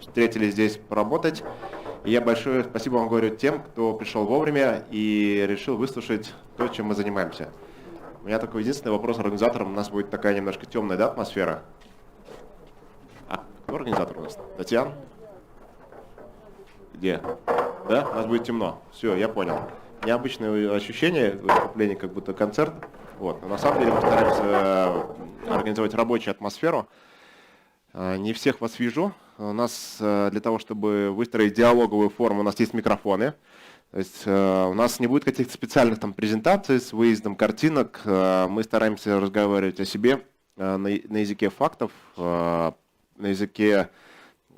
встретились здесь поработать. И я большое спасибо вам говорю тем, кто пришел вовремя и решил выслушать то, чем мы занимаемся. У меня такой единственный вопрос организаторам. У нас будет такая немножко темная, да, атмосфера? А кто организатор у нас? Татьяна? Где? Да? У нас будет темно. Все, я понял. Необычное ощущение выступления, как будто концерт. Вот. Но на самом деле мы стараемся организовать рабочую атмосферу. Не всех вас вижу. У нас для того, чтобы выстроить диалоговую форму, у нас есть микрофоны. То есть у нас не будет каких-то специальных там презентаций с выездом картинок. Мы стараемся разговаривать о себе на языке фактов, на языке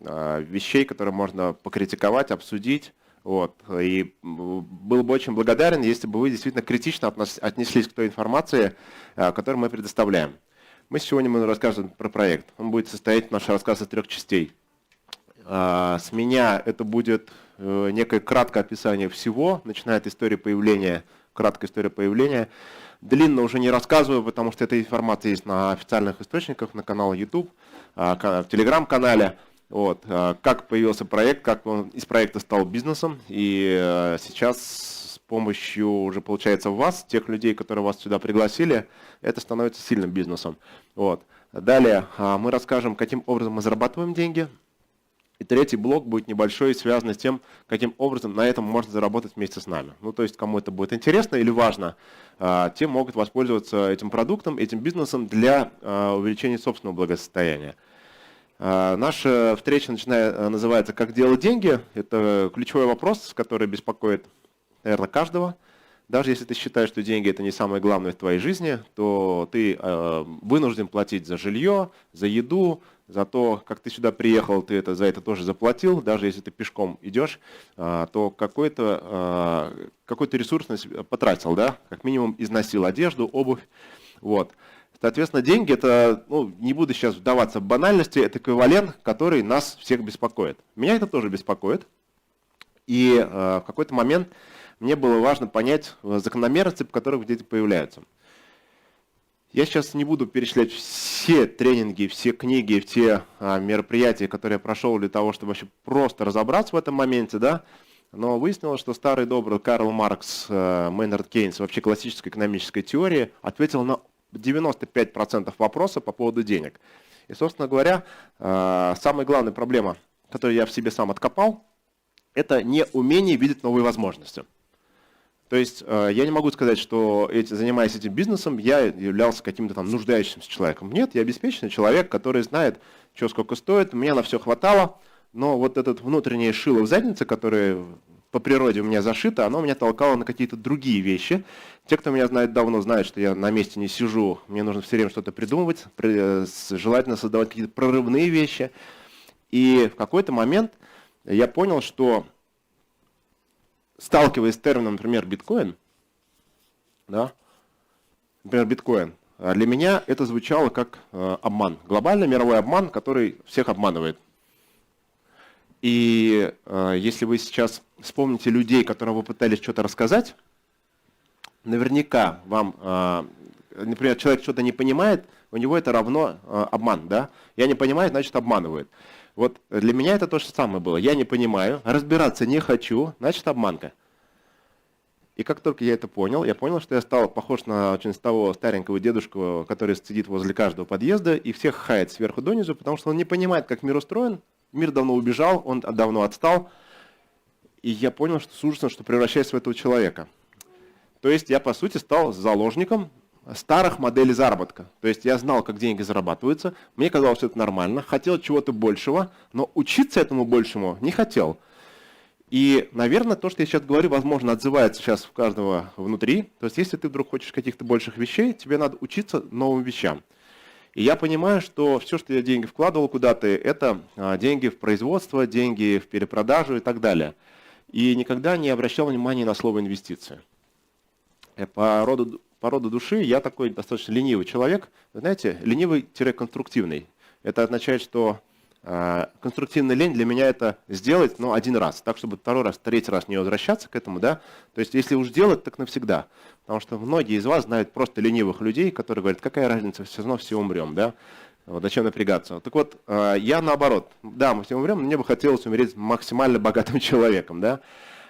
вещей, которые можно покритиковать, обсудить. Вот. И был бы очень благодарен, если бы вы действительно критично отнеслись к той информации, которую мы предоставляем. Сегодня расскажем про проект. Он будет состоять, наш рассказ, из 3 частей. С меня это будет некое краткое описание всего, начиная от истории появления, краткая история появления. Длинно уже не рассказываю, потому что эта информация есть на официальных источниках, на канале YouTube, в Telegram-канале. Вот. Как появился проект, как он из проекта стал бизнесом. И сейчас с помощью уже, получается, вас, тех людей, которые вас сюда пригласили, это становится сильным бизнесом. Вот. Далее мы расскажем, каким образом мы зарабатываем деньги. И 3-й блок будет небольшой, связанный с тем, каким образом на этом можно заработать вместе с нами. Ну, то есть, кому это будет интересно или важно, те могут воспользоваться этим продуктом, этим бизнесом для увеличения собственного благосостояния. Наша встреча называется «Как делать деньги». Это ключевой вопрос, который беспокоит, наверное, каждого. Даже если ты считаешь, что деньги – это не самое главное в твоей жизни, то ты вынужден платить за жилье, за еду, за то, как ты сюда приехал, ты за это тоже заплатил. Даже если ты пешком идешь, то какой-то ресурс на себя потратил, да? Как минимум износил одежду, обувь. Вот. Соответственно, деньги – это, не буду сейчас вдаваться в банальности, это эквивалент, который нас всех беспокоит. Меня это тоже беспокоит. И в какой-то момент мне было важно понять закономерности, по которым дети появляются. Я сейчас не буду перечислять все тренинги, все книги, все мероприятия, которые я прошел для того, чтобы вообще просто разобраться в этом моменте, да. Но выяснилось, что старый добрый Карл Маркс, Мейнард Кейнс, вообще классической экономической теории, ответил на 95% вопросов по поводу денег. И, собственно говоря, самая главная проблема, которую я в себе сам откопал, это неумение видеть новые возможности. То есть я не могу сказать, что занимаясь этим бизнесом, я являлся каким-то там нуждающимся человеком. Нет, я обеспеченный человек, который знает, что сколько стоит, мне на все хватало, но вот этот внутреннее шило в заднице, которое по природе у меня зашито, оно меня толкало на какие-то другие вещи. Те, кто меня знает давно, знают, что я на месте не сижу, мне нужно все время что-то придумывать, желательно создавать какие-то прорывные вещи. И в какой-то момент я понял, что, сталкиваясь с термином, например, биткоин, да, для меня это звучало как обман. Глобальный мировой обман, который всех обманывает. И если вы сейчас вспомните людей, которым вы пытались что-то рассказать, наверняка вам, например, человек что-то не понимает, у него это равно обман, да? Я не понимаю, значит обманывает. Вот для меня это то же самое было. Я не понимаю, разбираться не хочу, значит обманка. И как только я это понял, я понял, что я стал похож на очень того старенького дедушку, который сидит возле каждого подъезда и всех хает сверху донизу, потому что он не понимает, как мир устроен. Мир давно убежал, он давно отстал. И я понял, что с ужасом, что превращаюсь в этого человека. То есть я, по сути, стал заложником старых моделей заработка. То есть я знал, как деньги зарабатываются, мне казалось, что это нормально, хотел чего-то большего, но учиться этому большему не хотел. И, наверное, то, что я сейчас говорю, возможно, отзывается сейчас в каждого внутри. То есть если ты вдруг хочешь каких-то больших вещей, тебе надо учиться новым вещам. И я понимаю, что все, что я деньги вкладывал куда-то, это деньги в производство, деньги в перепродажу и так далее. И никогда не обращал внимания на слово «инвестиции». По роду души я такой достаточно ленивый человек. Вы знаете, ленивый-конструктивный. Это означает, что конструктивная лень для меня это сделать, но один раз, так, чтобы второй раз, третий раз не возвращаться к этому, да. То есть, если уж делать, так навсегда. Потому что многие из вас знают просто ленивых людей, которые говорят, какая разница, все равно все умрем, да. Вот, зачем напрягаться? Так вот, я наоборот. Да, мы все умрем, но мне бы хотелось умереть максимально богатым человеком, да?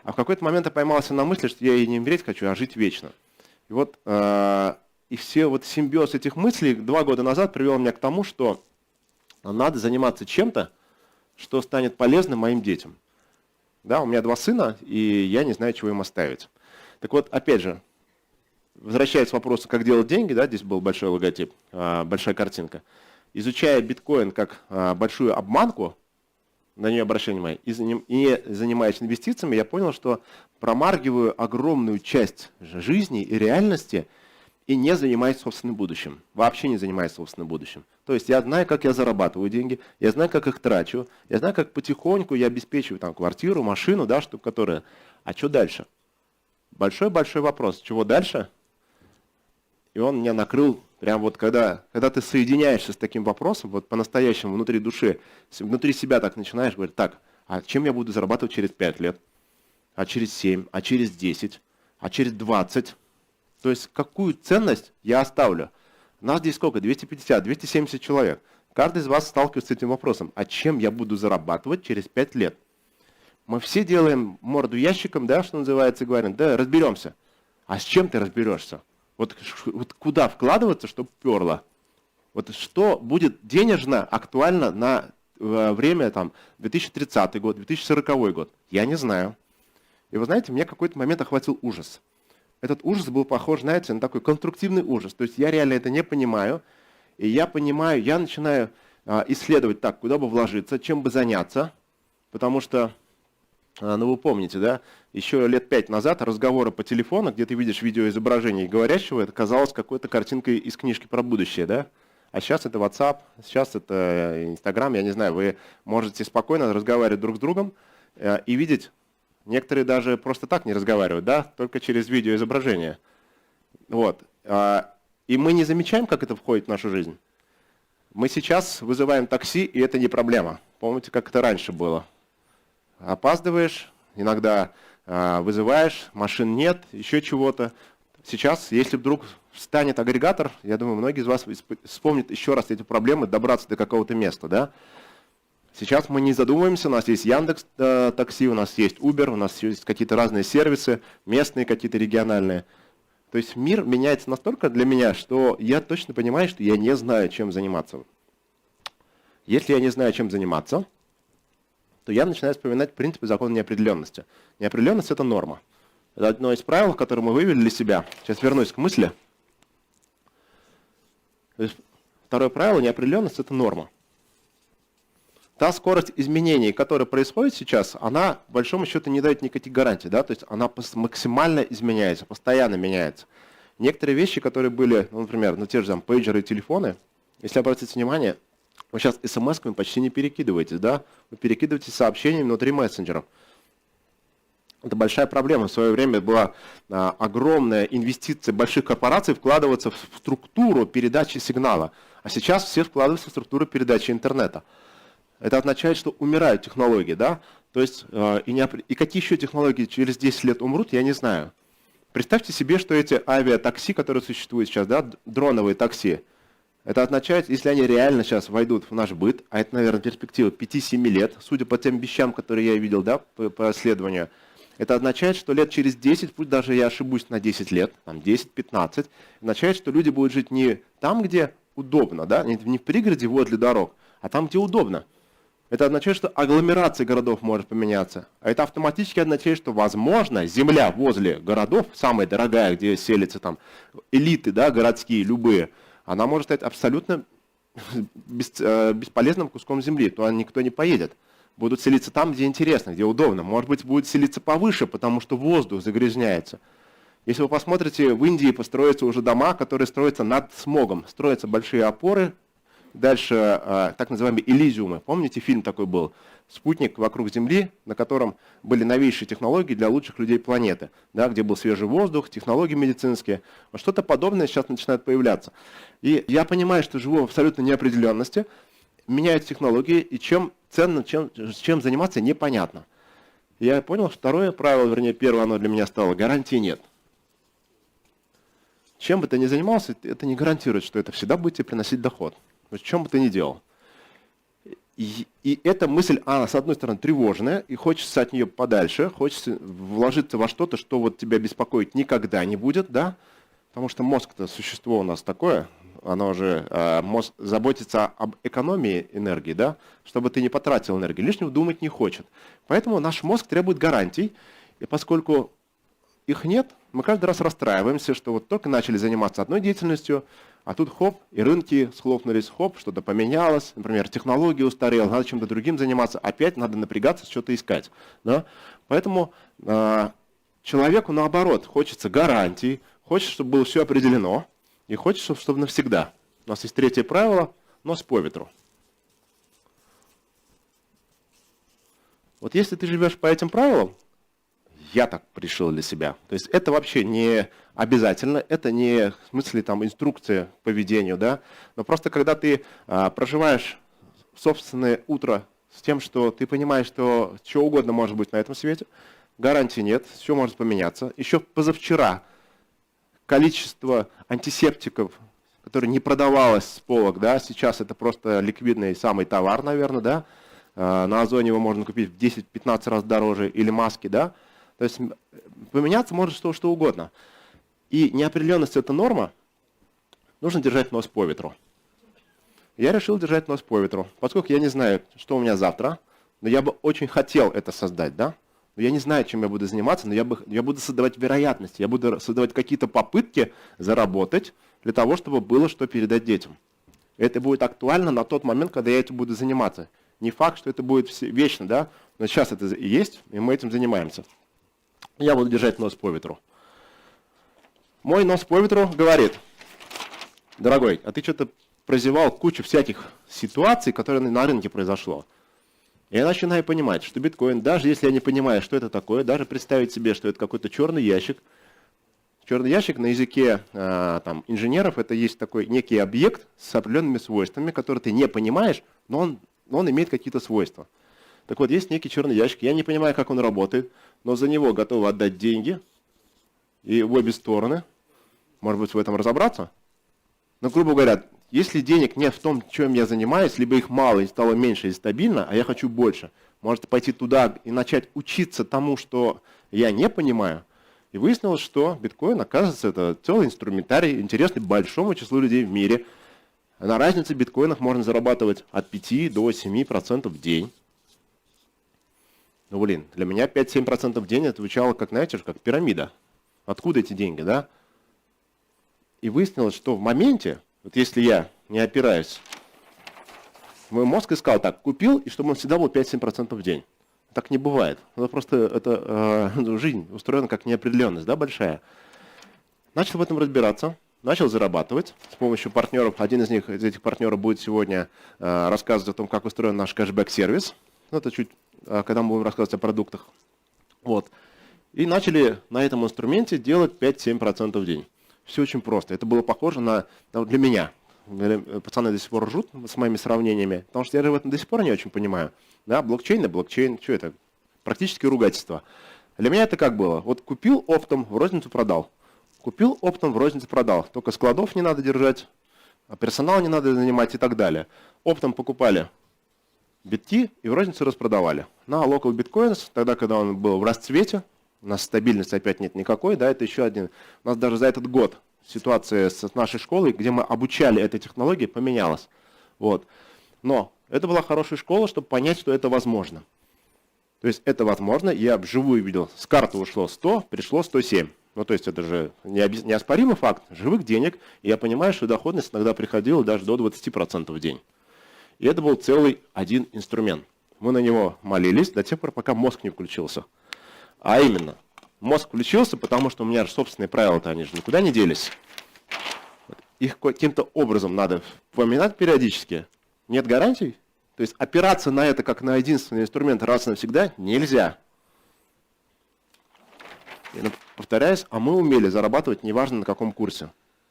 А в какой-то момент я поймался на мысли, что я и не умереть хочу, а жить вечно. И вот, и все вот симбиоз этих мыслей 2 года назад привел меня к тому, что надо заниматься чем-то, что станет полезным моим детям. Да, у меня 2 сына, и я не знаю, чего им оставить. Так вот, опять же, возвращаясь к вопросу, как делать деньги, да, здесь был большой логотип, большая картинка. Изучая биткоин как большую обманку, на нее обращаю внимание, и не занимаясь инвестициями, я понял, что промаргиваю огромную часть жизни и реальности и не занимаюсь собственным будущим. Вообще не занимаюсь собственным будущим. То есть я знаю, как я зарабатываю деньги, я знаю, как их трачу, я знаю, как потихоньку я обеспечиваю там квартиру, машину, да, чтобы которая. А что дальше? Большой-большой вопрос. Чего дальше? И он меня накрыл, прям вот когда ты соединяешься с таким вопросом, вот по-настоящему внутри души, внутри себя так начинаешь говорить, так, а чем я буду зарабатывать через 5 лет, а через 7, а через 10, а через 20? То есть какую ценность я оставлю? Нас здесь сколько? 250, 270 человек. Каждый из вас сталкивается с этим вопросом, а чем я буду зарабатывать через 5 лет? Мы все делаем морду ящиком, да, что называется, и говорим, да, разберемся. А с чем ты разберешься? Вот куда вкладываться, чтобы перло? Вот что будет денежно актуально на время там, 2030 год, 2040 год? Я не знаю. И вы знаете, меня какой-то момент охватил ужас. Этот ужас был похож, знаете, на такой конструктивный ужас. То есть я реально это не понимаю. И я понимаю, я начинаю исследовать так, куда бы вложиться, чем бы заняться. Потому что, ну вы помните, да, еще лет 5 назад разговоры по телефону, где ты видишь видеоизображение говорящего, это казалось какой-то картинкой из книжки про будущее, да? А сейчас это WhatsApp, сейчас это Instagram, я не знаю, вы можете спокойно разговаривать друг с другом и видеть, некоторые даже просто так не разговаривают, да, только через видеоизображение. Вот. И мы не замечаем, как это входит в нашу жизнь. Мы сейчас вызываем такси, и это не проблема. Помните, как это раньше было? Опаздываешь, иногда вызываешь, машин нет, еще чего-то. Сейчас, если вдруг встанет агрегатор, я думаю, многие из вас вспомнят еще раз эти проблемы, добраться до какого-то места, да? Сейчас мы не задумываемся, у нас есть Яндекс такси, у нас есть Uber, у нас есть какие-то разные сервисы, местные какие-то региональные. То есть мир меняется настолько для меня, что я точно понимаю, что я не знаю, чем заниматься. Если я не знаю, чем заниматься, то я начинаю вспоминать принципы закона неопределенности. Неопределенность – это норма. Это одно из правил, которые мы вывели для себя. Сейчас вернусь к мысли. То есть, второе правило – неопределенность – это норма. Та скорость изменений, которая происходит сейчас, она, по большому счету, не дает никаких гарантий. Да? То есть она максимально изменяется, постоянно меняется. Некоторые вещи, которые были, ну, например, на те же там, пейджеры и телефоны, если обратите внимание, вы сейчас смс-ками почти не перекидываетесь, да? Вы перекидываетесь сообщениями внутри мессенджеров. Это большая проблема. В свое время была огромная инвестиция больших корпораций вкладываться в структуру передачи сигнала. А сейчас все вкладываются в структуру передачи интернета. Это означает, что умирают технологии, да? То есть, и какие еще технологии через 10 лет умрут, я не знаю. Представьте себе, что эти авиатакси, которые существуют сейчас, да, дроновые такси, это означает, если они реально сейчас войдут в наш быт, а это, наверное, перспектива 5-7 лет, судя по тем вещам, которые я видел, да, по исследованию, это означает, что лет через 10, пусть даже я ошибусь на 10 лет, там 10-15, означает, что люди будут жить не там, где удобно, да, не в пригороде возле дорог, а там, где удобно. Это означает, что агломерация городов может поменяться. А это автоматически означает, что, возможно, земля возле городов, самая дорогая, где селятся там элиты, да, городские, любые, она может стать абсолютно бесполезным куском земли. Туда никто не поедет. Будут селиться там, где интересно, где удобно. Может быть, будет селиться повыше, потому что воздух загрязняется. Если вы посмотрите, в Индии построятся уже дома, которые строятся над смогом. Строятся большие опоры. Дальше так называемые элизиумы. Помните, фильм такой был? Спутник вокруг Земли, на котором были новейшие технологии для лучших людей планеты, да, где был свежий воздух, технологии медицинские. Вот что-то подобное сейчас начинает появляться. И я понимаю, что живу в абсолютной неопределенности, меняются технологии, и чем ценно, чем заниматься, непонятно. Я понял, что второе правило, вернее, первое, оно для меня стало, гарантии нет. Чем бы ты ни занимался, это не гарантирует, что это всегда будет тебе приносить доход. То есть, чем бы ты ни делал. И эта мысль, она, с одной стороны, тревожная, и хочется от нее подальше, хочется вложиться во что-то, что вот тебя беспокоить никогда не будет, да? Потому что мозг-то существо у нас такое, оно же, мозг заботится об экономии энергии, да? Чтобы ты не потратил энергию, лишнего думать не хочет. Поэтому наш мозг требует гарантий, и поскольку их нет, мы каждый раз расстраиваемся, что вот только начали заниматься одной деятельностью, а тут хоп, и рынки схлопнулись, хоп, что-то поменялось, например, технология устарела, надо чем-то другим заниматься, опять надо напрягаться, что-то искать. Да? Поэтому человеку, наоборот, хочется гарантий, хочется, чтобы было все определено, и хочется, чтобы навсегда. У нас есть третье правило – нос по ветру. Вот если ты живешь по этим правилам, я так решил для себя. То есть это вообще не обязательно, это не в смысле там инструкция к поведению, да, но просто когда ты проживаешь собственное утро с тем, что ты понимаешь, что что угодно может быть на этом свете, гарантии нет, все может поменяться. Еще позавчера количество антисептиков, которые не продавалось с полок, да, сейчас это просто ликвидный самый товар, наверное, да, на Озоне его можно купить в 10-15 раз дороже, или маски, да. То есть поменяться может что угодно. И неопределенность – это норма, нужно держать нос по ветру. Я решил держать нос по ветру, поскольку я не знаю, что у меня завтра, но я бы очень хотел это создать, да? Но я не знаю, чем я буду заниматься, но я буду создавать вероятности, я буду создавать какие-то попытки заработать для того, чтобы было что передать детям. Это будет актуально на тот момент, когда я этим буду заниматься. Не факт, что это будет вечно, да? Но сейчас это и есть, и мы этим занимаемся. Я буду держать нос по ветру. Мой нос по ветру говорит: дорогой, а ты что-то прозевал кучу всяких ситуаций, которые на рынке произошло. И я начинаю понимать, что биткоин, даже если я не понимаю, что это такое, даже представить себе, что это какой-то черный ящик. Черный ящик на языке инженеров это есть такой некий объект с определенными свойствами, которые ты не понимаешь, но он имеет какие-то свойства. Так вот, есть некий черный ящик, я не понимаю, как он работает, но за него готовы отдать деньги, и в обе стороны. Может быть, в этом разобраться? Но, грубо говоря, если денег не в том, чем я занимаюсь, либо их мало и стало меньше и стабильно, а я хочу больше, может пойти туда и начать учиться тому, что я не понимаю. И выяснилось, что биткоин, оказывается, это целый инструментарий, интересный большому числу людей в мире. На разнице биткоинах можно зарабатывать от 5 до 7% в день. Ну, блин, для меня 5-7% в день это звучало, как, знаете, как пирамида. Откуда эти деньги, да? И выяснилось, что в моменте, вот если я не опираюсь, мой мозг искал так, купил, и чтобы он всегда был 5-7% в день. Так не бывает. Это просто жизнь устроена как неопределенность, да, большая. Начал в этом разбираться, начал зарабатывать с помощью партнеров. Один из этих партнеров будет сегодня рассказывать о том, как устроен наш кэшбэк-сервис. Это чуть, когда мы будем рассказывать о продуктах. Вот. И начали на этом инструменте делать 5-7% в день. Все очень просто. Это было похоже на для меня. Пацаны до сих пор ржут с моими сравнениями, потому что я же в этом до сих пор не очень понимаю. Да, блокчейн на блокчейн, что это? Практически ругательство. Для меня это как было? Вот купил оптом, в розницу продал. Купил оптом, в розницу продал. Только складов не надо держать, персонал не надо нанимать и так далее. Оптом покупали битки и в розницу распродавали. На Local Bitcoins, тогда, когда он был в расцвете, у нас стабильности опять нет никакой, да, это еще один. У нас даже за этот год ситуация с нашей школой, где мы обучали этой технологии, поменялась. Вот. Но это была хорошая школа, чтобы понять, что это возможно. То есть это возможно, я вживую видел, с карты ушло 100, пришло 107. Ну, то есть это же неоспоримый факт живых денег, и я понимаю, что доходность иногда приходила даже до 20% в день. И это был целый один инструмент. Мы на него молились до тех пор, пока мозг не включился. А именно, мозг включился, потому что у меня же собственные правила-то, они же никуда не делись. Их каким-то образом надо вспоминать периодически. Нет гарантий. То есть опираться на это как на единственный инструмент раз и навсегда нельзя. И, повторяюсь, а мы умели зарабатывать неважно на каком курсе.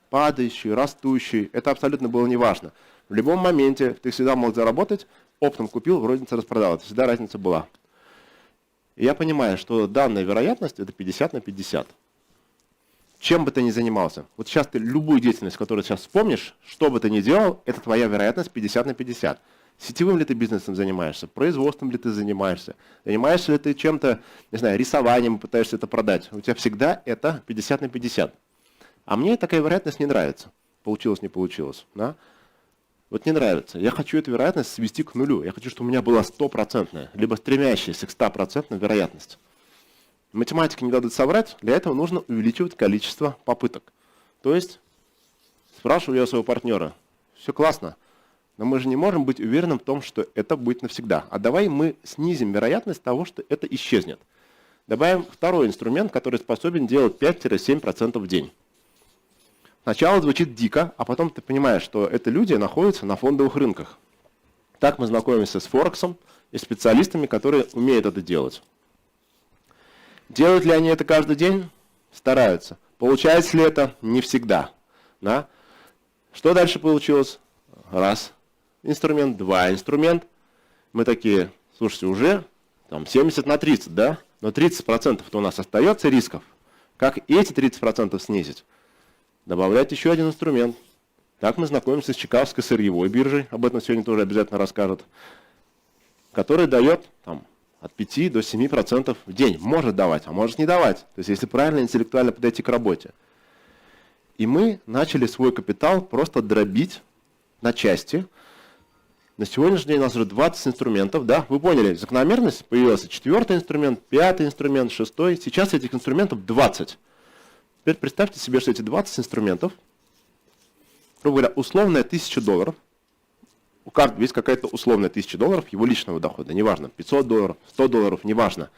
Падающий, растущий, это абсолютно было неважно. В любом моменте ты всегда мог заработать, оптом купил, в рознице распродал. Это всегда разница была. И я понимаю, что данная вероятность это 50 на 50. чем бы ты ни занимался. Вот сейчас ты любую деятельность, которую сейчас вспомнишь, что бы ты ни делал, это твоя вероятность 50 на 50. Сетевым ли ты бизнесом занимаешься, производством ли ты занимаешься ли ты чем-то, не знаю, рисованием, пытаешься это продать. У тебя всегда это 50 на 50. А мне такая вероятность не нравится. Получилось, не получилось. Да? Вот не нравится. Я хочу эту вероятность свести к нулю. Я хочу, чтобы у меня была 100%, либо стремящаяся к 100% вероятность. Математики не дадут соврать, для этого нужно увеличивать количество попыток. То есть, спрашиваю я своего партнера, все классно, но мы же не можем быть уверенным в том, что это будет навсегда. А давай мы снизим вероятность того, что это исчезнет. Добавим второй инструмент, который способен делать 5-7% в день. Сначала звучит дико, а потом ты понимаешь, что это люди находятся на фондовых рынках. Так мы знакомимся с Форексом и специалистами, которые умеют это делать. Делают ли они это каждый день? Стараются. Получается ли это? Не всегда. Да? Что дальше получилось? Раз инструмент, два инструмент. Мы такие, слушайте, уже там 70 на 30, да? Но 30% у нас остается рисков. Как эти 30% снизить? Добавлять еще один инструмент. Так мы знакомимся с Чикагской сырьевой биржей, об этом сегодня тоже обязательно расскажут, который дает там, от 5 до 7% в день. Может давать, а может не давать. То есть если правильно интеллектуально подойти к работе. И мы начали свой капитал просто дробить на части. На сегодняшний день у нас уже 20 инструментов. Да? Вы поняли, закономерность, появился 4-й инструмент, 5-й инструмент, 6-й. Сейчас этих инструментов 20. Теперь представьте себе, что эти 20 инструментов, грубо говоря, условная $1000. У каждого есть какая-то условная $1000 его личного дохода, неважно, $500, $100, неважно.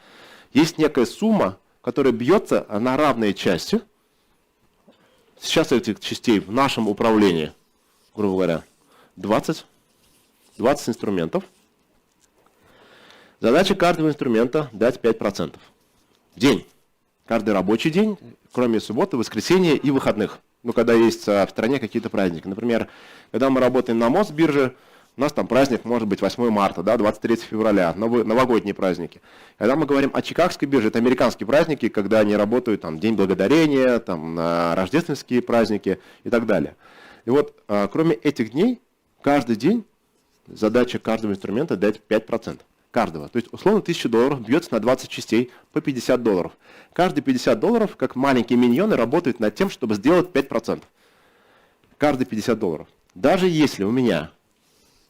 Есть некая сумма, которая бьется на равные части. Сейчас этих частей в нашем управлении, грубо говоря, 20 инструментов. Задача каждого инструмента дать 5% в день. Каждый рабочий день, кроме субботы, воскресенья и выходных. Ну, когда есть в стране какие-то праздники. Например, когда мы работаем на Мосбирже, у нас там праздник может быть 8 марта, да, 23 февраля, новогодние праздники. Когда мы говорим о Чикагской бирже, это американские праздники, когда они работают, там, День Благодарения, там, рождественские праздники и так далее. И вот, кроме этих дней, каждый день задача каждого инструмента дать 5%. Каждого. То есть, условно, $1000 бьется на 20 частей по $50. Каждые $50, как маленькие миньоны, работают над тем, чтобы сделать 5%. Каждые $50. Даже если у меня,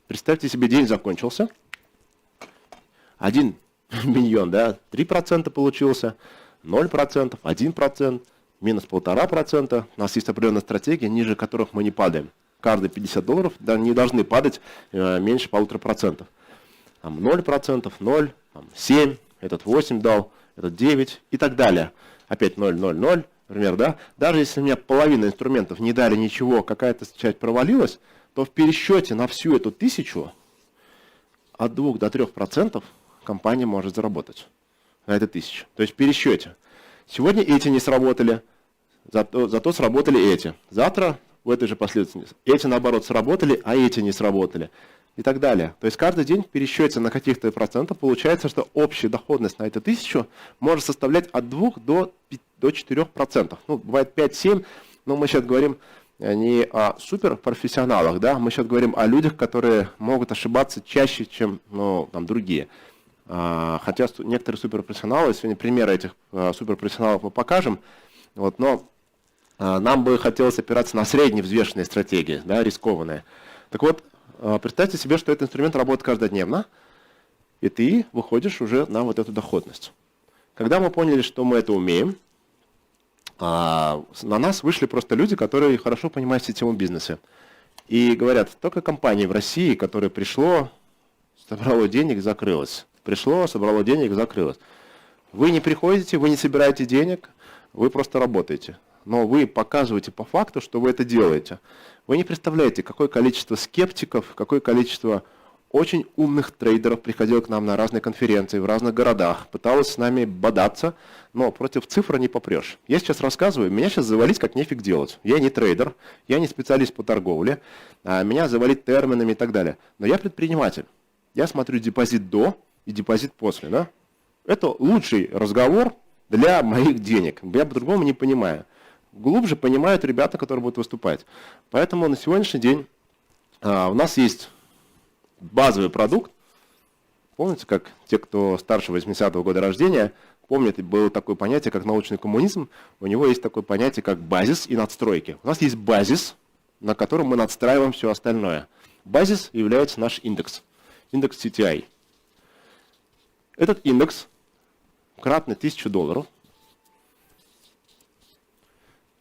представьте себе, день закончился, один миньон, да, 3% получился, 0%, 1%, минус 1,5%. У нас есть определенная стратегия, ниже которых мы не падаем. Каждые $50 не должны падать меньше 1,5%. Там 0%, 0, там 7, этот 8 дал, этот 9 и так далее. Опять 0, 0, 0, например, да? Даже если у меня половина инструментов не дали ничего, какая-то часть провалилась, то в пересчете на всю эту 1000 от 2 до 3% компания может заработать на это 1000. То есть в пересчете. Сегодня эти не сработали, зато сработали эти. Завтра в этой же последовательности эти, наоборот, сработали, а эти не сработали. И так далее. То есть каждый день в пересчете на каких-то процентов получается, что общая доходность на это 1000 может составлять от 2 до 4%. Ну, бывает 5-7, но мы сейчас говорим не о суперпрофессионалах, да? Мы сейчас говорим о людях, которые могут ошибаться чаще, чем там, другие. Хотя некоторые суперпрофессионалы, сегодня примеры этих суперпрофессионалов мы покажем, вот, но нам бы хотелось опираться на средневзвешенные стратегии, да, рискованные. Так вот, представьте себе, что этот инструмент работает каждодневно, и ты выходишь уже на вот эту доходность. Когда мы поняли, что мы это умеем, на нас вышли просто люди, которые хорошо понимают в сетевом бизнесе. И говорят, только компания в России, которая пришло, собрало денег, закрылась. Пришло, собрало денег, закрылось. Вы не приходите, вы не собираете денег, вы просто работаете. Но вы показываете по факту, что вы это делаете. Вы не представляете, какое количество скептиков, какое количество очень умных трейдеров приходило к нам на разные конференции в разных городах, пыталось с нами бодаться, но против цифр не попрешь. Я сейчас рассказываю, меня сейчас завалить как нефиг делать. Я не трейдер, я не специалист по торговле, меня завалить терминами и так далее. Но я предприниматель. Я смотрю депозит до и депозит после. Да? Это лучший разговор для моих денег. Я по-другому не понимаю. глубже понимают ребята, которые будут выступать. Поэтому на сегодняшний день у нас есть базовый продукт. Помните, как те, кто старше 80-го года рождения, помнят, было такое понятие, как научный коммунизм. У него есть такое понятие, как базис и надстройки. У нас есть базис, на котором мы надстраиваем все остальное. Базис является наш индекс. Индекс CTI. Этот индекс кратно $1000.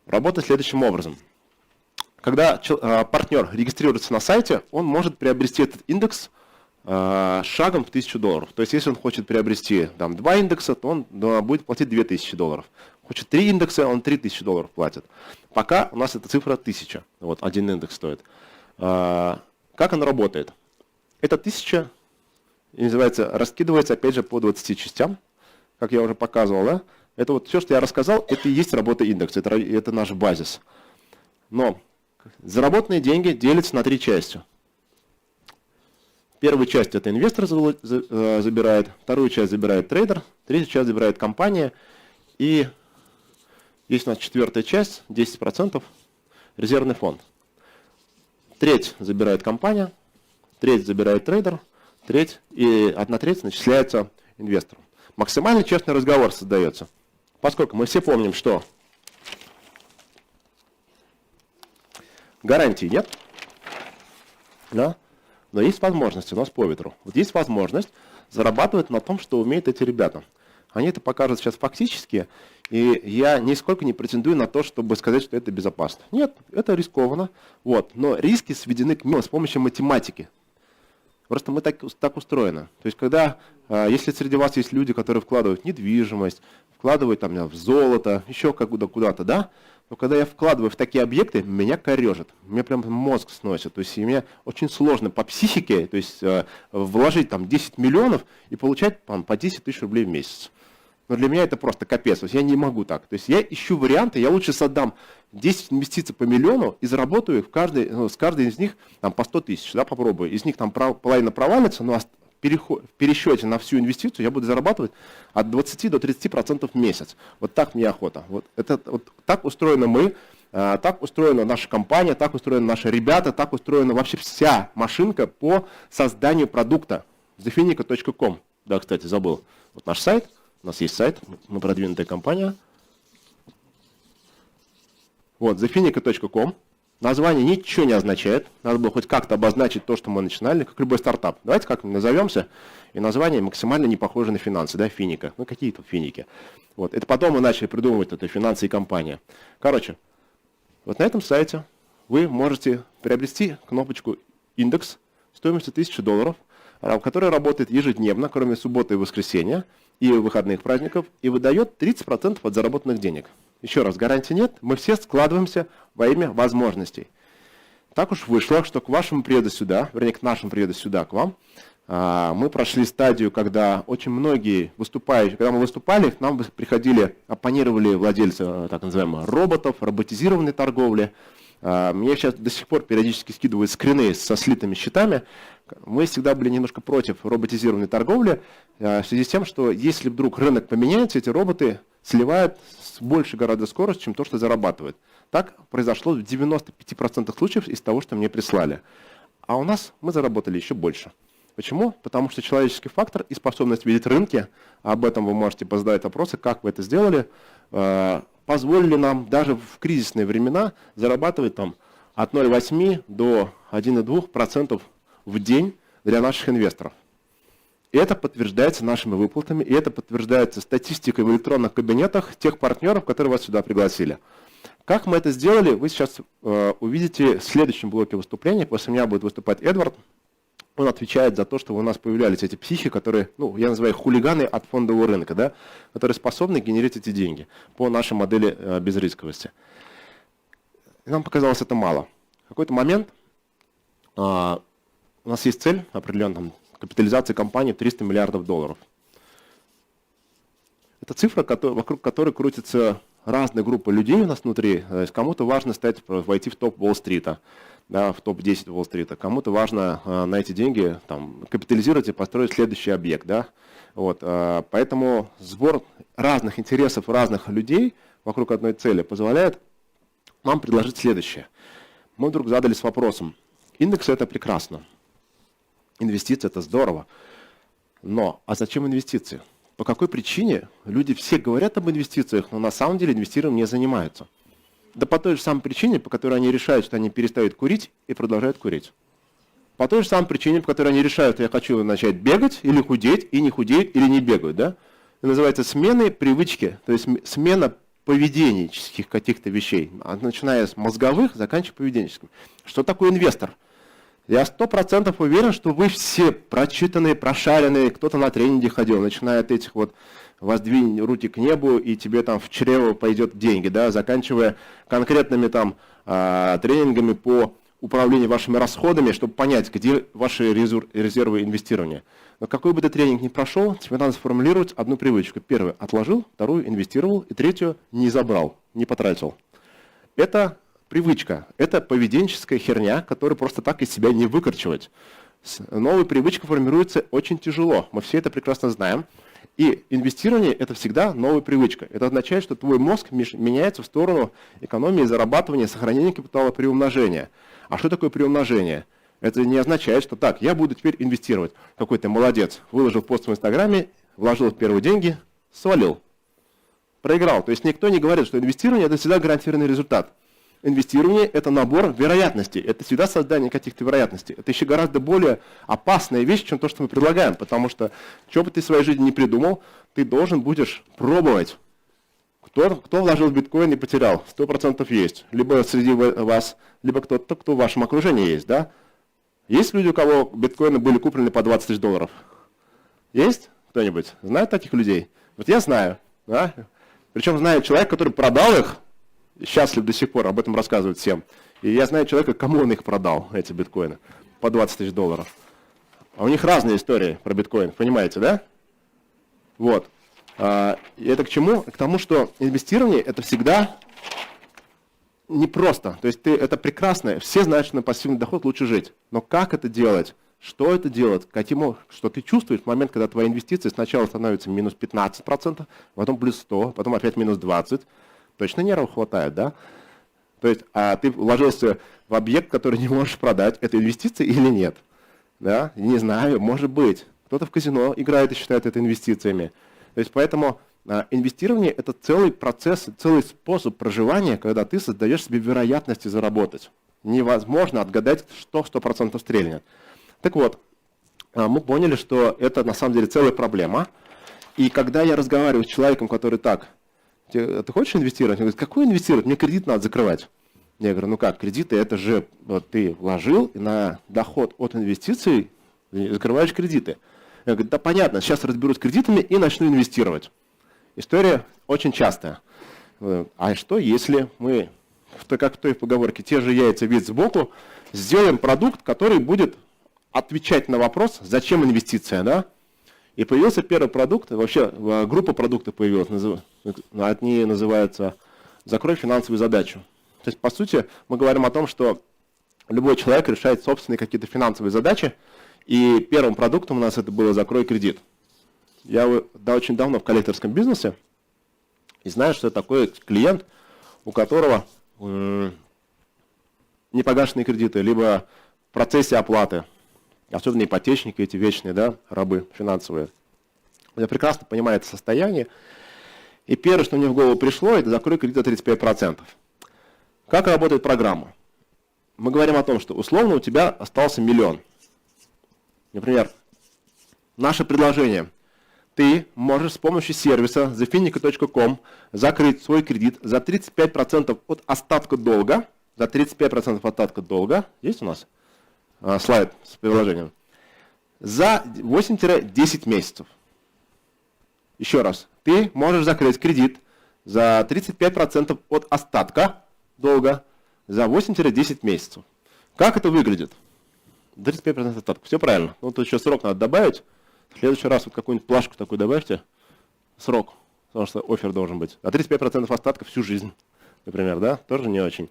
Работает следующим образом. Когда партнер регистрируется на сайте, он может приобрести этот индекс шагом в $1000. То есть, если он хочет приобрести там, 2 индекса, то он будет платить $2000. Хочет 3 индекса, он $3000 платит. Пока у нас эта цифра 1000. Вот, один индекс стоит. Как он работает? Это 1000, называется, раскидывается, опять же, по 20 частям, как я уже показывал. Да? Это вот все, что я рассказал, это и есть работа индекса, это наш базис. Но заработанные деньги делятся на 3 части. Первую часть это инвестор забирает, вторую часть забирает трейдер, третью часть забирает компания. И есть у нас 4-я часть, 10%, резервный фонд. Треть забирает компания, треть забирает трейдер, треть и 1/3 начисляется инвестору. Максимально честный разговор создается. Поскольку мы все помним, что гарантий нет, да? Но есть возможность у нас по ветру. Вот есть возможность зарабатывать на том, что умеют эти ребята. Они это покажут сейчас фактически, и я нисколько не претендую на то, чтобы сказать, что это безопасно. Нет, это рискованно, вот, но риски сведены к минимуму с помощью математики. Просто мы так устроены. То есть, если среди вас есть люди, которые вкладывают в недвижимость, вкладывают там, в золото, еще куда-то, да, но когда я вкладываю в такие объекты, меня корежит, мне прям мозг сносит. То есть, мне очень сложно по психике, то есть, вложить там 10 миллионов и получать там, по 10 тысяч рублей в месяц. Но для меня это просто капец, то есть я не могу так. То есть я ищу варианты, я лучше создам 10 инвестиций по миллиону и заработаю с каждой из них там, по 100 тысяч, да, попробую. Из них там половина провалится, но в пересчете на всю инвестицию я буду зарабатывать от 20 до 30% в месяц. Вот так мне охота. Вот так устроены мы, так устроена наша компания, так устроены наши ребята, так устроена вообще вся машинка по созданию продукта. Zefinica.com. Да, кстати, забыл. Вот наш сайт. У нас есть сайт, мы продвинутая компания. Вот, zefinica.com. Название ничего не означает. Надо было хоть как-то обозначить то, что мы начинали, как любой стартап. Давайте как назовемся. И название максимально не похоже на финансы, да, финика. Ну, какие тут финики. Вот, это потом мы начали придумывать это финансы и компания. Короче, вот на этом сайте вы можете приобрести кнопочку «Индекс» стоимостью $1000, который работает ежедневно, кроме субботы и воскресенья, и выходных праздников, и выдает 30% от заработанных денег. Еще раз, гарантии нет, мы все складываемся во имя возможностей. Так уж вышло, что к вашему приезду сюда, вернее, к нашему приезду сюда, к вам, мы прошли стадию, когда очень многие выступающие, когда мы выступали, к нам приходили, оппонировали владельцы так называемых роботов, роботизированной торговли. Мне сейчас до сих пор периодически скидывают скрины со слитыми счетами. Мы всегда были немножко против роботизированной торговли, в связи с тем, что если вдруг рынок поменяется, эти роботы сливают с большей гораздо скоростью, чем то, что зарабатывают. Так произошло в 95% случаев из того, что мне прислали. А у нас мы заработали еще больше. Почему? Потому что человеческий фактор и способность видеть рынки, об этом вы можете позадавать вопросы, как вы это сделали, позволили нам даже в кризисные времена зарабатывать там, от 0,8 до 1,2% в день для наших инвесторов. И это подтверждается нашими выплатами, и это подтверждается статистикой в электронных кабинетах тех партнеров, которые вас сюда пригласили. Как мы это сделали, вы сейчас увидите в следующем блоке выступления. После меня будет выступать Эдвард. Он отвечает за то, что у нас появлялись эти психи, которые, ну, я называю их хулиганы от фондового рынка, да, которые способны генерить эти деньги по нашей модели безрисковости. И нам показалось это мало. В какой-то момент у нас есть цель определенная, капитализация компании в $300 миллиардов. Это цифра, вокруг которой крутятся разные группы людей у нас внутри. Кому-то важно войти в топ Уолл-стрита, да, в топ-10 Уолл-стрита. Кому-то важно на эти деньги там, капитализировать и построить следующий объект. Да? Вот, поэтому сбор разных интересов разных людей вокруг одной цели позволяет вам предложить следующее. Мы вдруг задались вопросом. Индексы – это прекрасно. Инвестиции – это здорово. Но, а зачем инвестиции? По какой причине люди все говорят об инвестициях, но на самом деле инвестированием не занимаются? Да по той же самой причине, по которой они решают, что они перестают курить и продолжают курить. По той же самой причине, по которой они решают, что я хочу начать бегать или худеть, и не худеют, или не бегают. Да? Это называется сменой привычки, то есть смена поведенческих каких-то вещей, начиная с мозговых, заканчивая поведенческим. Что такое инвестор? Я 100% уверен, что вы все прочитанные, прошаренные, кто-то на тренинге ходил, начиная от этих вот «воздвинь руки к небу, и тебе там в чрево пойдет деньги», да, заканчивая конкретными там тренингами по управлению вашими расходами, чтобы понять, где ваши резервы инвестирования. Но какой бы ты тренинг ни прошел, тебе надо сформулировать одну привычку. Первую – отложил, вторую – инвестировал, и третью – не забрал, не потратил. Это привычка. Это поведенческая херня, которую просто так из себя не выкорчевать. Новая привычка формируется очень тяжело. Мы все это прекрасно знаем. И инвестирование – это всегда новая привычка. Это означает, что твой мозг меняется в сторону экономии, зарабатывания, сохранения капитала, приумножения. А что такое приумножение? Это не означает, что так, я буду теперь инвестировать. Какой ты молодец. Выложил пост в Инстаграме, вложил в первые деньги, свалил. Проиграл. То есть никто не говорит, что инвестирование – это всегда гарантированный результат. Инвестирование – это набор вероятностей. Это всегда создание каких-то вероятностей. Это еще гораздо более опасная вещь, чем то, что мы предлагаем. Потому что, что бы ты в своей жизни не придумал, ты должен будешь пробовать. Кто вложил в биткоин и потерял? 100% есть. Либо среди вас, либо кто-то, кто в вашем окружении есть. Да? Есть люди, у кого биткоины были куплены по 20 тысяч долларов? Есть кто-нибудь? Знает таких людей? Вот я знаю. Да? Причем знаю человека, который продал их, счастлив до сих пор, об этом рассказывает всем. И я знаю человека, кому он их продал, эти биткоины, по 20 тысяч долларов. А у них разные истории про биткоин, понимаете, да? Вот. И это к чему? К тому, что инвестирование – это всегда непросто. То есть это прекрасно. Все знают, что на пассивный доход лучше жить. Но как это делать? Что это делать? Что ты чувствуешь в момент, когда твои инвестиции сначала становятся минус 15%, потом плюс 100%, потом опять минус 20%. Точно нервов хватает, да? То есть, а ты вложился в объект, который не можешь продать. Это инвестиции или нет? Да? Не знаю, может быть. Кто-то в казино играет и считает это инвестициями. То есть, поэтому инвестирование – это целый процесс, целый способ проживания, когда ты создаешь себе вероятности заработать. Невозможно отгадать, что 100% стрельнет. Так вот, мы поняли, что это на самом деле целая проблема. И когда я разговариваю с человеком, который так: ты хочешь инвестировать? Он говорит: какой инвестировать? Мне кредит надо закрывать. Я говорю: ну как, кредиты это же вот ты вложил, и на доход от инвестиций закрываешь кредиты. Я говорю: да понятно, сейчас разберусь с кредитами и начну инвестировать. История очень частая. А что если мы, как в той поговорке, те же яйца вид сбоку, сделаем продукт, который будет отвечать на вопрос, зачем инвестиция, да? И появился первый продукт, вообще группа продуктов появилась, они называются «Закрой финансовую задачу». То есть, по сути, мы говорим о том, что любой человек решает собственные какие-то финансовые задачи, и первым продуктом у нас это было «Закрой кредит». Я очень давно в коллекторском бизнесе, и знаю, что это такой клиент, у которого непогашенные кредиты, либо в процессе оплаты, особенно ипотечники эти вечные, да, рабы финансовые. Я прекрасно понимаю это состояние. И первое, что мне в голову пришло, это закрой кредит за 35%. Как работает программа? Мы говорим о том, что условно у тебя остался 1 миллион. Например, наше предложение. Ты можешь с помощью сервиса thefinica.com закрыть свой кредит за 35% от остатка долга. За 35% остатка долга. Есть у нас слайд с приложением? За 8-10 месяцев. Еще раз. Ты можешь закрыть кредит за 35% от остатка долга за 8-10 месяцев. Как это выглядит? 35% остатка. Все правильно. Ну, тут еще срок надо добавить. В следующий раз вот какую-нибудь плашку такую добавьте. Срок. Потому что оффер должен быть. А 35% остатка всю жизнь. Например, да? Тоже не очень.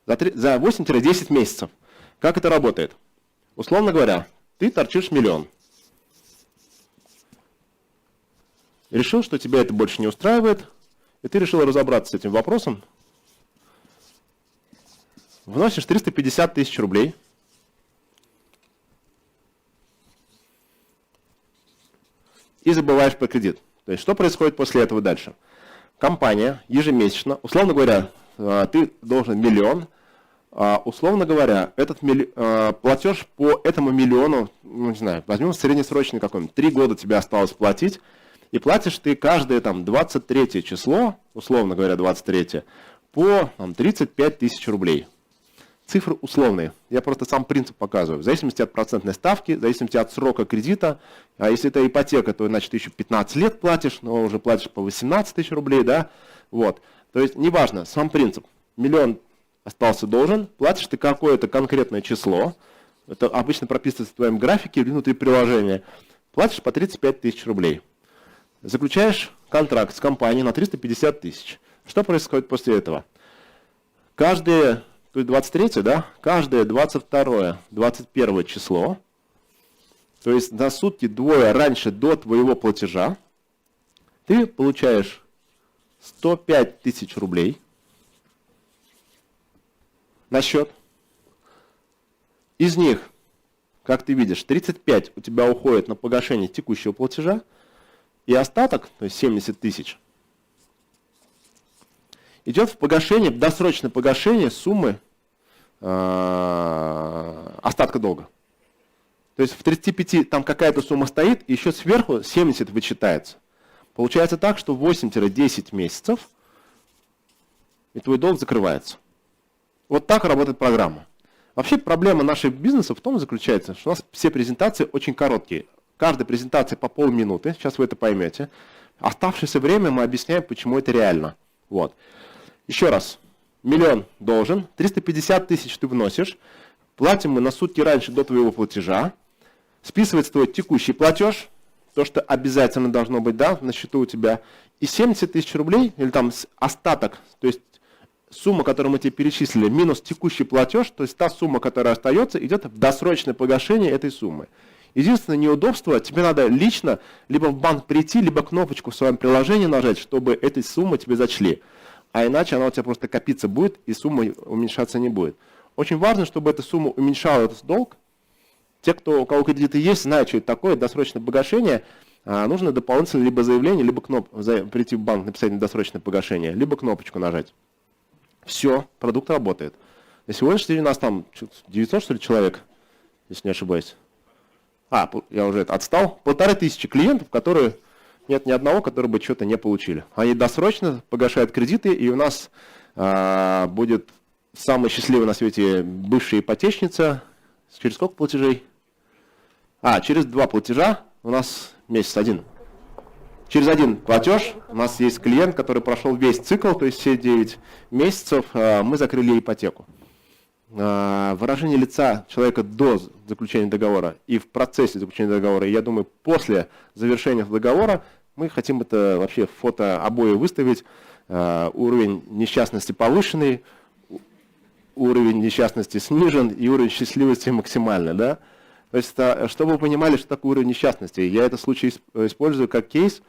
За 8-10 месяцев. Как это работает? Условно говоря, ты торчишь 1 миллион. Решил, что тебя это больше не устраивает, и ты решил разобраться с этим вопросом. вносишь 350 тысяч рублей. И забываешь про кредит. То есть, что происходит после этого дальше? Компания ежемесячно, условно говоря, ты должен 1 миллион, условно говоря, этот платеж по этому миллиону, ну, не знаю, возьмем среднесрочный какой-нибудь, 3 года тебе осталось платить, и платишь ты каждое там 23 число, условно говоря, 23, по 35 тысяч рублей. Цифры условные. Я просто сам принцип показываю. В зависимости от процентной ставки, в зависимости от срока кредита. А если это ипотека, то значит ты еще 15 лет платишь, но уже платишь по 18 тысяч рублей, да? Вот. То есть неважно, сам принцип. 1 миллион остался должен, платишь ты какое-то конкретное число. Это обычно прописывается в твоем графике внутри приложения. Платишь по 35 тысяч рублей. Заключаешь контракт с компанией на 350 тысяч. Что происходит после этого? Каждое... То есть 23, да? Каждое 22, 21 число, то есть на сутки двое раньше до твоего платежа, ты получаешь 105 тысяч рублей на счет. Из них, как ты видишь, 35 у тебя уходит на погашение текущего платежа, и остаток, то есть 70 тысяч, идет в погашение, досрочное погашение суммы остатка долга. То есть в 35 там какая-то сумма стоит, и еще сверху 70 вычитается. Получается так, что 8-10 месяцев, и твой долг закрывается. Вот так работает программа. Вообще проблема нашего бизнеса в том заключается, что у нас все презентации очень короткие. Каждая презентация по полминуты, сейчас вы это поймете. Оставшееся время мы объясняем, почему это реально. Вот. Еще раз. 1 миллион должен, 350 тысяч ты вносишь, платим мы на сутки раньше до твоего платежа, списывается твой текущий платеж, то, что обязательно должно быть, да, на счету у тебя, и 70 тысяч рублей, или там остаток, то есть сумма, которую мы тебе перечислили, минус текущий платеж, то есть та сумма, которая остается, идет в досрочное погашение этой суммы. Единственное неудобство, тебе надо лично либо в банк прийти, либо кнопочку в своем приложении нажать, чтобы этой суммы тебе зачли. А иначе она у тебя просто копиться будет, и сумма уменьшаться не будет. Очень важно, чтобы эта сумма уменьшала этот долг. Те, у кого кредиты есть, знают, что это такое, досрочное погашение. Нужно дополнительно либо заявление, либо прийти в банк, написать досрочное погашение, либо кнопочку нажать. Все, продукт работает. На сегодняшний день у нас там 900, что ли, человек, если не ошибаюсь. Я уже отстал. 1500 клиентов, которые... Нет ни одного, который бы что-то не получили. Они досрочно погашают кредиты, и у нас будет самая счастливая на свете бывшая ипотечница. Через сколько платежей? Через 2 платежа у нас месяц один. Через 1 платеж у нас есть клиент, который прошел весь цикл, то есть все 9 месяцев, мы закрыли ипотеку. Выражение лица человека до заключения договора и в процессе заключения договора, и я думаю, после завершения договора, мы хотим это вообще фото обои выставить, уровень несчастности повышенный, уровень несчастности снижен и уровень счастливости максимальный, да? То есть, чтобы вы понимали, что такое уровень несчастности, я этот случай использую как кейс.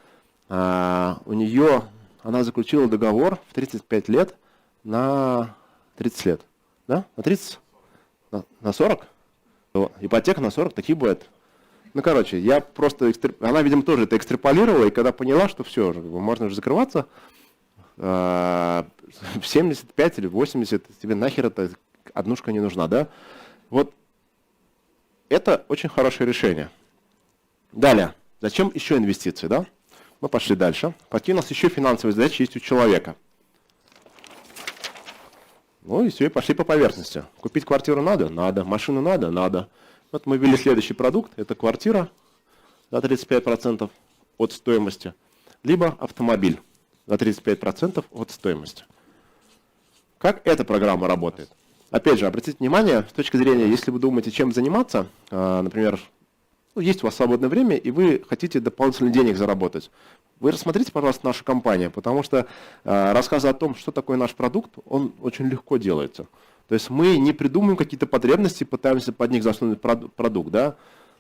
У нее, она заключила договор в 35 лет на 30 лет. Да? На 30? На 40? Ипотека на 40, такие бывают. Ну, короче, я просто... Она, видимо, тоже это экстраполировала, и когда поняла, что все, можно уже закрываться, в 75 или 80, тебе нахер эта однушка не нужна, да? Вот это очень хорошее решение. Далее. Зачем еще инвестиции, да? Мы пошли дальше. Какие у нас еще финансовые задачи есть у человека? Ну и все, и пошли по поверхности. Купить квартиру надо? Надо. Машину надо? Надо. Вот мы ввели следующий продукт. Это квартира за 35% от стоимости. Либо автомобиль за 35% от стоимости. Как эта программа работает? Опять же, обратите внимание, с точки зрения, если вы думаете, чем заниматься, например, есть у вас свободное время, и вы хотите дополнительных денег заработать, вы рассмотрите, пожалуйста, нашу компанию, потому что рассказ о том, что такое наш продукт, он очень легко делается. То есть мы не придумываем какие-то потребности, пытаемся под них засунуть продукт, да?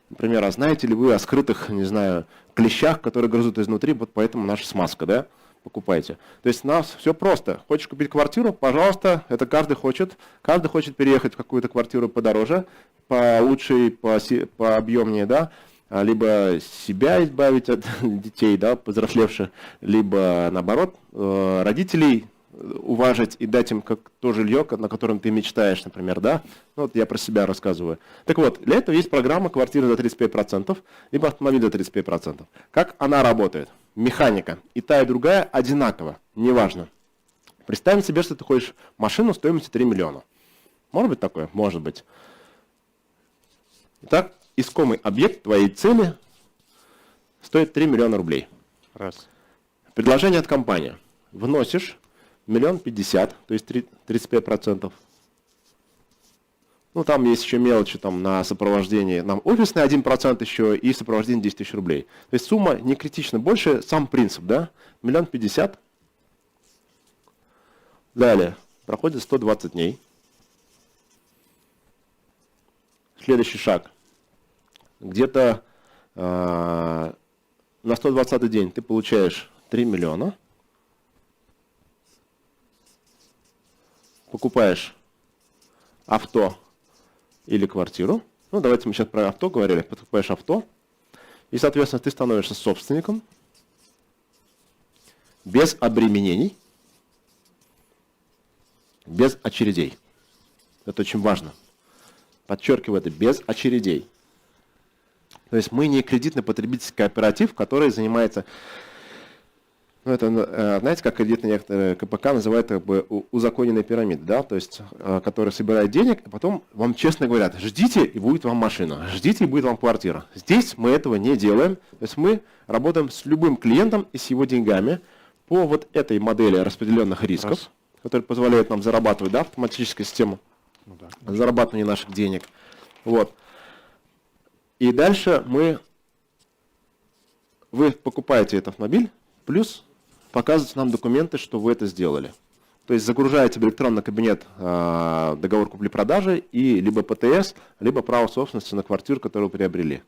Например, знаете ли вы о скрытых, не знаю, клещах, которые грызут изнутри, вот поэтому наша смазка, да? покупайте. То есть у нас все просто. Хочешь купить квартиру, пожалуйста, это каждый хочет. Каждый хочет переехать в какую-то квартиру подороже, получше, по объемнее, да, либо себя избавить от детей, да, повзрослевших, либо наоборот, родителей уважить и дать им как то жилье, на котором ты мечтаешь, например, да? Ну, вот я про себя рассказываю. Так вот, для этого есть программа «Квартира за 35%», либо «Автомобиль за 35%». Как она работает? Механика. И та, и другая одинаково, неважно. Представим себе, что ты хочешь машину стоимостью 3 миллиона. Может быть такое? Может быть. Итак, искомый объект твоей цели стоит 3 миллиона рублей. Раз. Предложение от компании. Вносишь 1 050 000, то есть 35%. Ну, там есть еще мелочи там, на сопровождение. Нам офисный 1% еще и сопровождение 10 тысяч рублей. То есть сумма не критично больше, сам принцип, да? 1 050 000. Далее. Проходит 120 дней. Следующий шаг. Где-то на 120-й день ты получаешь 3 миллиона. Покупаешь авто или квартиру. Ну, давайте мы сейчас про авто говорили. Покупаешь авто. И, соответственно, ты становишься собственником без обременений, без очередей. Это очень важно. Подчеркиваю это, без очередей. То есть мы не кредитно-потребительский кооператив, который занимается... Ну, это, знаете, как кредитные некоторые КПК называют как бы узаконенной пирамидой, да, то есть, которые собирают денег, и потом вам честно говорят, ждите, и будет вам машина, ждите, и будет вам квартира. Здесь мы этого не делаем, то есть мы работаем с любым клиентом и с его деньгами по вот этой модели распределенных рисков, которые позволяют нам зарабатывать, да, автоматическая система зарабатывания наших денег. Вот. И дальше вы покупаете этот автомобиль, плюс показываете нам документы, что вы это сделали. То есть загружаете в электронный кабинет договор купли-продажи и либо ПТС, либо право собственности на квартиру, которую вы приобрели.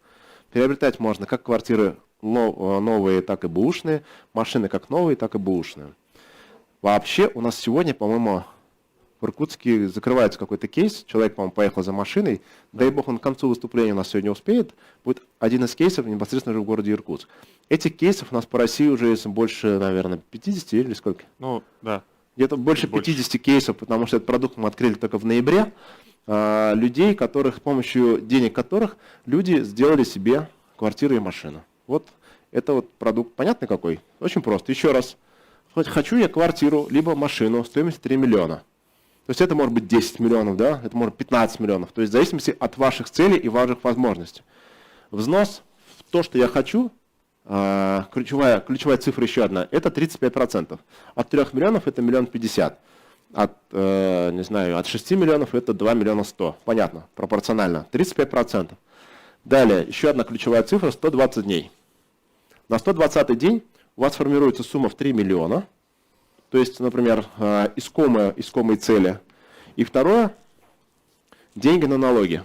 Приобретать можно как квартиры новые, так и бэушные, машины как новые, так и бэушные. Вообще у нас сегодня, по-моему, в Иркутске закрывается какой-то кейс, человек, по-моему, поехал за машиной, дай бог он к концу выступления у нас сегодня успеет, будет один из кейсов непосредственно же в городе Иркутск. Этих кейсов у нас по России уже больше, наверное, 50 или сколько? Ну, да. Где-то больше 50 кейсов, потому что этот продукт мы открыли только в ноябре, людей, с помощью денег которых люди сделали себе квартиру и машину. Вот это вот продукт, понятный какой? Очень просто. Еще раз. Хочу я квартиру, либо машину стоимостью 3 миллиона. То есть это может быть 10 миллионов, да? Это может быть 15 миллионов. То есть в зависимости от ваших целей и ваших возможностей. Взнос в то, что я хочу, ключевая цифра еще одна, это 35%. От 3 миллионов это 1 050 000. От 6 миллионов это 2 100 000. Понятно, пропорционально. 35%. Далее, еще одна ключевая цифра, 120 дней. На 120 день у вас формируется сумма в 3 миллиона. То есть, например, искомые цели. И второе, деньги на налоги.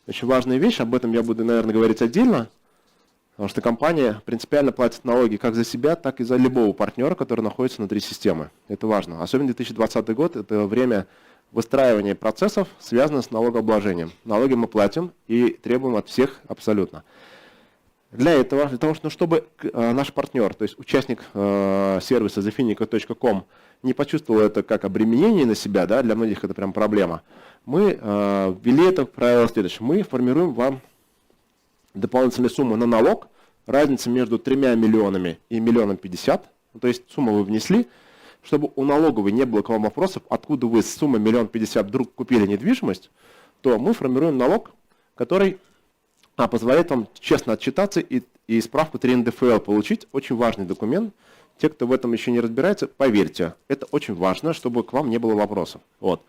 Очень важная вещь, об этом я буду, наверное, говорить отдельно. Потому что компания принципиально платит налоги как за себя, так и за любого партнера, который находится внутри системы. Это важно. Особенно 2020 год – это время выстраивания процессов, связанных с налогообложением. Налоги мы платим и требуем от всех абсолютно. Для того, чтобы наш партнер, то есть участник сервиса thefinica.com не почувствовал это как обременение на себя, да, для многих это прям проблема, мы ввели это правило следующее. Мы формируем вам дополнительную сумму на налог, разница между 3 миллионами и 1 050 000, то есть сумму вы внесли, чтобы у налоговой не было к вам вопросов, откуда вы с суммой 1 050 000 вдруг купили недвижимость, то мы формируем налог, который позволяет вам честно отчитаться и справку 3 НДФЛ получить. Очень важный документ. Те, кто в этом еще не разбирается, поверьте, это очень важно, чтобы к вам не было вопросов. Вот.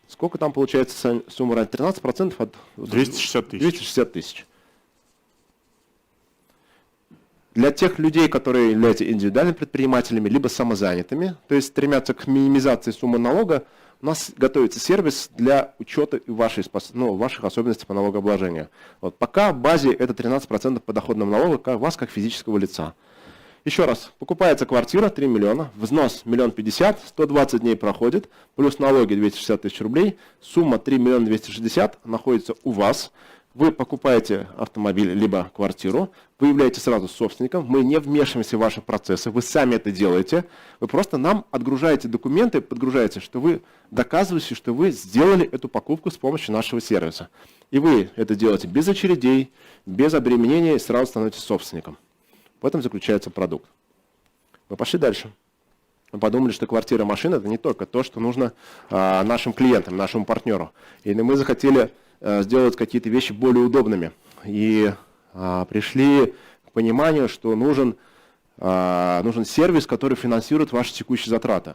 Сколько там получается сумма? 13% от 260 тысяч. 260 тысяч. Для тех людей, которые являются индивидуальными предпринимателями, либо самозанятыми, то есть стремятся к минимизации суммы налога, у нас готовится сервис для учета ваших особенностей по налогообложению. Вот. Пока в базе это 13% подоходного налога вас как физического лица. Еще раз, покупается квартира 3 миллиона, взнос 1 050 000, 120 дней проходит, плюс налоги 260 тысяч рублей, сумма 3 260 000 находится у вас. Вы покупаете автомобиль либо квартиру, вы являетесь сразу собственником, мы не вмешиваемся в ваши процессы, вы сами это делаете, вы просто нам отгружаете документы, подгружаете, что вы доказываете, что вы сделали эту покупку с помощью нашего сервиса. И вы это делаете без очередей, без обременения и сразу становитесь собственником. В этом заключается продукт. Мы пошли дальше. Мы подумали, что квартира, машина – это не только то, что нужно нашим клиентам, нашему партнеру. И мы захотели сделать какие-то вещи более удобными. И пришли к пониманию, что нужен сервис, который финансирует ваши текущие затраты.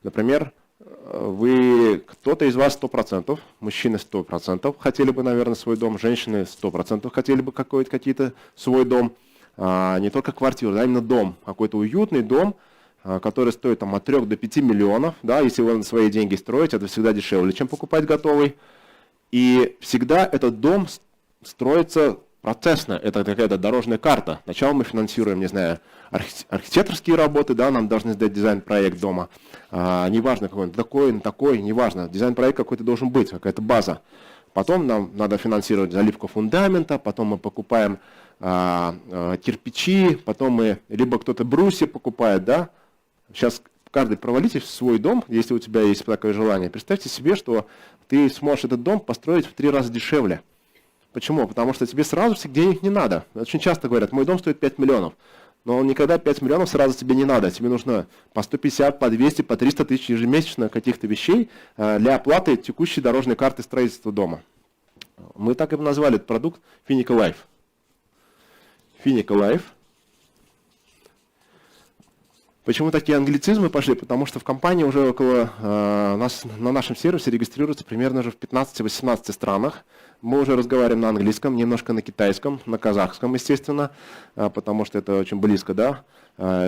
Например, кто-то из вас 100%, мужчины 100% хотели бы, наверное, свой дом, женщины 100% хотели бы какой-то свой дом. Не только квартиру, а именно дом, какой-то уютный дом, который стоит там, от 3 до 5 миллионов. Да, если вы на свои деньги строите, это всегда дешевле, чем покупать готовый. И всегда этот дом строится процессно, это какая-то дорожная карта. Сначала мы финансируем, не знаю, архитекторские работы, да, нам должны сдать дизайн-проект дома. Неважно, какой он такой, неважно, дизайн-проект какой-то должен быть, какая-то база. Потом нам надо финансировать заливку фундамента, потом мы покупаем кирпичи, потом мы, либо кто-то брусья покупает, да. Сейчас каждый провалитесь в свой дом, если у тебя есть такое желание. Представьте себе, что ты сможешь этот дом построить в 3 раза дешевле. Почему? Потому что тебе сразу всех денег не надо. Очень часто говорят, мой дом стоит 5 миллионов. Но никогда 5 миллионов сразу тебе не надо. Тебе нужно по 150, по 200, по 300 тысяч ежемесячно каких-то вещей для оплаты текущей дорожной карты строительства дома. Мы так и назвали этот продукт Finica Life. Finica Life. Почему такие англицизмы пошли? Потому что в компании уже на нашем сервисе регистрируется примерно уже в 15-18 странах. Мы уже разговариваем на английском, немножко на китайском, на казахском, естественно, потому что это очень близко, да.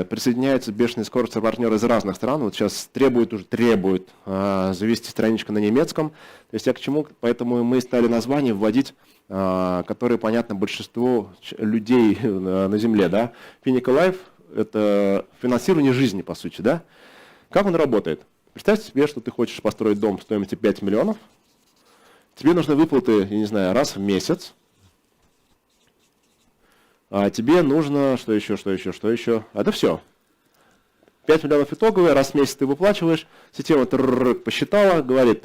Присоединяются бешеной скоростью партнеры из разных стран. Вот сейчас требуют завести страничку на немецком. То есть я к чему? Поэтому мы стали название вводить, которые понятно большинству людей на Земле, да. Finica Life – это финансирование жизни, по сути, да. Как он работает? Представьте себе, что ты хочешь построить дом стоимостью 5 миллионов. Тебе нужны выплаты, я не знаю, раз в месяц. А тебе нужно, что еще? Это все. 5 миллионов итоговые, раз в месяц ты выплачиваешь. Система посчитала, говорит,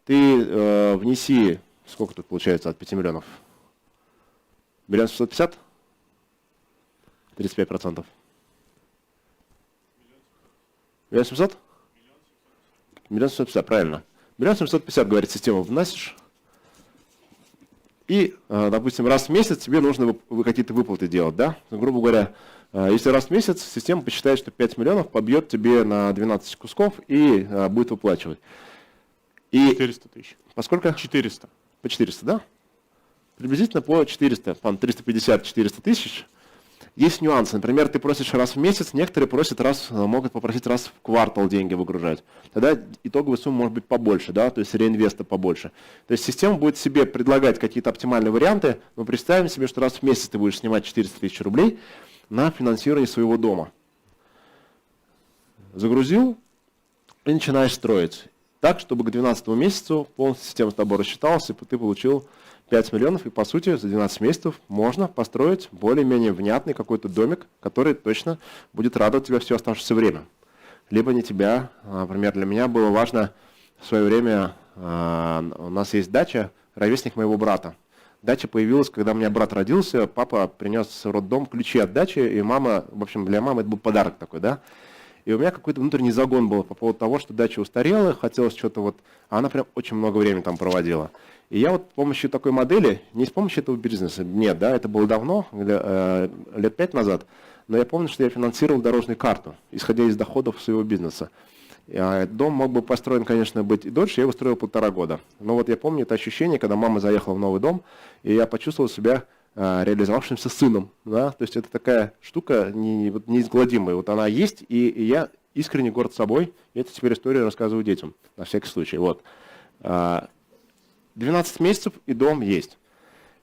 ты внеси, сколько тут получается от 5 миллионов? 1 750 000? 35%. 1 700 000? 1 750 000, правильно. 1 750 000, говорит система, вносишь. И, допустим, раз в месяц тебе нужно какие-то выплаты делать, да? Грубо говоря, если раз в месяц система посчитает, что 5 миллионов побьет тебе на 12 кусков и будет выплачивать. И 400 тысяч. Поскольку? 400. По 400, да? Приблизительно по 400, 350-400 тысяч. Есть нюансы. Например, ты просишь раз в месяц, некоторые могут попросить раз в квартал деньги выгружать. Тогда итоговая сумма может быть побольше, да, то есть реинвеста побольше. То есть система будет себе предлагать какие-то оптимальные варианты, но представим себе, что раз в месяц ты будешь снимать 400 тысяч рублей на финансирование своего дома. Загрузил и начинаешь строить. Так, чтобы к 12 месяцу полностью система с тобой рассчиталась, и ты получил 5 миллионов, и по сути за 12 месяцев можно построить более-менее внятный какой-то домик, который точно будет радовать тебя все оставшееся время. Либо не тебя. Например, для меня было важно в свое время, у нас есть дача, ровесник моего брата. Дача появилась, когда у меня брат родился, папа принес в роддом ключи от дачи, и мама, в общем, для мамы это был подарок такой, да. И у меня какой-то внутренний загон был по поводу того, что дача устарела, хотелось что-то вот, а она прям очень много времени там проводила. И я вот с помощью такой модели, не с помощью этого бизнеса, нет, да, это было давно, лет 5 назад, но я помню, что я финансировал дорожную карту, исходя из доходов своего бизнеса. Дом мог бы построен, конечно, быть и дольше, я его строил 1,5 года. Но вот я помню это ощущение, когда мама заехала в новый дом, и я почувствовал себя реализовавшимся сыном, да, то есть это такая штука неизгладимая, вот она есть, и я искренне горд собой, и эту теперь историю рассказываю детям, на всякий случай, вот. 12 месяцев и дом есть.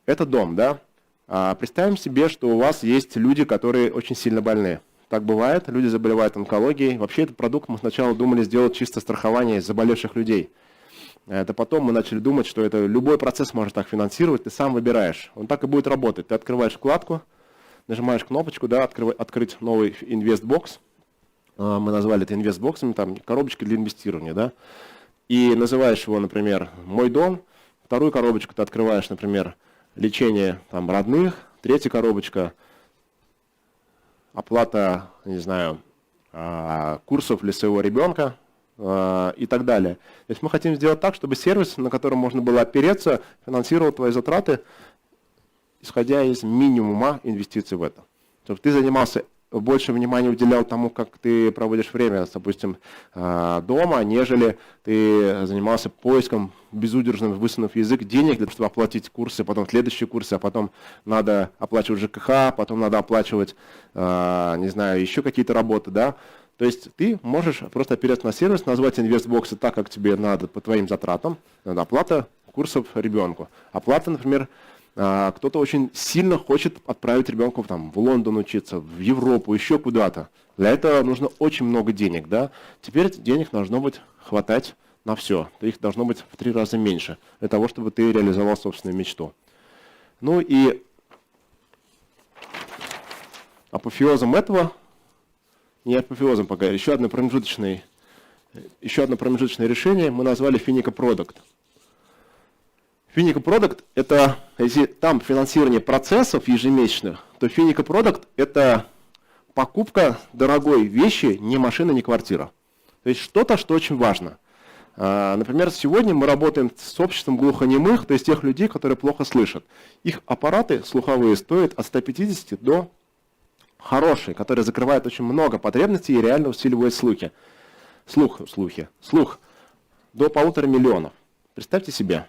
Это дом, да. Представим себе, что у вас есть люди, которые очень сильно больны. Так бывает, люди заболевают онкологией. Вообще этот продукт мы сначала думали сделать чисто страхование заболевших людей. Это потом мы начали думать, что это любой процесс может так финансировать, ты сам выбираешь. Он так и будет работать. Ты открываешь вкладку, нажимаешь кнопочку, да, открыть новый инвестбокс. Мы назвали это инвестбоксами, там коробочки для инвестирования, да. И называешь его, например, «Мой дом». Вторую коробочку ты открываешь, например, лечение там, родных. Третья коробочка – оплата, не знаю, курсов для своего ребенка и так далее. То есть мы хотим сделать так, чтобы сервис, на котором можно было опереться, финансировал твои затраты, исходя из минимума инвестиций в это. Чтобы ты занимался, больше внимания уделял тому, как ты проводишь время, допустим, дома, нежели ты занимался поиском, безудержным, высунув язык, денег, для того, чтобы оплатить курсы, потом следующие курсы, а потом надо оплачивать ЖКХ, потом надо оплачивать, не знаю, еще какие-то работы, да. То есть ты можешь просто опереться на сервис, назвать инвестбоксы так, как тебе надо, по твоим затратам. Оплата курсов ребенку. Оплата, например, кто-то очень сильно хочет отправить ребенка в Лондон учиться, в Европу, еще куда-то. Для этого нужно очень много денег. Да? Теперь денег должно быть хватать на все. Их должно быть в 3 раза меньше, для того, чтобы ты реализовал собственную мечту. Ну и апофеозом этого, не апофеозом пока, еще одно промежуточное решение мы назвали Finica Product. Finica Product – это, если там финансирование процессов ежемесячных, то Finica Product – это покупка дорогой вещи, не машина, не квартира. То есть что-то, что очень важно. Например, сегодня мы работаем с обществом глухонемых, то есть тех людей, которые плохо слышат. Их аппараты слуховые стоят от 150 до хорошие, которые закрывают очень много потребностей и реально усиливают слух до 1,5 миллиона. Представьте себе.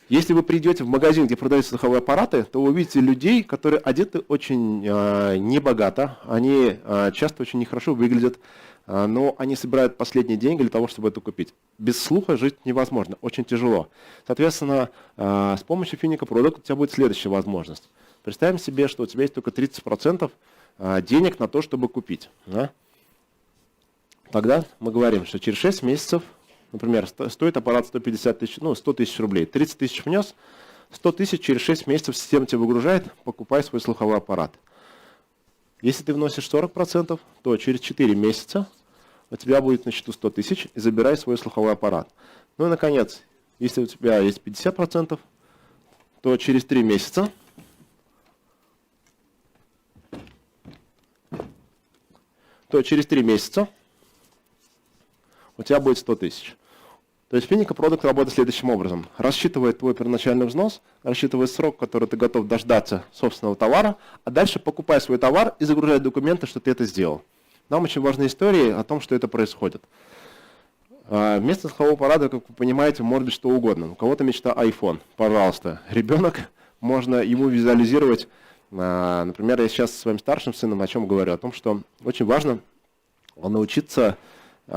Если вы придете в магазин, где продаются слуховые аппараты, то вы увидите людей, которые одеты очень небогато, они часто очень нехорошо выглядят, но они собирают последние деньги для того, чтобы это купить. Без слуха жить невозможно, очень тяжело. Соответственно, с помощью Finica Product у тебя будет следующая возможность. Представим себе, что у тебя есть только 30% денег на то, чтобы купить. Да? Тогда мы говорим, что через 6 месяцев, например, стоит аппарат 150 тысяч, 100 тысяч рублей. 30 тысяч внес, 100 тысяч через 6 месяцев система тебе выгружает, покупай свой слуховой аппарат. Если ты вносишь 40%, то через 4 месяца у тебя будет на счету 100 тысяч и забирай свой слуховой аппарат. Ну и, наконец, если у тебя есть 50%, то через 3 месяца у тебя будет 100 тысяч. То есть Finica Product работает следующим образом. Рассчитывает твой первоначальный взнос, рассчитывает срок, который ты готов дождаться собственного товара, а дальше покупай свой товар и загружай документы, что ты это сделал. Нам очень важны истории о том, что это происходит. Вместо слухового аппарата, как вы понимаете, может быть что угодно. У кого-то мечта iPhone. Пожалуйста. Ребенок, можно ему визуализировать. Например, я сейчас со своим старшим сыном о чем говорю? О том, что очень важно научиться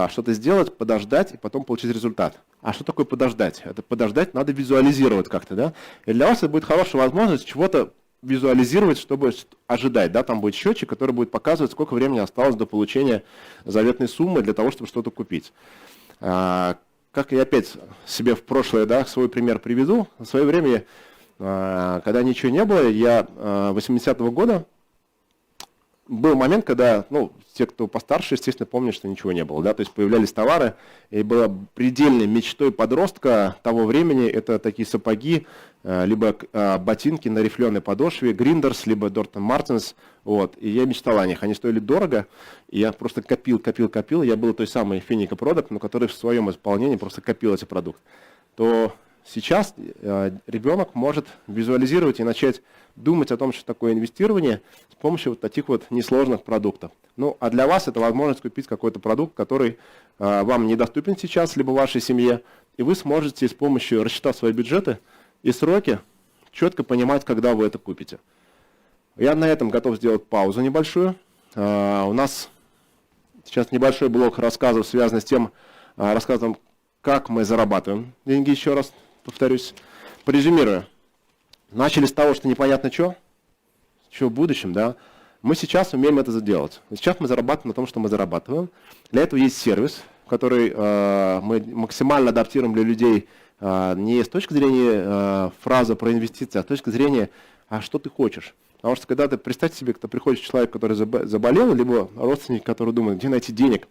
что-то сделать, подождать и потом получить результат. А что такое подождать? Это подождать надо визуализировать как-то, да? И для вас это будет хорошая возможность чего-то визуализировать, чтобы ожидать, да? Там будет счетчик, который будет показывать, сколько времени осталось до получения заветной суммы для того, чтобы что-то купить. Как я опять себе в прошлое, да, свой пример приведу. В свое время, когда ничего не было, я 80-го года, был момент, когда, те, кто постарше, естественно, помнят, что ничего не было. Да? То есть появлялись товары, и была предельной мечтой подростка того времени, это такие сапоги, либо ботинки на рифленой подошве, Гриндерс, либо Дортон Мартинс. Вот. И я мечтал о них. Они стоили дорого, и я просто копил. Я был той самой Finica Product, но который в своем исполнении просто копил эти продукты. То сейчас ребенок может визуализировать и начать думать о том, что такое инвестирование с помощью вот таких вот несложных продуктов. Ну, а для вас это возможность купить какой-то продукт, который вам недоступен сейчас, либо вашей семье, и вы сможете с помощью, рассчитав свои бюджеты и сроки, четко понимать, когда вы это купите. Я на этом готов сделать паузу небольшую. У нас сейчас небольшой блок рассказов, связанный с тем, рассказом, как мы зарабатываем деньги, еще раз повторюсь. Порезюмирую. Начали с того, что непонятно что в будущем, да. Мы сейчас умеем это сделать. Сейчас мы зарабатываем на том, что мы зарабатываем. Для этого есть сервис, который мы максимально адаптируем для людей не с точки зрения фразы про инвестиции, а с точки зрения, а что ты хочешь. Потому что когда ты, представьте себе, кто приходит человек, который заболел, либо родственник, который думает, где найти денег,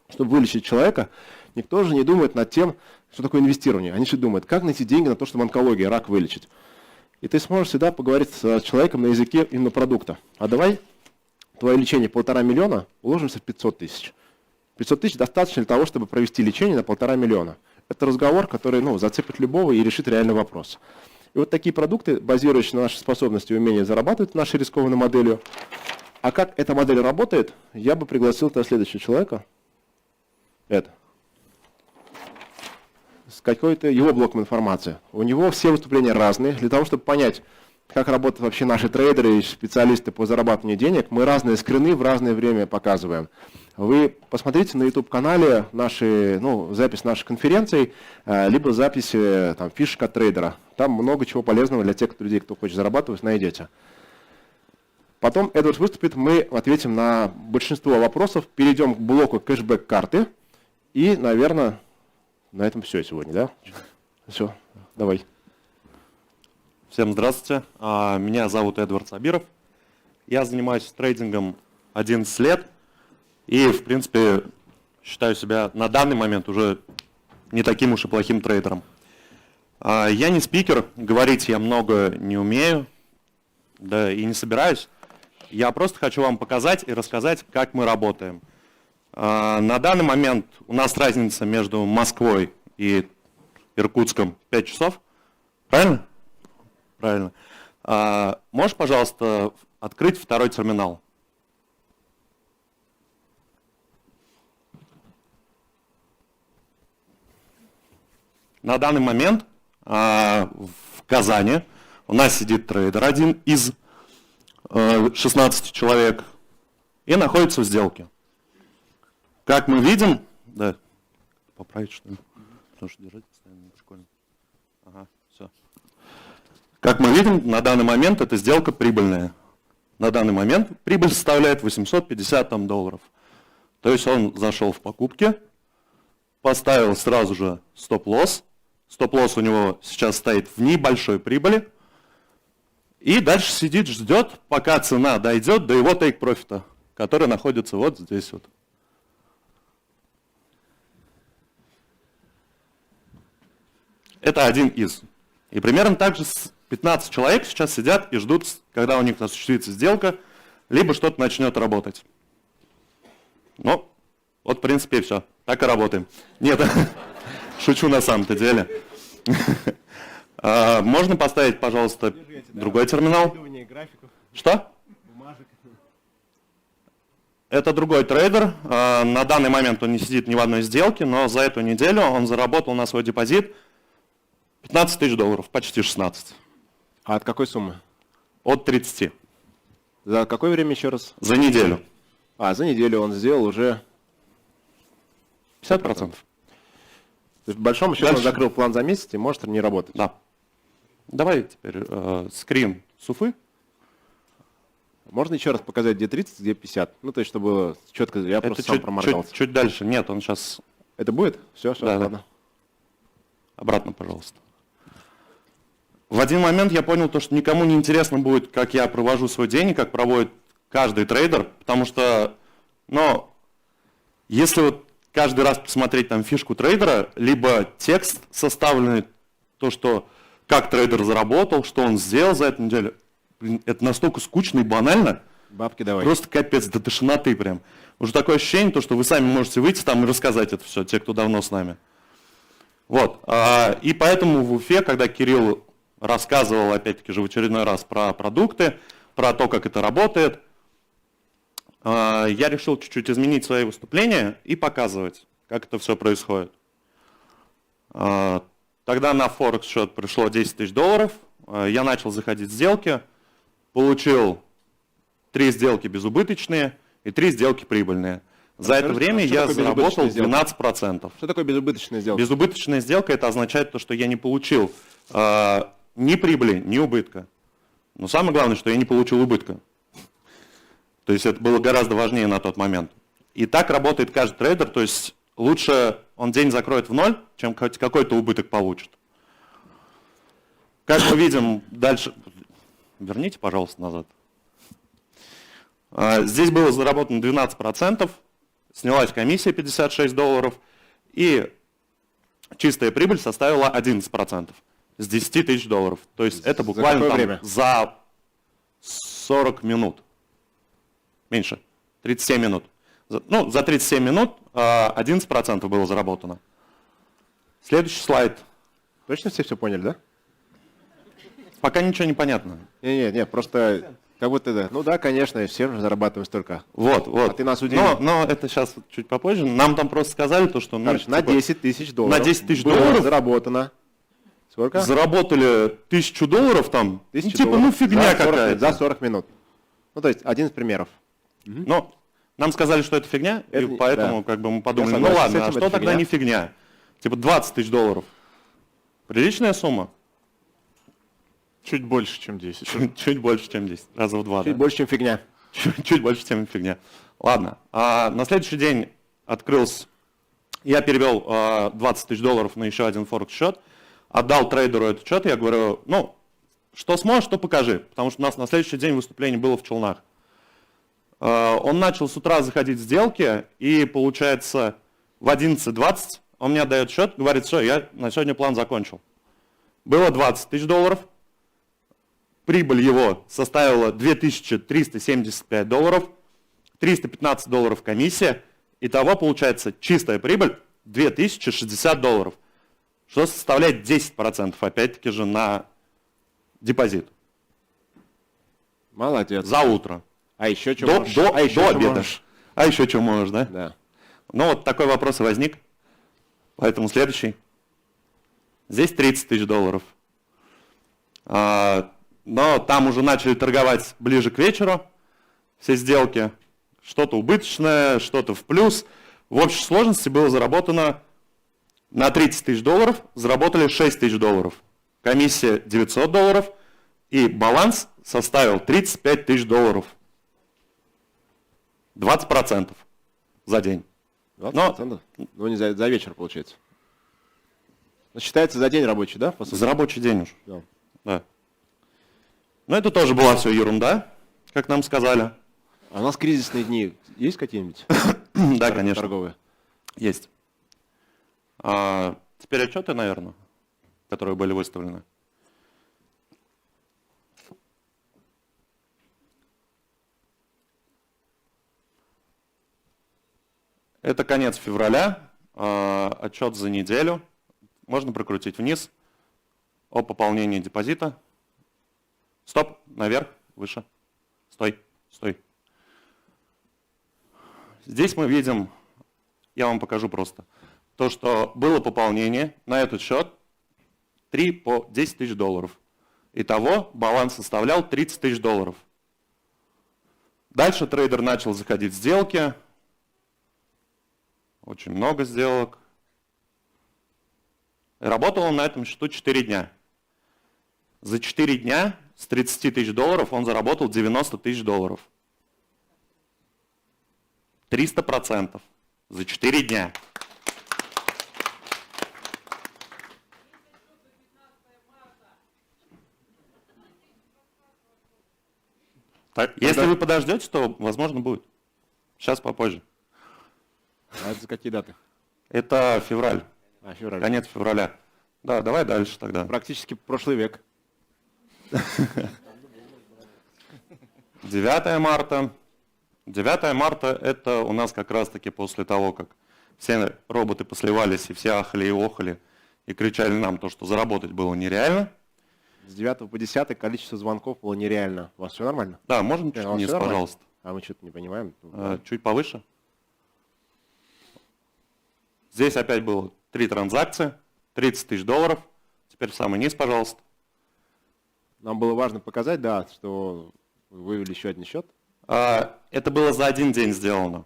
чтобы вылечить человека, никто же не думает над тем, что такое инвестирование. Они же думают, как найти деньги на то, чтобы онкология, рак вылечить. И ты сможешь всегда поговорить с человеком на языке именно продукта. А давай твое лечение 1,5 миллиона уложимся в 500 тысяч. 500 тысяч достаточно для того, чтобы провести лечение на 1,5 миллиона. Это разговор, который зацепит любого и решит реальный вопрос. И вот такие продукты, базирующие на нашей способности и умении зарабатывать нашей рискованной моделью. А как эта модель работает, я бы пригласил тогда следующего человека. Это. С какой-то его блоком информации. У него все выступления разные. Для того, чтобы понять, как работают вообще наши трейдеры и специалисты по зарабатыванию денег, мы разные скрины в разное время показываем. Вы посмотрите на YouTube-канале запись наших конференций, либо записи фишек от трейдера. Там много чего полезного для тех людей, кто хочет зарабатывать, найдете. Потом Эдвард выступит, мы ответим на большинство вопросов, перейдем к блоку кэшбэк-карты. И, наверное, на этом все сегодня, да? Все, давай. Всем здравствуйте. Меня зовут Эдвард Сабиров. Я занимаюсь трейдингом 11 лет. И, в принципе, считаю себя на данный момент уже не таким уж и плохим трейдером. Я не спикер, говорить я много не умею, да и не собираюсь. Я просто хочу вам показать и рассказать, как мы работаем. На данный момент у нас разница между Москвой и Иркутском 5 часов. Правильно? Правильно. Можешь, пожалуйста, открыть второй терминал? На данный момент в Казани у нас сидит трейдер, один из 16 человек, и находится в сделке. Как мы видим, да, поправить что ли? Потому что держать постоянно прикольно. Ага, все. Как мы видим, на данный момент эта сделка прибыльная. На данный момент прибыль составляет $850. То есть он зашел в покупки, поставил сразу же стоп-лосс. Стоп-лосс у него сейчас стоит в небольшой прибыли. И дальше сидит, ждет, пока цена дойдет до его тейк-профита, который находится вот здесь вот. Это один из. И примерно так же 15 человек сейчас сидят и ждут, когда у них осуществится сделка, либо что-то начнет работать. Ну, вот в принципе и все. Так и работаем. Нет, шучу на самом-то деле. Можно поставить, пожалуйста, другой терминал? Что? Это другой трейдер. На данный момент он не сидит ни в одной сделке, но за эту неделю он заработал на свой депозит $15 тысяч, почти 16. А от какой суммы? От 30. За какое время еще раз? За неделю. За неделю он сделал уже 50%. То есть, в большом счету, он закрыл план за месяц и может не работать. Да. Давай теперь скрин с Уфы. Можно еще раз показать, где 30, где 50? То есть, чтобы было четко, я это просто сам проморгался. Чуть дальше. Нет, он сейчас... Это будет? Все, да, ладно. Да. Обратно, пожалуйста. В один момент я понял, что никому не интересно будет, как я провожу свой день и как проводит каждый трейдер, потому что, если вот каждый раз посмотреть там фишку трейдера, либо текст составленный, то, что как трейдер заработал, что он сделал за эту неделю, это настолько скучно и банально. Бабки давай. Просто капец, до тошноты прям. Уже такое ощущение, что вы сами можете выйти там и рассказать это все, те, кто давно с нами. Вот. И поэтому в Уфе, когда Кирилл рассказывал, опять-таки же в очередной раз про продукты, про то, как это работает, я решил чуть-чуть изменить свои выступления и показывать, как это все происходит. Тогда на Форекс счет пришло $10 тысяч, я начал заходить в сделки, получил 3 сделки безубыточные и 3 сделки прибыльные. За это время я заработал 12%. Что такое безубыточная сделка? Безубыточная сделка — это означает то, что я не получил ни прибыли, ни убытка. Но самое главное, что я не получил убытка. То есть это было гораздо важнее на тот момент. И так работает каждый трейдер, то есть лучше он день закроет в ноль, чем хоть какой-то убыток получит. Как мы видим дальше... Верните, пожалуйста, назад. Здесь было заработано 12%, снялась комиссия $56, и чистая прибыль составила 11% с 10 тысяч долларов. То есть это буквально там за 40 минут. Меньше, 37 минут. Ну, за 37 минут 11% было заработано. Следующий слайд. Точно все поняли, да? Пока ничего не понятно. Не, просто как будто да. Ну да, конечно, все же зарабатываем столько. Вот. А ты нас удивил. Но это сейчас чуть попозже. Нам там просто сказали то, что... Короче, на 10 тысяч долларов. На 10 тысяч было долларов заработано. Сколько? Заработали $1000 там. 1000 типа, долларов фигня за 40 какая-то. За 40 минут. Ну, то есть, один из примеров. Но нам сказали, что это фигня, Это и поэтому да. как бы мы подумали, Я ну согласен с ладно, этим, а это что тогда фигня. не фигня? Типа 20 тысяч долларов. Приличная сумма? Чуть больше, чем 10. Чуть больше, чем 10. Раза в 2, Чуть да? больше, чем фигня. Чуть больше, чем фигня. Ладно. На следующий день открылся, я перевел 20 тысяч долларов на еще один Форекс счет, отдал трейдеру этот счет, я говорю, ну, что сможешь, то покажи, потому что у нас на следующий день выступление было в Челнах. Он начал с утра заходить в сделки, и получается в 11:20 он мне отдает счет, говорит, все, я на сегодня план закончил. Было 20 тысяч долларов, прибыль его составила $2375, $315 комиссия, итого получается чистая прибыль $2060, что составляет 10% опять-таки же на депозит Молодец. за утро. А еще что До можешь? А еще до что обеда. можешь? А еще что можешь, да? Да. Ну вот такой вопрос и возник. Поэтому следующий. Здесь 30 тысяч долларов. Но там уже начали торговать ближе к вечеру. Все сделки. Что-то убыточное, что-то в плюс. В общей сложности было заработано на 30 тысяч долларов, заработали 6 тысяч долларов. Комиссия $900, и баланс составил 35 тысяч долларов. 20% за день. 20%? Ну, не за вечер, получается. Но считается за день рабочий, да? По сути? За рабочий день уж. Да. Да. Но это тоже была все ерунда, как нам сказали. А у нас кризисные дни есть какие-нибудь? Да, конечно. Торговые? Есть. Теперь отчеты, наверное, которые были выставлены. Это конец февраля, отчет за неделю. Можно прокрутить вниз о пополнении депозита. Стоп, наверх, выше. Стой, стой. Здесь мы видим, я вам покажу просто, то, что было пополнение на этот счет 3 по 10 тысяч долларов. Итого баланс составлял 30 тысяч долларов. Дальше трейдер начал заходить в сделки. Очень много сделок. И работал он на этом счету 4 дня. За 4 дня с 30 тысяч долларов он заработал 90 тысяч долларов. 300% за 4 дня. Так, если вы подождете, то, возможно, будет. Сейчас попозже. А это за какие даты? Это февраль, А, февраль. конец февраля. Да, давай дальше тогда. Практически прошлый век. 9 марта. 9 марта это у нас как раз-таки после того, как все роботы посливались и все ахали и охали и кричали нам то, что заработать было нереально. С 9 по 10 количество звонков было нереально. У вас все нормально? Да, можно чуть у вас вниз, всё нормально? пожалуйста. А мы что-то не понимаем. Чуть повыше. Здесь опять было 3 транзакции, 30 тысяч долларов. Теперь в самый низ, пожалуйста. Нам было важно показать, да, что вы вывели еще один счет. Это было за один день сделано.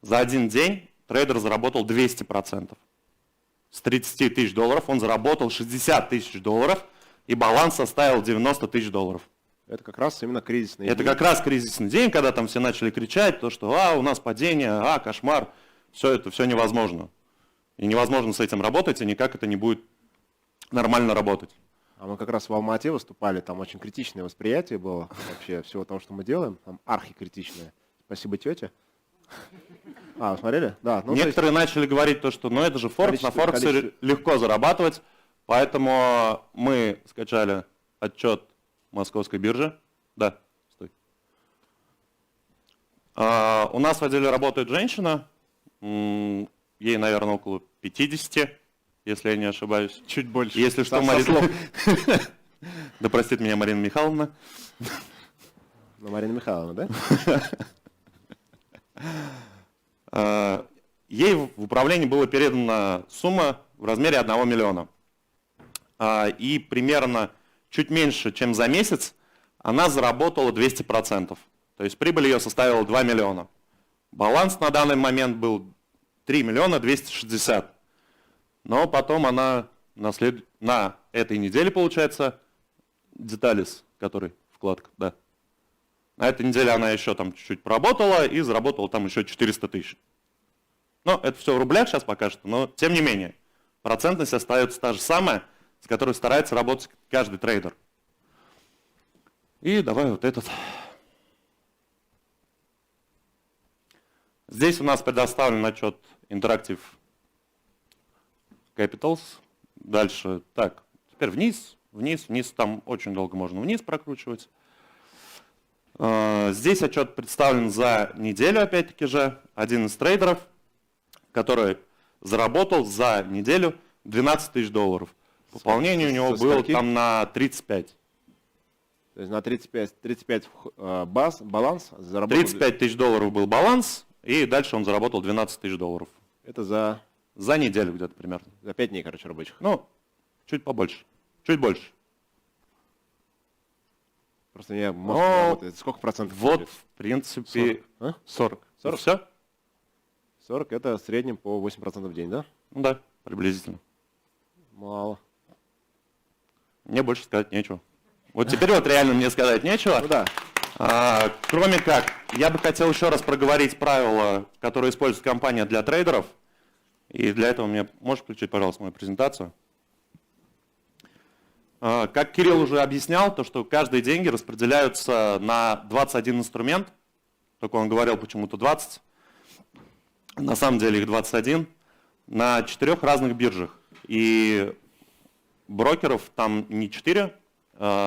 За один день трейдер заработал 200%. С 30 тысяч долларов он заработал 60 тысяч долларов, и баланс составил 90 тысяч долларов. Это как раз именно кризисный Это день. как раз кризисный день, когда там все начали кричать, то, что у нас падение, кошмар, все невозможно. И невозможно с этим работать, и никак это не будет нормально работать. А мы как раз в Алма-Ате выступали, там очень критичное восприятие было вообще всего того, что мы делаем, там архикритичное. Спасибо, тете. Вы смотрели? Да. Ну, Некоторые начали говорить то, что это же Форекс, на Форексе легко зарабатывать, поэтому мы скачали отчет Московской биржи. Да, стой. У нас в отделе работает женщина, ей, наверное, около 50, если я не ошибаюсь. Чуть больше. Если что, Марина... Да простит меня Марина Михайловна. Марина Михайловна, да? Ей в управлении была передана сумма в размере 1 миллиона. И примерно чуть меньше, чем за месяц, она заработала 200%. То есть прибыль ее составила 2 миллиона. Баланс на данный момент был 3 миллиона 260. Но потом она на этой неделе, получается, Деталис, который вкладка, да. На этой неделе она еще там чуть-чуть поработала и заработала там еще 400 тысяч. Но это все в рублях сейчас пока что, но тем не менее. Процентность остается та же самая, с которой старается работать каждый трейдер. И давай вот этот. Здесь у нас предоставлен отчет Interactive Capitals. Дальше, так, теперь вниз, там очень долго можно вниз прокручивать. Здесь отчет представлен за неделю, опять-таки же, один из трейдеров, который заработал за неделю 12 тысяч долларов. Пополнение у него было там на 35. То есть на 35 баланс заработал... 35 тысяч долларов был баланс, и дальше он заработал 12 тысяч долларов. Это за неделю где-то примерно. За 5 дней, короче, рабочих. Ну, чуть побольше. Чуть больше. Просто не может работать. Сколько процентов? Вот, будет? в принципе, 40. 40. Все? 40 это в среднем по 8% в день, да? Ну да, приблизительно. Мало. Мне больше сказать нечего. Вот теперь вот реально мне сказать нечего. Ну да. Кроме как, я бы хотел еще раз проговорить правила, которые использует компания для трейдеров. И для этого мне можешь включить, пожалуйста, мою презентацию. Как Кирилл уже объяснял, то что каждые деньги распределяются на 21 инструмент. Только он говорил почему-то 20. На самом деле их 21. На 4 разных биржах. И брокеров там не 4.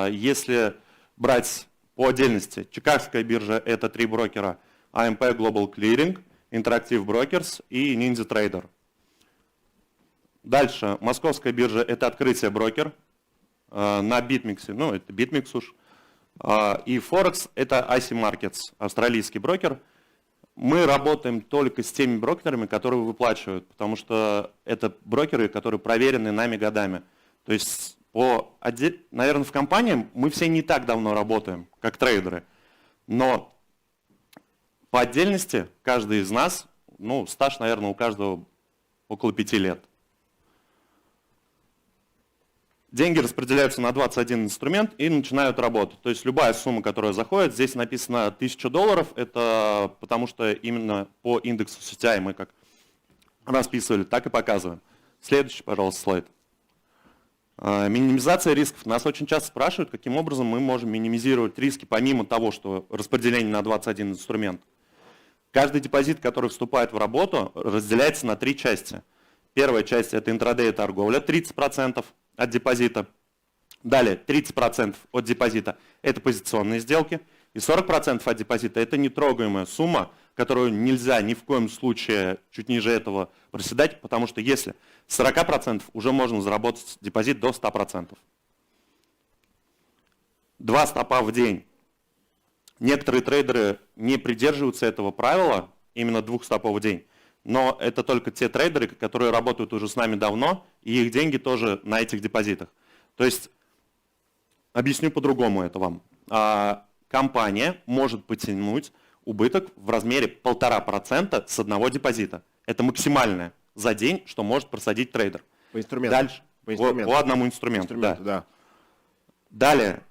Если брать по отдельности, Чикагская биржа это 3 брокера, AMP Global Clearing, Interactive Brokers и Ninja Trader. Дальше, Московская биржа это Открытие брокер, на BitMEX, ну это BitMEX уж, и Forex это IC Markets, австралийский брокер. Мы работаем только с теми брокерами, которые выплачивают, потому что это брокеры, которые проверены нами годами. То есть, наверное, в компании мы все не так давно работаем, как трейдеры, но по отдельности каждый из нас, стаж, наверное, у каждого около 5 лет. Деньги распределяются на 21 инструмент и начинают работать. То есть любая сумма, которая заходит, здесь написано 1000 долларов, это потому что именно по индексу CTI мы как расписывали, так и показываем. Следующий, пожалуйста, слайд. Минимизация рисков. Нас очень часто спрашивают, каким образом мы можем минимизировать риски, помимо того, что распределение на 21 инструмент. Каждый депозит, который вступает в работу, разделяется на 3 части. Первая часть – это интрадей торговля, 30% от депозита. Далее 30% от депозита – это позиционные сделки. И 40% от депозита – это нетрогаемая сумма, которую нельзя ни в коем случае чуть ниже этого проседать, потому что если с 40% уже можно заработать депозит до 100%. 2 стопа в день. Некоторые трейдеры не придерживаются этого правила, именно 2 стопов в день. Но это только те трейдеры, которые работают уже с нами давно, и их деньги тоже на этих депозитах. То есть, объясню по-другому это вам. Компания может потянуть убыток в размере 1,5% с одного депозита. Это максимальное за день, что может просадить трейдер. По инструменту. Дальше, по одному инструменту. Да. Да. Далее,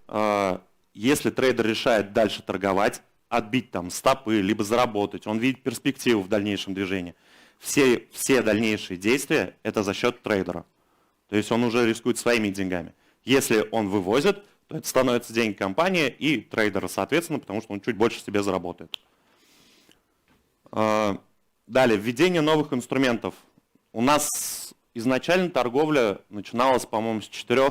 если трейдер решает дальше торговать, отбить там стопы, либо заработать, он видит перспективу в дальнейшем движении, все дальнейшие действия – это за счет трейдера. То есть он уже рискует своими деньгами. Если он вывозит, то это становится деньги компании и трейдера, соответственно, потому что он чуть больше себе заработает. Далее, введение новых инструментов. У нас изначально торговля начиналась, по-моему, с 4.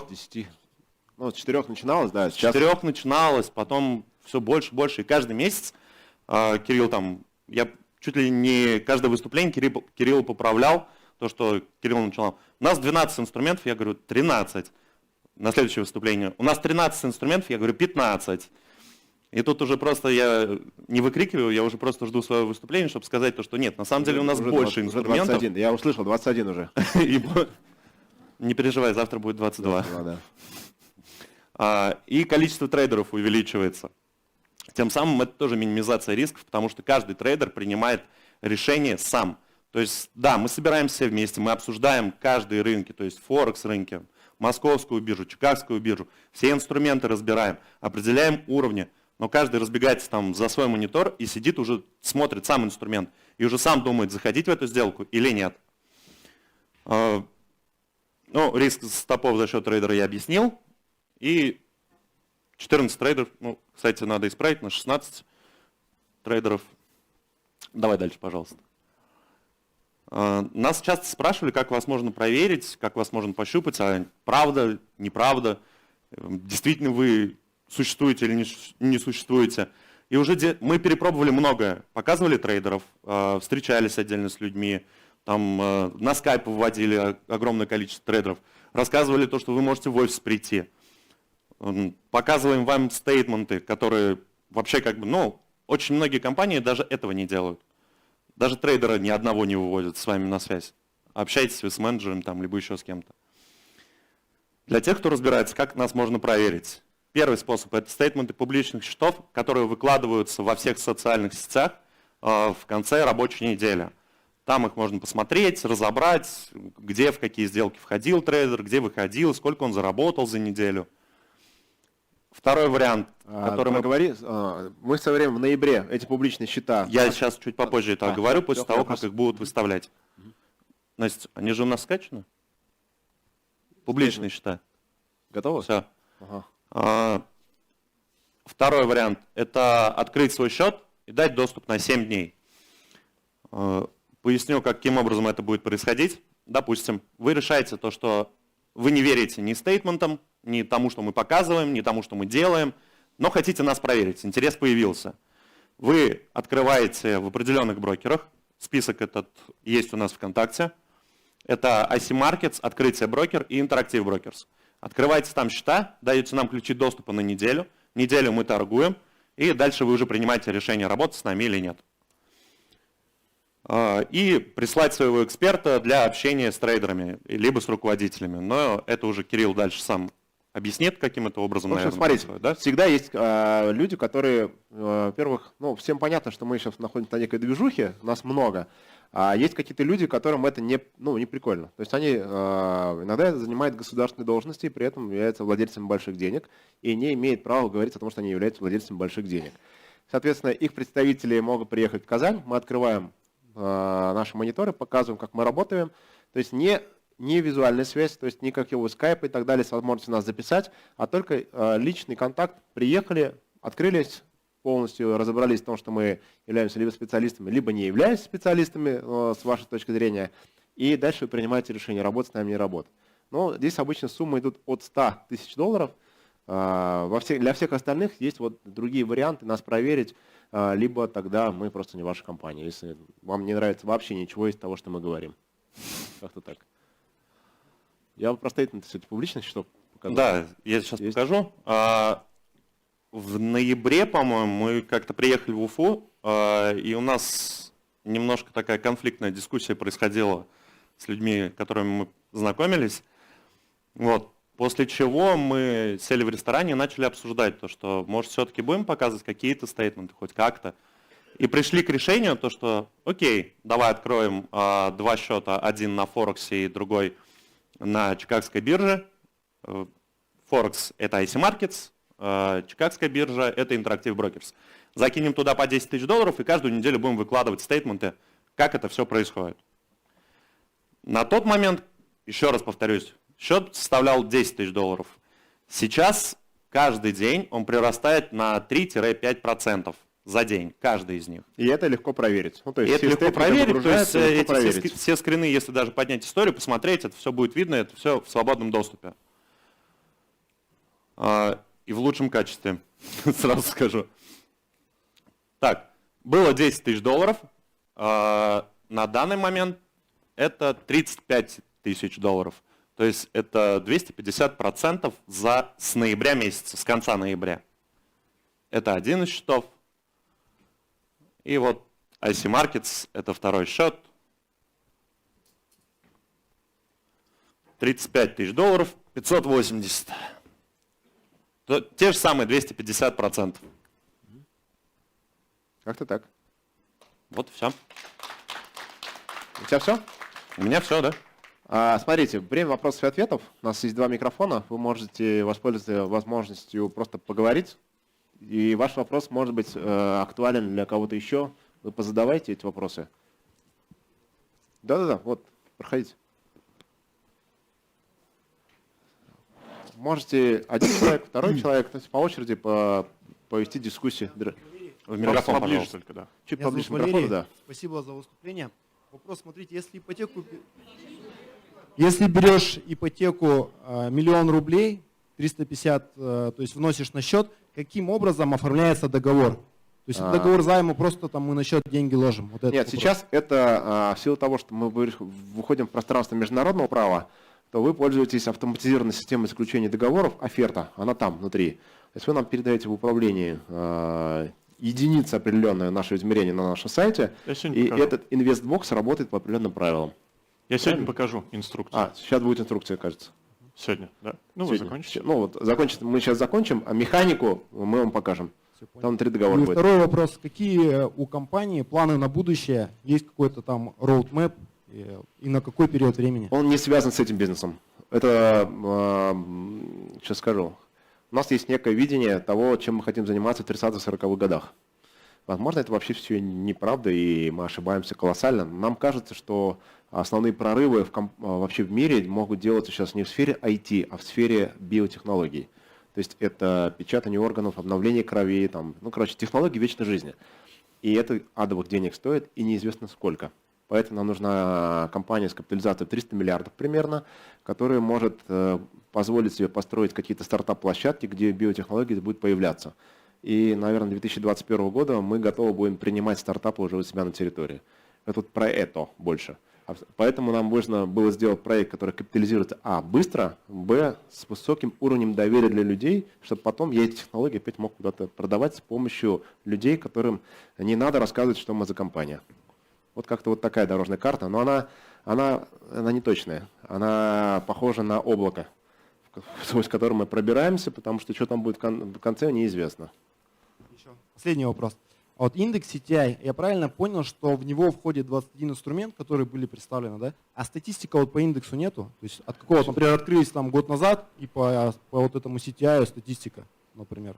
Ну, с 4 начиналось, да, С 4 начиналось, потом все больше и больше. И каждый месяц, Кирилл там, я чуть ли не каждое выступление Кирилл поправлял, то, что Кирилл начинал. У нас 12 инструментов, я говорю, 13. На следующее выступление. У нас 13 инструментов, я говорю, 15. И тут уже просто я не выкрикиваю, я уже просто жду своего выступления, чтобы сказать то, что нет, на самом деле у нас Уже больше 20, инструментов. 21. Я услышал, 21 уже. Не переживай, завтра будет 22. 22, да. И количество трейдеров увеличивается. Тем самым это тоже минимизация рисков, потому что каждый трейдер принимает решение сам. То есть, да, мы собираемся все вместе, мы обсуждаем каждые рынки, то есть Форекс рынки, Московскую биржу, Чикагскую биржу, все инструменты разбираем, определяем уровни, но каждый разбегается там за свой монитор и сидит уже, смотрит сам инструмент и уже сам думает, заходить в эту сделку или нет. Ну, риск стопов за счет трейдера я объяснил. И 14 трейдеров, ну, кстати, надо исправить на 16 трейдеров. Давай дальше, пожалуйста. Нас часто спрашивали, как вас можно проверить, как вас можно пощупать, а правда, неправда, действительно вы существуете или не существуете. И уже мы перепробовали многое, показывали трейдеров, встречались отдельно с людьми, там на скайп выводили огромное количество трейдеров, рассказывали то, что вы можете в офис прийти. Показываем вам стейтменты, которые вообще как бы, ну, очень многие компании даже этого не делают. Даже трейдера ни одного не выводят с вами на связь. Общаетесь вы с менеджером там, либо еще с кем-то. Для тех, кто разбирается, как нас можно проверить. Первый способ – это стейтменты публичных счетов, которые выкладываются во всех социальных сетях в конце рабочей недели. Там их можно посмотреть, разобрать, где, в какие сделки входил трейдер, где выходил, сколько он заработал за неделю. Второй вариант, который мы в свое время в ноябре эти публичные счета. Я сейчас чуть попозже это оговорю, после того, вопрос. как их будут выставлять. Настя, они же у нас скачаны? Публичные счета. Готовы? Все. Ага. Второй вариант – это открыть свой счет и дать доступ на 7 дней. Поясню, каким образом это будет происходить. Допустим, вы решаете то, что вы не верите ни стейтментам, ни тому, что мы показываем, ни тому, что мы делаем, но хотите нас проверить, интерес появился. Вы открываете в определенных брокерах, список этот есть у нас в ВКонтакте, это IC Markets, Открытие брокер и Interactive Brokers. Открываете там счета, даете нам ключи доступа на неделю мы торгуем, и дальше вы уже принимаете решение, работать с нами или нет. И прислать своего эксперта для общения с трейдерами, либо с руководителями. Но это уже Кирилл дальше сам объяснит, каким это образом, В общем, наверное, смотрите, да? всегда есть люди, которые, во-первых, ну, всем понятно, что мы сейчас находимся на некой движухе, нас много, а есть какие-то люди, которым это не прикольно. То есть они иногда занимают государственные должности, и при этом являются владельцами больших денег, и не имеют права говорить о том, что они являются владельцами больших денег. Соответственно, их представители могут приехать в Казань, мы открываем наши мониторы, показываем, как мы работаем. То есть не визуальная связь, то есть никакого скайпа и так далее, с возможностью нас записать, а только личный контакт. Приехали, открылись, полностью разобрались в том, что мы являемся либо специалистами, либо не являемся специалистами, с вашей точки зрения, и дальше вы принимаете решение, работать с нами, не работать. Но здесь обычно суммы идут от 100 тысяч долларов. Для всех остальных есть вот другие варианты нас проверить, либо тогда мы просто не ваша компания, если вам не нравится вообще ничего из того, что мы говорим. Как-то так. Я про стейтменты все-таки публичных счетов показал. Да, я сейчас покажу. В ноябре, по-моему, мы как-то приехали в Уфу, и у нас немножко такая конфликтная дискуссия происходила с людьми, с которыми мы знакомились. Вот. После чего мы сели в ресторане и начали обсуждать то, что, может, все-таки будем показывать какие-то стейтменты, хоть как-то. И пришли к решению, то, что, окей, давай откроем 2 счета, один на Форексе и другой на Чикагской бирже. Форекс – это IC Markets, Чикагская биржа – это Interactive Brokers. Закинем туда по 10 тысяч долларов и каждую неделю будем выкладывать стейтменты, как это все происходит. На тот момент, еще раз повторюсь, счет составлял 10 тысяч долларов. Сейчас каждый день он прирастает на 3-5% за день, каждый из них. И это легко проверить. Ну, то есть, И это если легко стейтмент проверить, то есть загружается, легко эти проверить. все скрины, если даже поднять историю, посмотреть, это все будет видно, это все в свободном доступе. И в лучшем качестве, сразу скажу. Так, было 10 тысяч долларов, на данный момент это 35 тысяч долларов. То есть это 250% с ноября месяца, с конца ноября. Это один из счетов. И вот IC Markets, это второй счет. 35 тысяч долларов, 580. Те же самые 250%. Как-то так. Вот все. У тебя все? У меня все, да? Смотрите, время вопросов и ответов. У нас есть 2 микрофона. Вы можете воспользоваться возможностью просто поговорить. И ваш вопрос может быть актуален для кого-то еще. Вы позадавайте эти вопросы. Да-да-да, вот, проходите. Можете один человек, второй человек, то есть по очереди повести дискуссию. В микрофон, Поближе пожалуйста. только, да. Чуть Меня поближе к зовут микрофону, Валерий. да. Спасибо за выступление. Вопрос, смотрите, если берешь ипотеку 1 000 000 рублей, 350, то есть вносишь на счет, каким образом оформляется договор? То есть договор займа, просто там мы на счет деньги ложим. Вот Нет, сейчас это в силу того, что мы выходим в пространство международного права, то вы пользуетесь автоматизированной системой заключения договоров, оферта, она там, внутри. То есть вы нам передаете в управление единицы определенные нашего измерения на нашем сайте, Я сегодня и покажу. этот инвестбокс работает по определенным правилам. Я сегодня покажу инструкцию. Сейчас будет инструкция, кажется. Сегодня, да? Ну, вы Сегодня. закончите. Ну вот, мы сейчас закончим, а механику мы вам покажем. Всё, понял. Там внутри договор И будет. второй вопрос, какие у компании планы на будущее? Есть какой-то там roadmap и на какой период времени? Он не связан с этим бизнесом. Это, сейчас скажу, у нас есть некое видение того, чем мы хотим заниматься в 30-40-х годах. Возможно, это вообще все неправда, и мы ошибаемся колоссально. Нам кажется, что основные прорывы вообще в мире могут делаться сейчас не в сфере IT, а в сфере биотехнологий. То есть это печатание органов, обновление крови, технологии вечной жизни. И это адовых денег стоит, и неизвестно сколько. Поэтому нам нужна компания с капитализацией 300 миллиардов примерно, которая может позволить себе построить какие-то стартап-площадки, где биотехнологии будут появляться. И, наверное, 2021 года мы готовы будем принимать стартапы уже у себя на территории. Это вот про это больше. Поэтому нам нужно было сделать проект, который капитализируется быстро, с высоким уровнем доверия для людей, чтобы потом я эти технологии опять мог куда-то продавать с помощью людей, которым не надо рассказывать, что мы за компания. Вот как-то вот такая дорожная карта, но она не точная. Она похожа на облако, сквозь которое мы пробираемся, потому что что там будет в конце, неизвестно. Еще. Последний вопрос. А вот индекс CTI, я правильно понял, что в него входит 21 инструмент, которые были представлены, да? А статистика вот по индексу нету? То есть от какого, например, открылись там год назад, и по вот этому CTI статистика, например.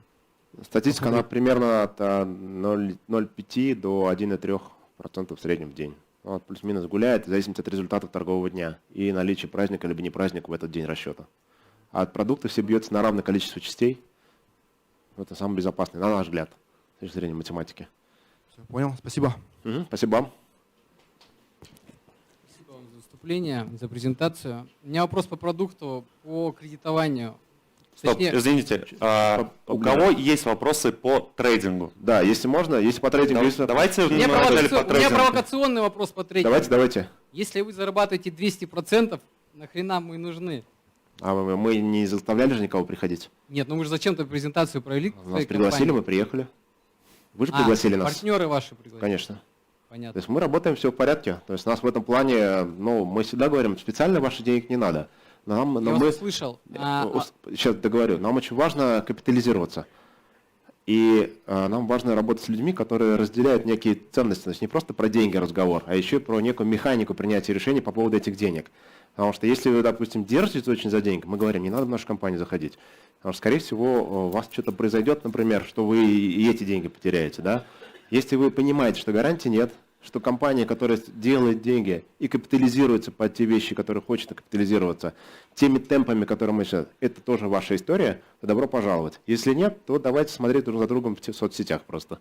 Статистика, она примерно от 0,5 до 1,3% в среднем в день. Вот, плюс-минус гуляет, в зависимости от результатов торгового дня и наличия праздника либо не праздника в этот день расчета. А от продукта все бьется на равное количество частей. Это самое безопасное, на наш взгляд, с точки зрения математики. Все, понял, спасибо. Спасибо вам. Спасибо вам за выступление, за презентацию. У меня вопрос по продукту, по кредитованию. Стоп, Точнее, извините, у кого есть вопросы по трейдингу? Да, если можно, если по трейдингу... Давайте у меня вначале по у меня трейдингу. провокационный вопрос по трейдингу. Давайте. Если вы зарабатываете 200%, нахрена мы нужны? А мы не заставляли же никого приходить? Нет, ну вы же зачем-то презентацию провели. Нас пригласили, мы приехали. Вы же пригласили нас. Партнеры ваши пригласили. Конечно. То Понятно. есть мы работаем, все в порядке. То есть нас в этом плане, мы всегда говорим, специально ваших денег не надо. Но Я вас услышал. Сейчас договорю. Нам очень важно капитализироваться. И нам важно работать с людьми, которые разделяют некие ценности. То есть не просто про деньги разговор, а еще про некую механику принятия решений по поводу этих денег. Потому что если вы, допустим, держитесь очень за деньги, мы говорим, не надо в нашу компанию заходить. Потому что, скорее всего, у вас что-то произойдет, например, что вы и эти деньги потеряете. Да? Если вы понимаете, что гарантии нет, что компания, которая делает деньги и капитализируется под те вещи, которые хочет капитализироваться, теми темпами, которые мы сейчас, это тоже ваша история, то добро пожаловать. Если нет, то давайте смотреть друг за другом в соцсетях просто.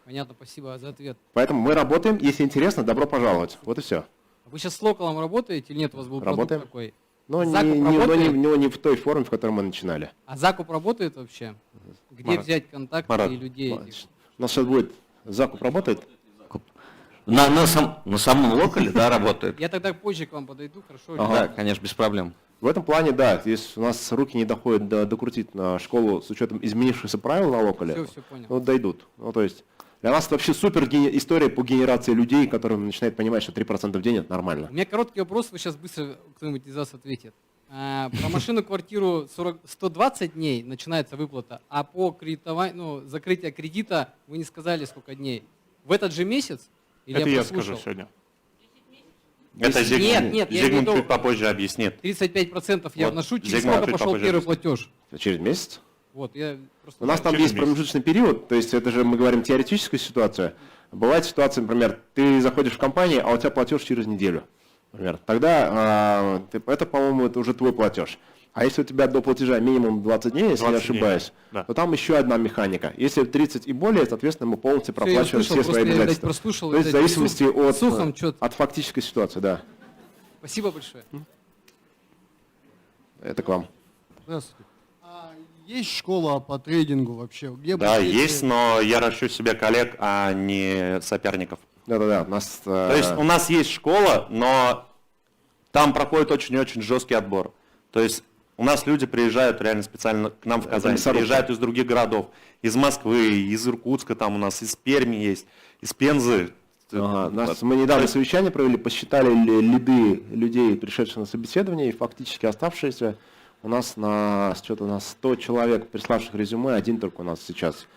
Понятно, спасибо за ответ. Поэтому мы работаем, если интересно, добро пожаловать. Вот и все. Вы сейчас с локалом работаете или нет? У вас был продукт Работаем. такой? Но Закуп работает? не в той форме, в которой мы начинали. А закуп работает вообще? Где Марат. взять контакты Марат. и людей этих? У нас сейчас будет закуп работает. На самом локале, да, работает. Я тогда позже к вам подойду, хорошо? Ага. Да, конечно, без проблем. В этом плане, да, если у нас руки не доходят докрутить на школу с учетом изменившихся правил на локале, Все понял. ну, дойдут. Ну, то есть для нас это вообще супер история по генерации людей, которые начинают понимать, что 3% в день это нормально. У меня короткий вопрос, вы сейчас быстро кто-нибудь из вас ответит. Про машину-квартиру 120 дней начинается выплата, а по кредитованию, закрытие кредита вы не сказали, сколько дней. В этот же месяц? Или Это я прослушал? скажу сегодня. Это Зигмунд, Нет, я Зигмунд имею в виду- чуть попозже объяснит. 35% я Вот, вношу, через Зигмунд сколько чуть пошел попозже первый объяснит. платеж? Через месяц. Вот, я просто... У нас там Через есть месяц. промежуточный период, то есть это же мы говорим теоретическая ситуация. Бывает ситуация, например, ты заходишь в компанию, а у тебя платеж через неделю. Например. Тогда это, по-моему, это уже твой платеж. А если у тебя до платежа минимум 20 дней, если я не 20 дней, ошибаюсь, да. то там еще одна механика. Если 30 и более, соответственно, мы полностью Всё, я проплачиваем услышал, все просто свои я, видать, обязательства. прослушал, То есть в видать, зависимости слухом чё-то. от фактической ситуации, да. Спасибо большое. Это к вам. Здравствуйте. Есть школа по трейдингу вообще? Где Да, бы дети- есть, но я ращу себе коллег, а не соперников. Да-да-да. У нас, То есть у нас есть школа, но там проходит очень-очень жесткий отбор. То есть у нас люди приезжают реально специально к нам в Казань, мясорубка. приезжают из других городов, из Москвы, из Иркутска там у нас, из Перми есть, из Пензы. Ага, мы недавно совещание провели, посчитали лиды людей, пришедших на собеседование, и фактически оставшиеся у нас на 100 человек, приславших резюме, один только у нас сейчас.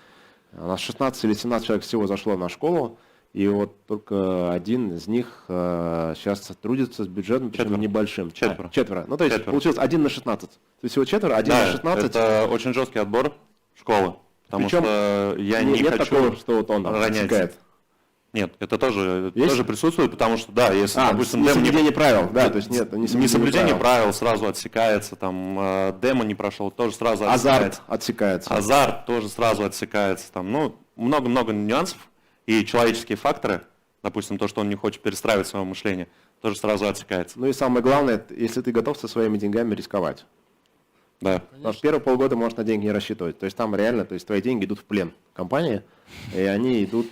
У нас 16 или 17 человек всего зашло на школу, и вот только один из них сейчас трудится с бюджетом, причем Четверо. небольшим. Четверо. Четверо. Ну, то есть Четверо. получилось 1 на 16. То есть всего четверо, 1 Да, на 16. это очень жесткий отбор школы, потому Причем что я не нет хочу такого, что вот он ронять. отсекает. Нет, это тоже Есть? присутствует, потому что, да, если, допустим, демо несоблюдение правил, да, то есть нет, несоблюдение правил сразу отсекается, там, демо не прошел, тоже сразу отсекается. Азарт отсекается. Азарт тоже сразу отсекается. Там, ну, много-много нюансов и человеческие факторы, допустим, то, что он не хочет перестраивать свое мышление, тоже сразу отсекается. Ну и самое главное, если ты готов со своими деньгами рисковать. Да. Потому что первые полгода можешь на деньги не рассчитывать. То есть там реально, то есть твои деньги идут в плен компании, и они идут,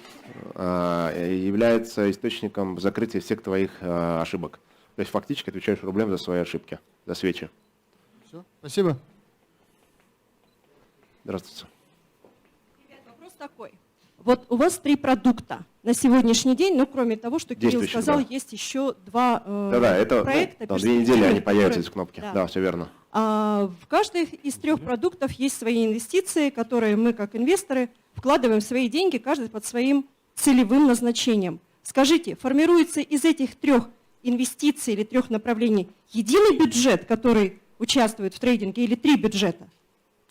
являются источником закрытия всех твоих ошибок. То есть фактически отвечаешь рублем за свои ошибки, за свечи. Всё? Спасибо. Здравствуйте. Ребят, вопрос такой. Вот у вас 3 продукта на сегодняшний день, ну, кроме того, что Кирилл Действующих, сказал, да. есть еще 2 Да-да, это проекта. 2 недели они появятся, которые- эти кнопки. Да. Да, все верно. В каждой из 3 продуктов есть свои инвестиции, которые мы, как инвесторы, вкладываем свои деньги, каждый под своим целевым назначением. Скажите, формируется из этих 3 инвестиций или 3 направлений единый бюджет, который участвует в трейдинге, или 3 бюджета?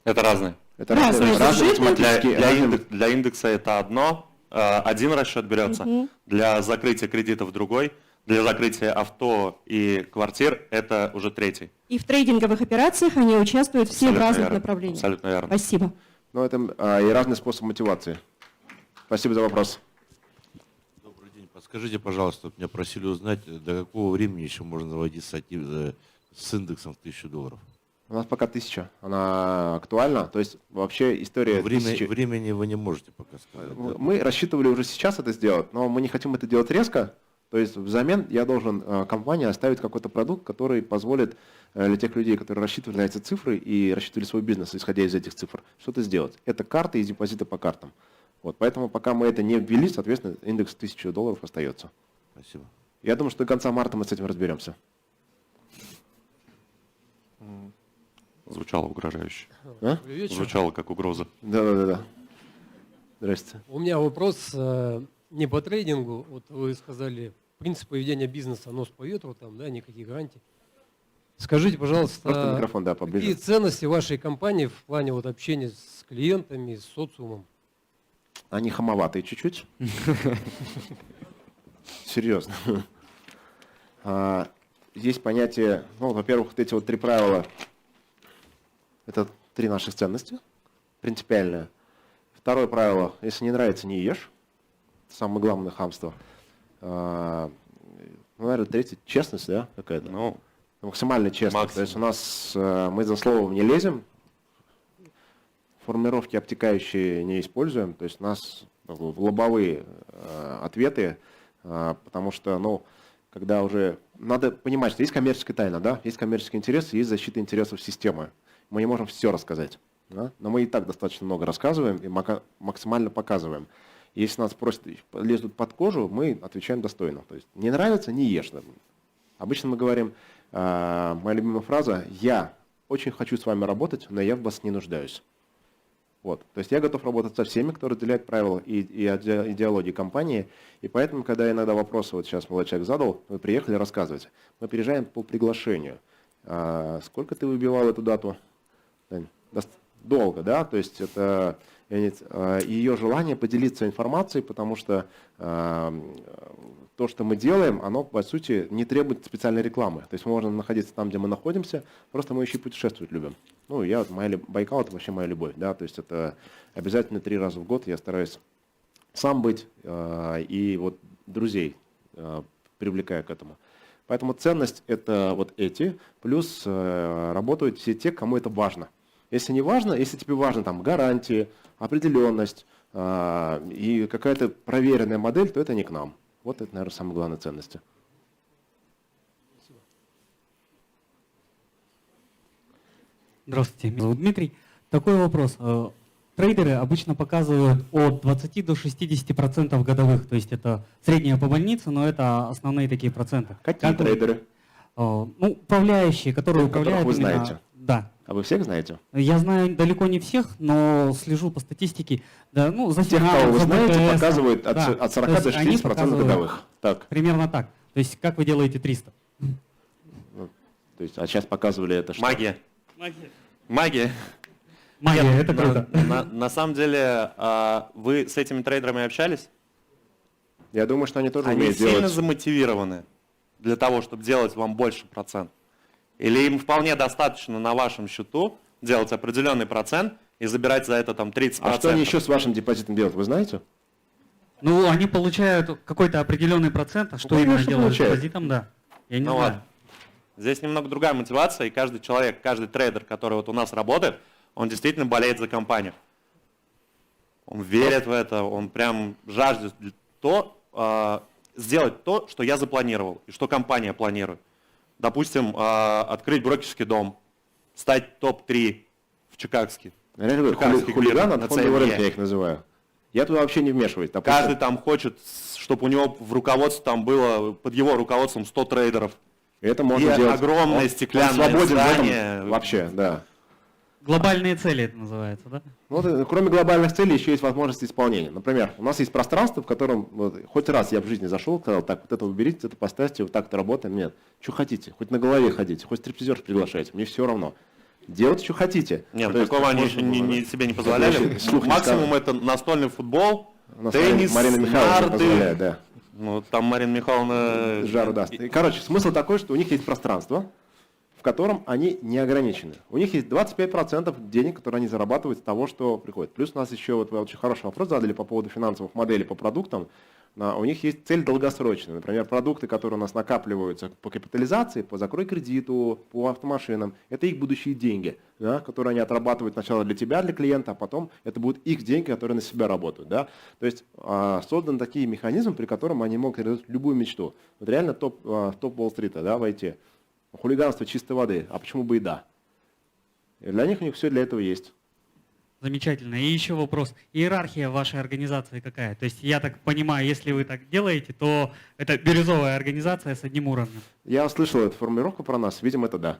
Это разные. Это Разные разные бюджеты. математические. Для индекса это одно, один расчет берется, для закрытия кредитов другой, для закрытия авто и квартир это уже третий. И в трейдинговых операциях они участвуют все в Абсолютно разных верно. направлениях. Абсолютно верно. Спасибо. Ну, это и разный способ мотивации. Спасибо за вопрос. Добрый день. Подскажите, пожалуйста, вот меня просили узнать, до какого времени еще можно заводить с индексом в $1000? У нас пока 1000. Она актуальна. То есть вообще история 1000. Времени вы не можете пока сказать. да? Мы рассчитывали уже сейчас это сделать, но мы не хотим это делать резко. То есть взамен я должен компании оставить какой-то продукт, который позволит для тех людей, которые рассчитывали на эти цифры и рассчитывали свой бизнес, исходя из этих цифр, что-то сделать. Это карты и депозиты по картам. Вот, поэтому пока мы это не ввели, соответственно, индекс $1000 остается. Спасибо. Я думаю, что до конца марта мы с этим разберемся. Звучало угрожающе. А? Звучало как угроза. Да. Здрасте. У меня вопрос не по трейдингу. Вот вы сказали, принцип поведения бизнеса, нос по ветру, там, да, никаких гарантий. Скажите, Просто пожалуйста, микрофон, да, поближе. какие ценности вашей компании в плане вот общения с клиентами, с социумом? Они хамоватые чуть-чуть. Серьезно. Есть понятие, ну, во-первых, вот эти вот 3 правила, это 3 наших ценности, принципиальное. Второе правило, если не нравится, не ешь. Это самое главное хамство. Ну, наверное, третье, честность, да, какая-то? Ну, Максимально честно. максимум. То есть у нас, мы за словом не лезем, формулировки обтекающие не используем, то есть у нас в лобовые ответы, потому что, ну, когда уже, надо понимать, что есть коммерческая тайна, да, есть коммерческий интерес, есть защита интересов системы. Мы не можем все рассказать, да? Но мы и так достаточно много рассказываем и максимально показываем. Если нас просят, лезут под кожу, мы отвечаем достойно. То есть не нравится, не ешь. Обычно мы говорим, моя любимая фраза, я очень хочу с вами работать, но я в вас не нуждаюсь. Вот. То есть я готов работать со всеми, кто разделяет правила и идеологии компании. И поэтому, когда иногда вопросы, вот сейчас молодой человек задал, вы приехали рассказывать, мы приезжаем по приглашению. Сколько ты выбивал эту дату? Долго, да? То есть это ее желание поделиться информацией, потому что то, что мы делаем, оно, по сути, не требует специальной рекламы. То есть мы можем находиться там, где мы находимся, просто мы еще и путешествовать любим. Ну, Байкал – это вообще моя любовь, да, то есть это обязательно 3 раза в год я стараюсь сам быть и вот друзей привлекаю к этому. Поэтому ценность – это вот эти, плюс работают все те, кому это важно. Если не важно, если тебе важно там гарантии, определенность и какая-то проверенная модель, то это не к нам. Вот это, наверное, самая главная ценность. Здравствуйте, меня зовут Дмитрий. Такой вопрос. Трейдеры обычно показывают от 20 до 60% годовых, то есть это средняя по больнице, но это основные такие проценты. Какие трейдеры? Ну, управляющие, которые управляют вы именно... знаете? Да. А вы всех знаете? Я знаю далеко не всех, но слежу по статистике. Да, ну, за Тех, финалом, кого вы за знаете, БТС, показывают да. от 40 То до есть они 60% показывают годовых. Так. Примерно так. То есть как вы делаете 300? То есть, а сейчас показывали это что? Магия. Магия. Магия, это круто. На самом деле, вы с этими трейдерами общались? Я думаю, что они тоже Они умеют сильно делать. замотивированы для того, чтобы делать вам больше процент? Или им вполне достаточно на вашем счету делать определенный процент и забирать за это там 30%? А что они еще с вашим депозитом делают, вы знаете? Ну, они получают какой-то определенный процент, а что конечно, именно делают с получают. депозитом, да. Я не Ну знаю. вот. Здесь немного другая мотивация, и каждый человек, каждый трейдер, который вот у нас работает, он действительно болеет за компанию. Он верит в это, он прям жаждет сделать то, что я запланировал, и что компания планирует. Допустим, открыть брокерский дом, стать топ-3 в Чикагске. Реально говорю, хулиган от фонда рынка я их называю. Я туда вообще не вмешиваюсь. Допустим, Каждый там хочет, чтобы у него в руководстве там было, под его руководством 100 трейдеров. это можно И делать. огромное стеклянное свободен в этом здание. вообще, да. Глобальные цели это называется, да? Ну, вот, кроме глобальных целей еще есть возможность исполнения. Например, у нас есть пространство, в котором вот, хоть раз я в жизни зашел, сказал, так, вот это уберите, это поставьте, вот так-то работаем. Нет, что хотите, хоть на голове ходите, хоть стриптизерш приглашайте, мне все равно. Делать, что хотите. Нет, То есть, такого они можно еще было, да. себе не Это позволяли. вообще слух не Максимум сказал. это настольный футбол, У нас теннис, Марина Михайловна нарды. позволяет, да. Ну, там Марина Михайловна... Жару даст. И, короче, смысл такой, что у них есть пространство, в котором они не ограничены. У них есть 25% денег, которые они зарабатывают с того, что приходит. Плюс у нас еще, вот вы очень хороший вопрос задали по поводу финансовых моделей по продуктам. У них есть цель долгосрочная. Например, продукты, которые у нас накапливаются по капитализации, по закрой кредиту, по автомашинам, это их будущие деньги, да, которые они отрабатывают сначала для тебя, для клиента, а потом это будут их деньги, которые на себя работают. Да. То есть созданы такие механизмы, при котором они могут реализовать любую мечту. Вот реально топ Уолл-стрита, да, войти. Хулиганство чистой воды, а почему бы и да? И для них у них все для этого есть. Замечательно. И еще вопрос. Иерархия вашей организации какая? То есть я так понимаю, если вы так делаете, то это бирюзовая организация с одним уровнем. Я слышал эту формулировку про нас, видимо, это да.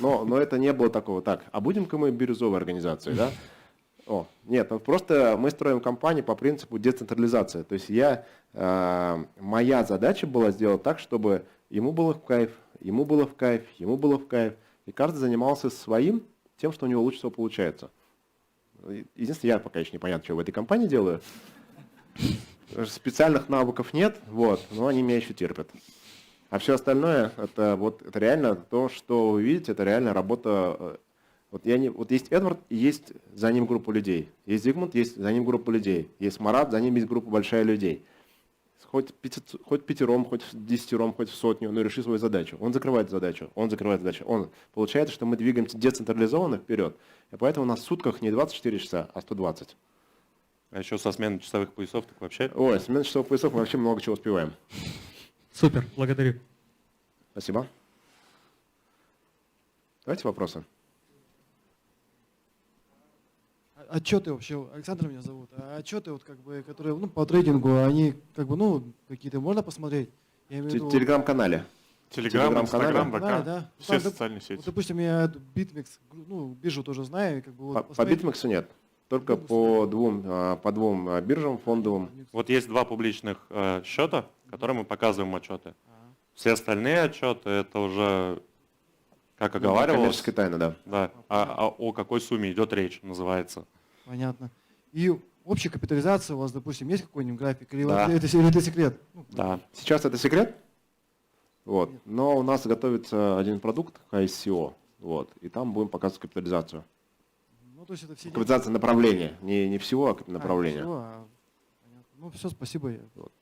Но это не было такого. Так, а будем-ка мы бирюзовой организацией, да? Нет, ну просто мы строим компанию по принципу децентрализации. То есть моя задача была сделать так, чтобы ему было в кайф, ему было в кайф, ему было в кайф. И каждый занимался своим, тем, что у него лучше всего получается. Единственное, я пока еще не понятно, что в этой компании делаю. Специальных навыков нет, вот, но они меня еще терпят. А все остальное, это реально то, что вы видите, это реально работа. Вот есть Эдвард, и есть за ним группа людей. Есть Зигмунд, есть за ним группа людей. Есть Марат, за ним есть группа большая людей. Хоть пятером, хоть 10, хоть в 100, но реши свою задачу. Он закрывает задачу. Получается, что мы двигаемся децентрализованно вперед. И поэтому у нас в сутках не 24 часа, а 120. А еще со сменой часовых поясов так вообще? Ой, смена часовых поясов мы вообще много чего успеваем. Супер, благодарю. Спасибо. Давайте вопросы. Отчеты вообще, Александр меня зовут, отчеты, которые по трейдингу, они какие-то можно посмотреть? В Телеграм-канале. Телеграм, Инстаграм, Да, ВК, да. все социальные сети. Допустим, я BitMEX, биржу тоже знаю. По BitMEX нет, только по двум биржам фондовым. Вот есть 2 публичных счета, которые мы показываем отчеты. Все остальные отчеты это уже, как оговаривалось. Коммерческая тайна, да. Да. О какой сумме идет речь, называется. Понятно. И общая капитализация у вас, допустим, есть какой-нибудь график? Или Да. это секрет? Да. Сейчас это секрет, но у нас готовится один продукт, ICO, и там будем показывать капитализацию. То есть это все Капитализация направления, не всего, а направления. понятно. Все, спасибо.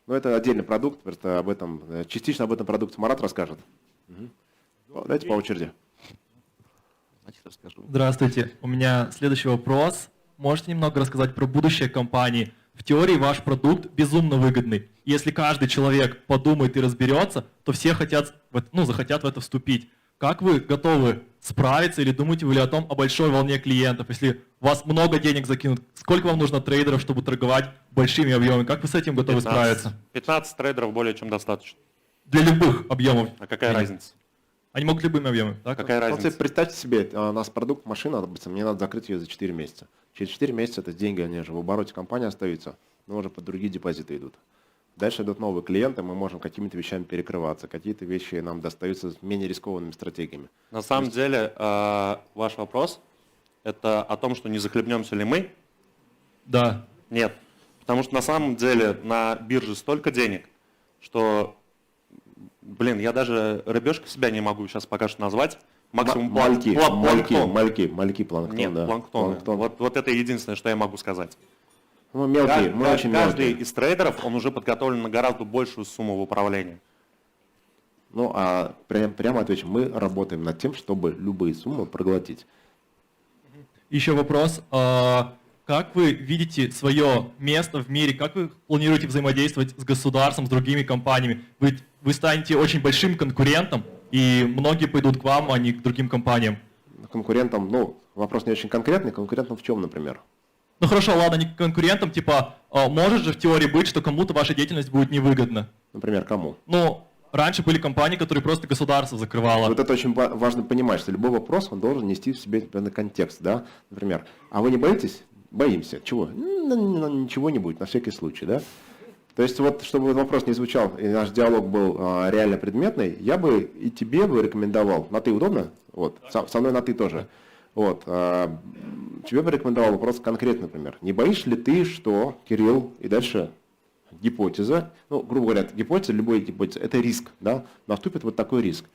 Но это отдельный продукт, просто частично об этом продукте Марат расскажет. Давайте по очереди. Значит, расскажу. Здравствуйте. У меня следующий вопрос. Можете немного рассказать про будущее компании? В теории ваш продукт безумно выгодный. Если каждый человек подумает и разберется, то все захотят в это вступить. Как вы готовы справиться или думаете вы ли о большой волне клиентов? Если у вас много денег закинут, сколько вам нужно трейдеров, чтобы торговать большими объемами? Как вы с этим готовы справиться? 15 трейдеров более чем достаточно. Для любых объемов. А какая разница? Они могут любыми объемами, так? Какая разница? Представьте себе, у нас продукт, машина, допустим, мне надо закрыть ее за 4 месяца. Через 4 месяца это деньги, они же в обороте компании остаются, но уже под другие депозиты идут. Дальше идут новые клиенты, мы можем какими-то вещами перекрываться, какие-то вещи нам достаются с менее рискованными стратегиями. На самом деле, ваш вопрос, это о том, что не захлебнемся ли мы? Да. Нет. Потому что на самом деле на бирже столько денег, что, я даже рыбешка себя не могу сейчас пока что назвать. Максимум мальки, планктон. Нет, да. планктон. Вот это единственное, что я могу сказать. Мы мелкие, мы очень Каждый мелкие. из трейдеров, он уже подготовлен на гораздо большую сумму в управлении. Прямо отвечу, мы работаем над тем, чтобы любые суммы проглотить. Еще вопрос. Как вы видите свое место в мире? Как вы планируете взаимодействовать с государством, с другими компаниями? Вы станете очень большим конкурентом, и многие пойдут к вам, а не к другим компаниям. Конкурентам, вопрос не очень конкретный. Конкурентам в чем, например? Хорошо, ладно, не конкурентам, может же в теории быть, что кому-то ваша деятельность будет невыгодна. Например, кому? Раньше были компании, которые просто государство закрывало. Вот это очень важно понимать, что любой вопрос, он должен нести в себе определенный контекст, да? Например, а вы не боитесь? Боимся. Чего? Ничего не будет, на всякий случай, да? То есть чтобы вопрос не звучал, и наш диалог был реально предметный, я бы и тебе бы рекомендовал, на «ты» удобно? Со мной на «ты» тоже. Тебе бы рекомендовал вопрос конкретно, например. Не боишься ли ты, что, Кирилл, и дальше гипотеза, грубо говоря, гипотеза, любой гипотеза, это риск, да? Наступит вот такой риск.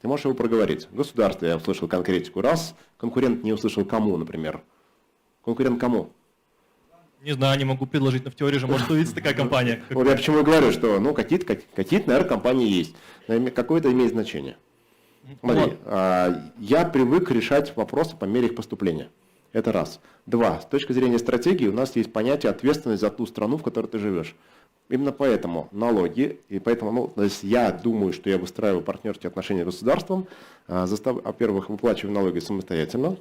Ты можешь его проговорить. Государство, я услышал конкретику. Раз, конкурент не услышал кому, например. Конкурент кому? Не знаю, не могу предложить, но в теории же может увидеться такая компания. Я почему и говорю, что какие-то, наверное, компании есть. Какое-то имеет значение. Смотри, я привык решать вопросы по мере их поступления. Это раз. Два. С точки зрения стратегии у нас есть понятие ответственность за ту страну, в которой ты живешь. Именно поэтому налоги, и поэтому я думаю, что я выстраиваю партнерские отношения с государством, во-первых, выплачиваю налоги самостоятельно,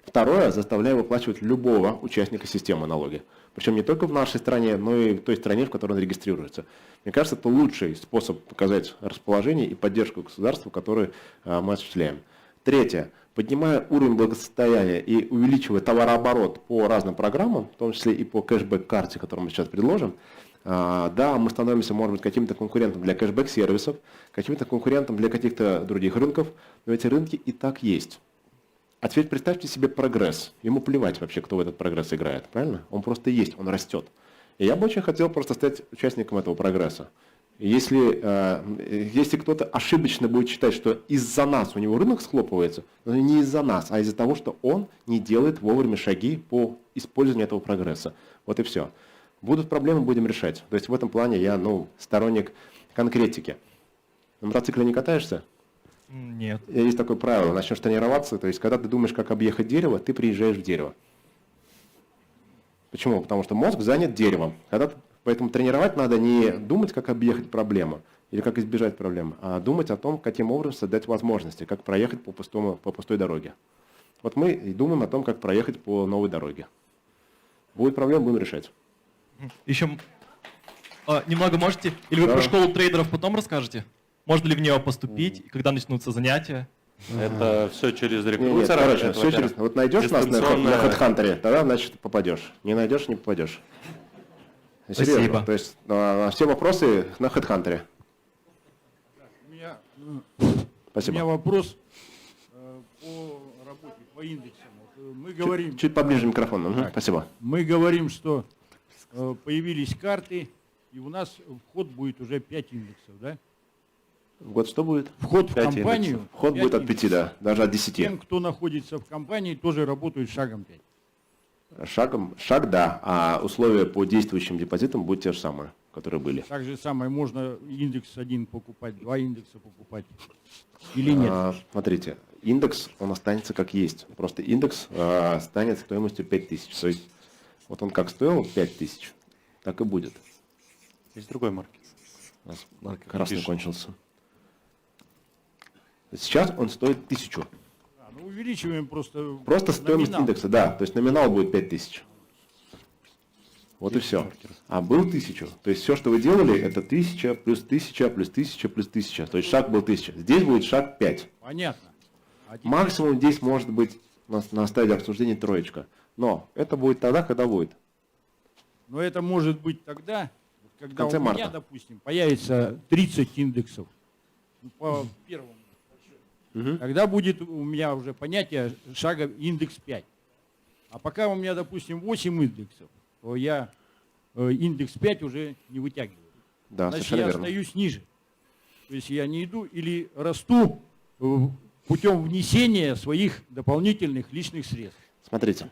второе, заставляю выплачивать любого участника системы налоги. Причем не только в нашей стране, но и в той стране, в которой он регистрируется. Мне кажется, это лучший способ показать расположение и поддержку государства, который мы осуществляем. Третье. Поднимая уровень благосостояния и увеличивая товарооборот по разным программам, в том числе и по кэшбэк-карте, которую мы сейчас предложим, да, мы становимся, может быть, каким-то конкурентом для кэшбэк-сервисов, каким-то конкурентом для каких-то других рынков, но эти рынки и так есть. А теперь представьте себе прогресс. Ему плевать вообще, кто в этот прогресс играет, правильно? Он просто есть, он растет. И я бы очень хотел просто стать участником этого прогресса. Если кто-то ошибочно будет считать, что из-за нас у него рынок схлопывается, но не из-за нас, а из-за того, что он не делает вовремя шаги по использованию этого прогресса. Вот и все. Будут проблемы, будем решать. То есть в этом плане я сторонник конкретики. На мотоцикле не катаешься? Нет. Есть такое правило. Начнешь тренироваться, то есть когда ты думаешь, как объехать дерево, ты приезжаешь в дерево. Почему? Потому что мозг занят деревом. Поэтому тренировать надо не думать, как объехать проблему или как избежать проблемы, а думать о том, каким образом создать возможности, как проехать по пустой дороге. Вот мы и думаем о том, как проехать по новой дороге. Будет проблема, будем решать. Еще немного можете? Или вы про школу трейдеров потом расскажете? Можно ли в нее поступить, и когда начнутся занятия? Это все через Нет, рекрутера. короче, все через... Вот найдешь нас на HeadHunter, тогда, значит, попадешь. Не найдешь, не попадешь. Серьезно. Спасибо. То есть все вопросы на HeadHunter. Спасибо. У меня вопрос по работе, по индексам. Мы говорим, Чуть поближе микрофон. Угу, спасибо. Мы говорим, что появились карты, и у нас вход будет уже 5 индексов, да? В год что будет? Вход в компанию. Индексов. Вход будет от 5, да, даже от 10. Тем, кто находится в компании, тоже работают шагом 5. Шаг, да, а условия по действующим депозитам будут те же самые, которые были. Так же самое можно индекс 1 покупать, 2 индекса покупать или нет? Смотрите, индекс, он останется как есть. Просто индекс станет стоимостью 5000. То есть вот он как стоил 5000, так и будет. Есть другой маркет. У нас красный кончился. Сейчас он стоит 1000. Увеличиваем просто стоимость номинал. индекса, да. То есть номинал будет 5000. Вот и все. А был 1000. То есть все, что вы делали, это 1000 плюс 1000 плюс 1000 плюс 1000. То есть шаг был 1000. Здесь будет шаг 5. Понятно. Максимум здесь может быть на стадии обсуждения 3. Но это будет тогда, когда будет. Но это может быть тогда, когда у конце меня, марта. допустим, появится 30 индексов по первому. Тогда будет у меня уже понятие шага индекс 5. А пока у меня, допустим, 8 индексов, то я индекс 5 уже не вытягиваю. Да, значит, совершенно я верно. остаюсь ниже. То есть я не иду или расту путем внесения своих дополнительных личных средств. Смотрите,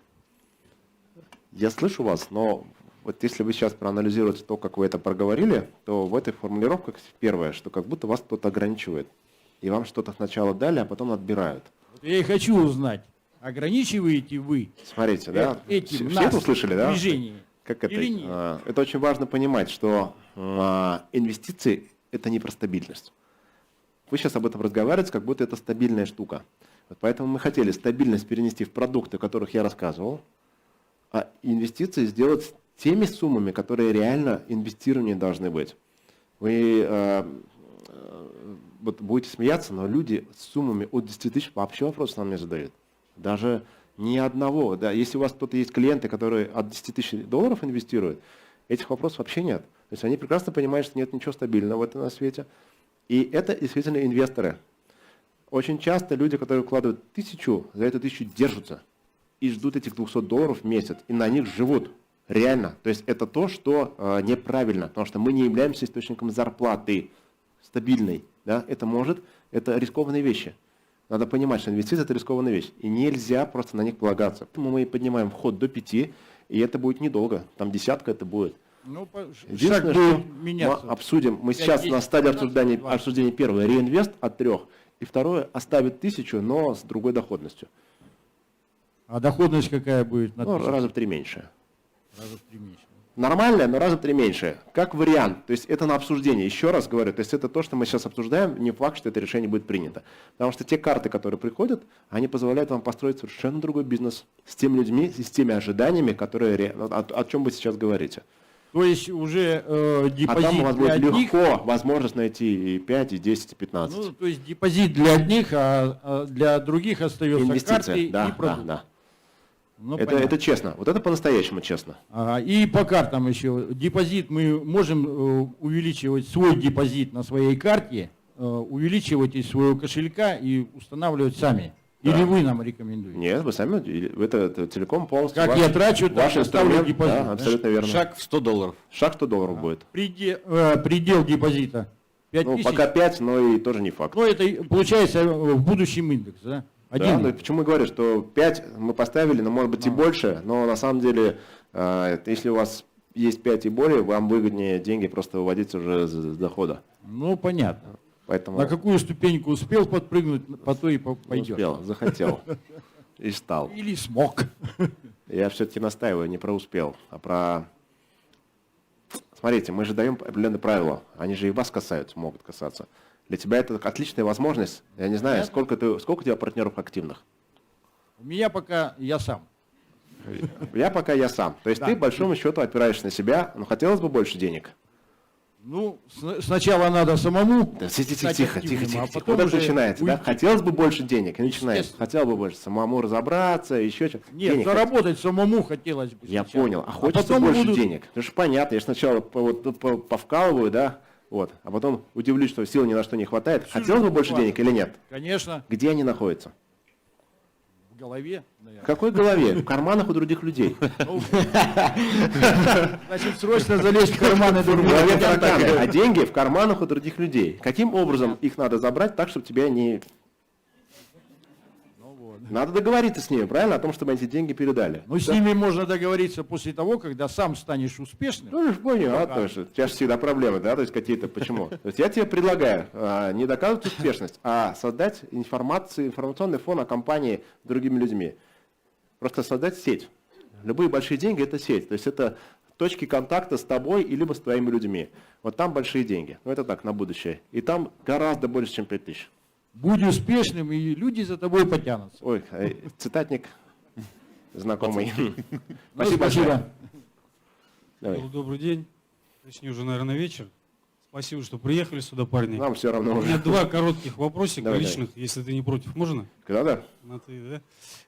я слышу вас, но вот если вы сейчас проанализируете то, как вы это проговорили, то в этой формулировке первое, что как будто вас кто-то ограничивает. И вам что-то сначала дали, а потом отбирают. Вот я и хочу узнать, ограничиваете вы Смотрите, да? этим Все это услышали, да? движение Как это? или нет? Это очень важно понимать, что инвестиции – это не про стабильность. Вы сейчас об этом разговариваете, как будто это стабильная штука. Вот поэтому мы хотели стабильность перенести в продукты, о которых я рассказывал, а инвестиции сделать теми суммами, которые реально инвестирование должны быть. Вы вот будете смеяться, но люди с суммами от 10 тысяч вообще вопросов нам не задают. Даже ни одного. Да, если у вас кто-то есть клиенты, которые от 10 тысяч долларов инвестируют, этих вопросов вообще нет. То есть они прекрасно понимают, что нет ничего стабильного в этом на свете. И это действительно инвесторы. Очень часто люди, которые вкладывают 1000, за эту 1000 держатся и ждут этих $200 в месяц, и на них живут. Реально. То есть это то, что неправильно, потому что мы не являемся источником зарплаты стабильной. Да? Это рискованные вещи. Надо понимать, что инвестиции – это рискованная вещь. И нельзя просто на них полагаться. Поэтому мы поднимаем вход до 5, и это будет недолго. Там 10 это будет. Ну, единственное, что мы обсудим, мы сейчас на стадии обсуждения первое, реинвест от 3, и второе, оставить 1000, но с другой доходностью. А доходность какая будет? Ну, раза в 3 меньше. Раза в 3 меньше. Нормально, но раза в 3 меньше. Как вариант. То есть это на обсуждение. Еще раз говорю, то есть это то, что мы сейчас обсуждаем, не факт, что это решение будет принято. Потому что те карты, которые приходят, они позволяют вам построить совершенно другой бизнес с теми людьми, с теми ожиданиями, которые, о чем вы сейчас говорите. То есть уже А депозит там у вас для будет одних, легко возможность найти и 5, и 10, и 15. ну, то есть депозит для одних, а для других остается Инвестиция, карты да, и продукт. да. Ну, Это понятно. честно. Вот это по-настоящему честно. Ага, и по картам еще. Депозит мы можем увеличивать свой депозит на своей карте, увеличивать из своего кошелька и устанавливать сами. Да. Или вы нам рекомендуете? Нет, вы сами, это целиком полностью Как ваш, я трачу, так ваш оставлю инструмент. депозит. Да, да? абсолютно верно. Шаг в $100. Шаг $100 будет. Предел депозита 5 Ну, тысяч. пока 5, но и тоже не факт. Ну, это получается в будущем индекс, да? Да, ну, почему я говорю, что 5 мы поставили, но может быть и больше, но на самом деле, если у вас есть 5 и более, вам выгоднее деньги просто выводить уже с дохода. Ну, понятно. Поэтому На какую ступеньку успел подпрыгнуть, по то и пойдет. успел, захотел и стал. Или смог. Я все-таки настаиваю не про успел, а про... Смотрите, мы же даем определенные правила, они же и вас касаются, могут касаться. Для тебя это отличная возможность. Я не знаю, сколько у тебя партнеров активных? У меня пока я сам. Я сам. То есть Да. ты, по большому счету, опираешься на себя, но хотелось бы больше денег. Ну, сначала надо самому. Да, стать тихо. активным, а потом Вот это уже начинается, да? уйти. Хотелось бы больше денег, и начинается. Естественно. Хотел бы больше самому разобраться, еще что-то. Нет, Денег заработать самому хотелось бы. Я сначала. понял. А хочется потом больше будут- денег. Потому что понятно, я же сначала повкалываю, да, вот, а потом удивлюсь, что сил ни на что не хватает. Всю Хотелось бы жизнь больше хватит. денег или нет? Конечно, Где они находятся? в голове. В наверное. какой голове? В карманах у других людей. Ну, Значит, срочно залезть в карманы В других. голове тараканы, а деньги в карманах у других людей. Каким образом их надо забрать так, чтобы тебя не... Надо договориться с ними, правильно, о том, чтобы эти деньги передали. Ну, с ними можно договориться после того, когда сам станешь успешным. Ну, понятно, что у тебя же всегда проблемы, да, то есть какие-то, почему? То есть я тебе предлагаю не доказывать успешность, а создать информационный фон о компании с другими людьми. Просто создать сеть. Любые большие деньги – это сеть, то есть это точки контакта с тобой и либо с твоими людьми. Вот там большие деньги, ну это так, на будущее. И там гораздо больше, чем 5000. Будь успешным, и люди за тобой потянутся. Ой, цитатник знакомый. Ну, Спасибо большое. Давай. Добрый день. Точнее, уже, наверное, вечер. Спасибо, что приехали сюда, парни. Нам все равно У меня уже. два коротких вопросика Давай, личных, если ты не против. Можно? Да. На ты,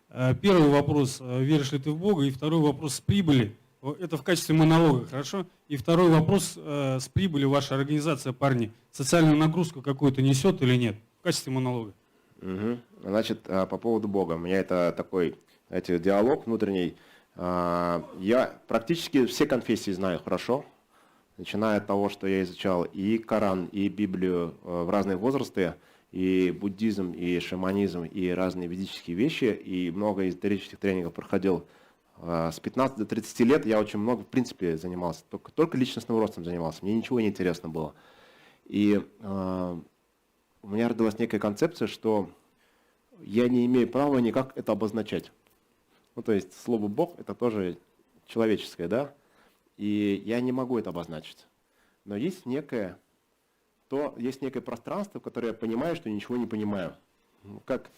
да? Первый вопрос. Веришь ли ты в Бога? И второй вопрос с прибыли. Это в качестве монолога, хорошо? И второй вопрос с прибыли ваша организация, парни, социальную нагрузку какую-то несет или нет? В качестве монолога. Угу. Значит, по поводу Бога. У меня это такой, знаете, диалог внутренний. Я практически все конфессии знаю хорошо, начиная от того, что я изучал и Коран, и Библию в разные возрасты, и буддизм, и шаманизм, и разные ведические вещи, и много эзотерических тренингов проходил. С 15 до 30 лет я очень много, в принципе, занимался, только личностным ростом занимался, мне ничего не интересно было. И у меня родилась некая концепция, что я не имею права никак это обозначать. Ну, то есть слово «Бог» — это тоже человеческое, да? И я не могу это обозначить. Но есть некое пространство, в которое я понимаю, что ничего не понимаю. Как,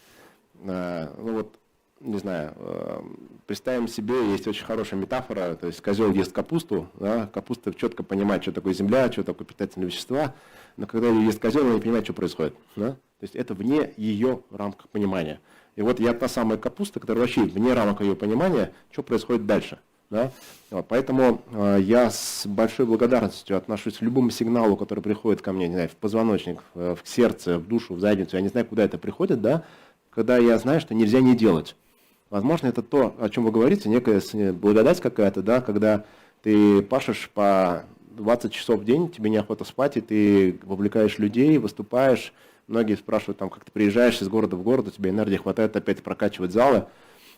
не знаю, представим себе, есть очень хорошая метафора, то есть козел ест капусту, да? Капуста четко понимает, что такое земля, что такое питательные вещества, но когда ее ест козел, она не понимает, что происходит. Да? То есть это вне ее рамках понимания. И вот я та самая капуста, которая вообще вне рамок ее понимания, что происходит дальше. Да? Вот, поэтому я с большой благодарностью отношусь к любому сигналу, который приходит ко мне, не знаю, в позвоночник, в сердце, в душу, в задницу, я не знаю, куда это приходит, да? Когда я знаю, что нельзя не делать. Возможно, это то, о чем вы говорите, некая благодать какая-то, да, когда ты пашешь по 20 часов в день, тебе неохота спать, и ты вовлекаешь людей, выступаешь. Многие спрашивают, там, как ты приезжаешь из города в город, у тебя энергии хватает опять прокачивать залы.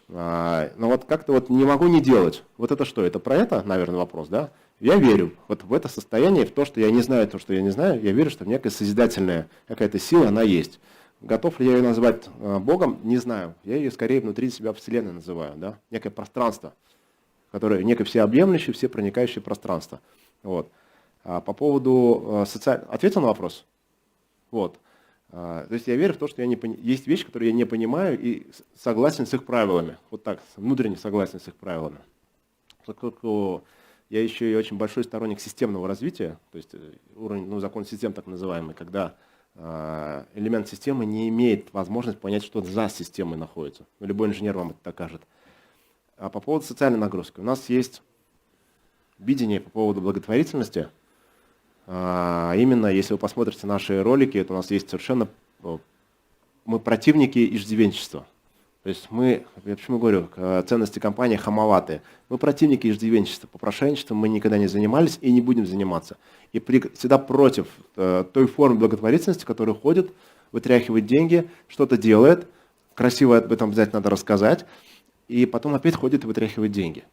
Но вот как-то вот не могу не делать. Вот это что? Это про это, наверное, вопрос, да? Я верю вот в это состояние, в то, что я не знаю, то, что я не знаю. Я верю, что некая созидательная какая-то сила, она есть. Готов ли я ее назвать Богом? Не знаю. Я ее скорее внутри себя Вселенной называю, да? Некое пространство, которое некое всеобъемлющее, всепроникающее пространство. Вот. По поводу ответил на вопрос? Вот. То есть я верю в то, что есть вещи, которые я не понимаю, и согласен с их правилами. Вот так, внутренне согласен с их правилами. Поскольку я еще и очень большой сторонник системного развития, то есть уровень, ну, закон систем так называемый, когда элемент системы не имеет возможности понять, что за системой находится. Ну, любой инженер вам это докажет. А по поводу социальной нагрузки. У нас есть видение по поводу благотворительности. Именно, если вы посмотрите наши ролики, то у нас есть совершенно... Мы противники иждивенчества. То есть я почему говорю, ценности компании хамоватые. Мы противники иждивенчества. Попрошайничеством мы никогда не занимались и не будем заниматься. И всегда против той формы благотворительности, которая ходит, вытряхивает деньги, что-то делает, красиво об этом обязательно надо рассказать, и потом опять ходит и вытряхивает деньги.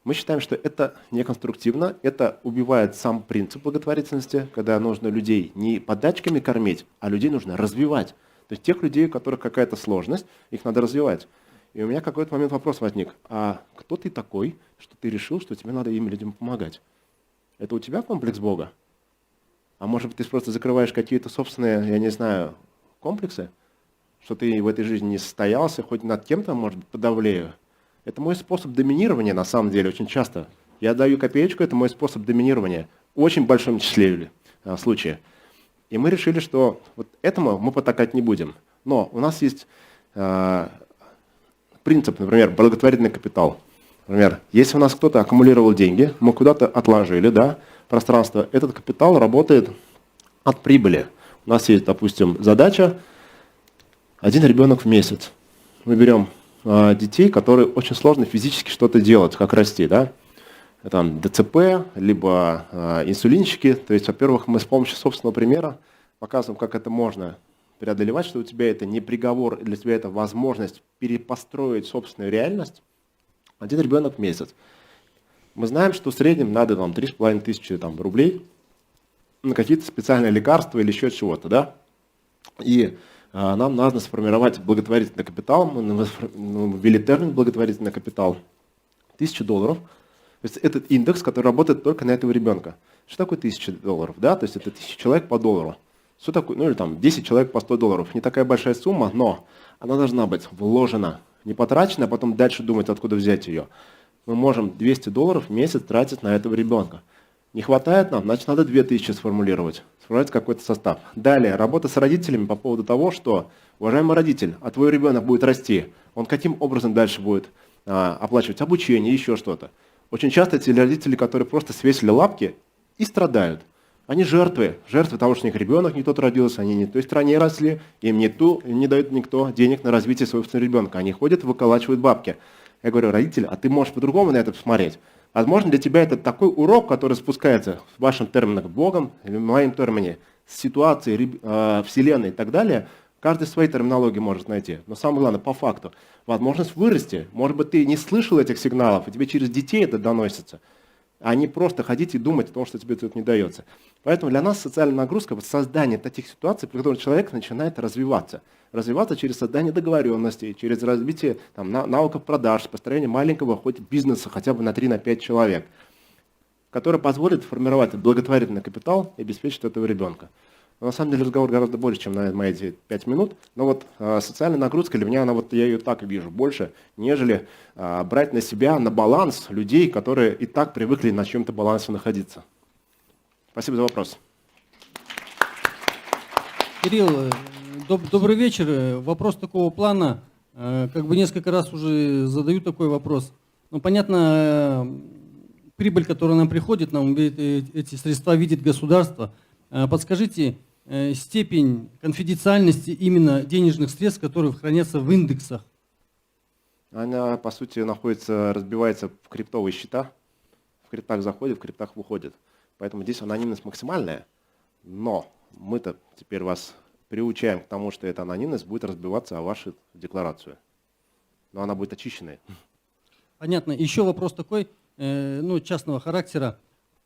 Мы считаем, что это неконструктивно, это убивает сам принцип благотворительности, когда нужно людей не подачками кормить, а людей нужно развивать. То есть тех людей, у которых какая-то сложность, их надо развивать. И у меня какой-то момент вопрос возник. А кто ты такой, что ты решил, что тебе надо им людям помогать? Это у тебя комплекс Бога? А может быть, ты просто закрываешь какие-то собственные, я не знаю, комплексы? Что ты в этой жизни не состоялся, хоть над кем-то, может быть, подавлею? Это мой способ доминирования, на самом деле, очень часто. Я даю копеечку, это мой способ доминирования. В очень большом числе случаев. И мы решили, что вот этому мы потакать не будем. Но у нас есть принцип, например, благотворительный капитал. Например, если у нас кто-то аккумулировал деньги, мы куда-то отложили, да, пространство, этот капитал работает от прибыли. У нас есть, допустим, задача 1 ребенок в месяц. Мы берем детей, которые очень сложно физически что-то делать, как расти, да. Там ДЦП, либо инсулинчики. То есть, во-первых, мы с помощью собственного примера показываем, как это можно преодолевать, что у тебя это не приговор, для тебя это возможность перепостроить собственную реальность. 1 ребенок в месяц. Мы знаем, что в среднем надо 3500 рублей на какие-то специальные лекарства или еще чего-то, да? И нам надо сформировать благотворительный капитал. Мы ввели термин благотворительный капитал. $1000. То есть это индекс, который работает только на этого ребенка. Что такое $1000? Да? То есть это 1000 человек по доллару. Что такое? Ну или там 10 человек по $100. Не такая большая сумма, но она должна быть вложена, не потрачена, а потом дальше думать, откуда взять ее. Мы можем $200 в месяц тратить на этого ребенка. Не хватает нам, значит надо 2000 сформулировать какой-то состав. Далее, работа с родителями по поводу того, что, уважаемый родитель, а твой ребенок будет расти, он каким образом дальше будет оплачивать обучение, еще что-то. Очень часто эти родители, которые просто свесили лапки и страдают. Они жертвы того, что у них ребенок не тот родился, они не в той стране росли, им не дает никто денег на развитие собственного ребенка. Они ходят, выколачивают бабки. Я говорю, родитель, а ты можешь по-другому на это посмотреть. Возможно, для тебя это такой урок, который спускается в вашем термине Богом, или в моем термине, с ситуацией Вселенной и так далее. Каждый своей терминологии может найти. Но самое главное, по факту, возможность вырасти. Может быть, ты не слышал этих сигналов, и тебе через детей это доносится, а не просто ходить и думать о том, что тебе тут не дается. Поэтому для нас социальная нагрузка – создание таких ситуаций, при которых человек начинает развиваться. Развиваться через создание договоренностей, через развитие навыков продаж, построение маленького хоть бизнеса хотя бы на 3-5 человек, который позволит формировать благотворительный капитал и обеспечить этого ребенка. Но на самом деле разговор гораздо больше, чем на мои эти 5 минут. Но вот социальная нагрузка для меня, я ее так вижу больше, нежели брать на себя, на баланс людей, которые и так привыкли на чем-то балансе находиться. Спасибо за вопрос. Кирилл, добрый вечер. Вопрос такого плана. Несколько раз уже задаю такой вопрос. Понятно, прибыль, которая нам приходит, эти средства видит государство. Подскажите степень конфиденциальности именно денежных средств, которые хранятся в индексах. Она, по сути, разбивается в криптовые счета. В криптах заходит, в криптах выходит. Поэтому здесь анонимность максимальная. Но мы-то теперь вас приучаем к тому, что эта анонимность будет разбиваться о вашу декларацию. Но она будет очищенной. Понятно. Еще вопрос такой, частного характера.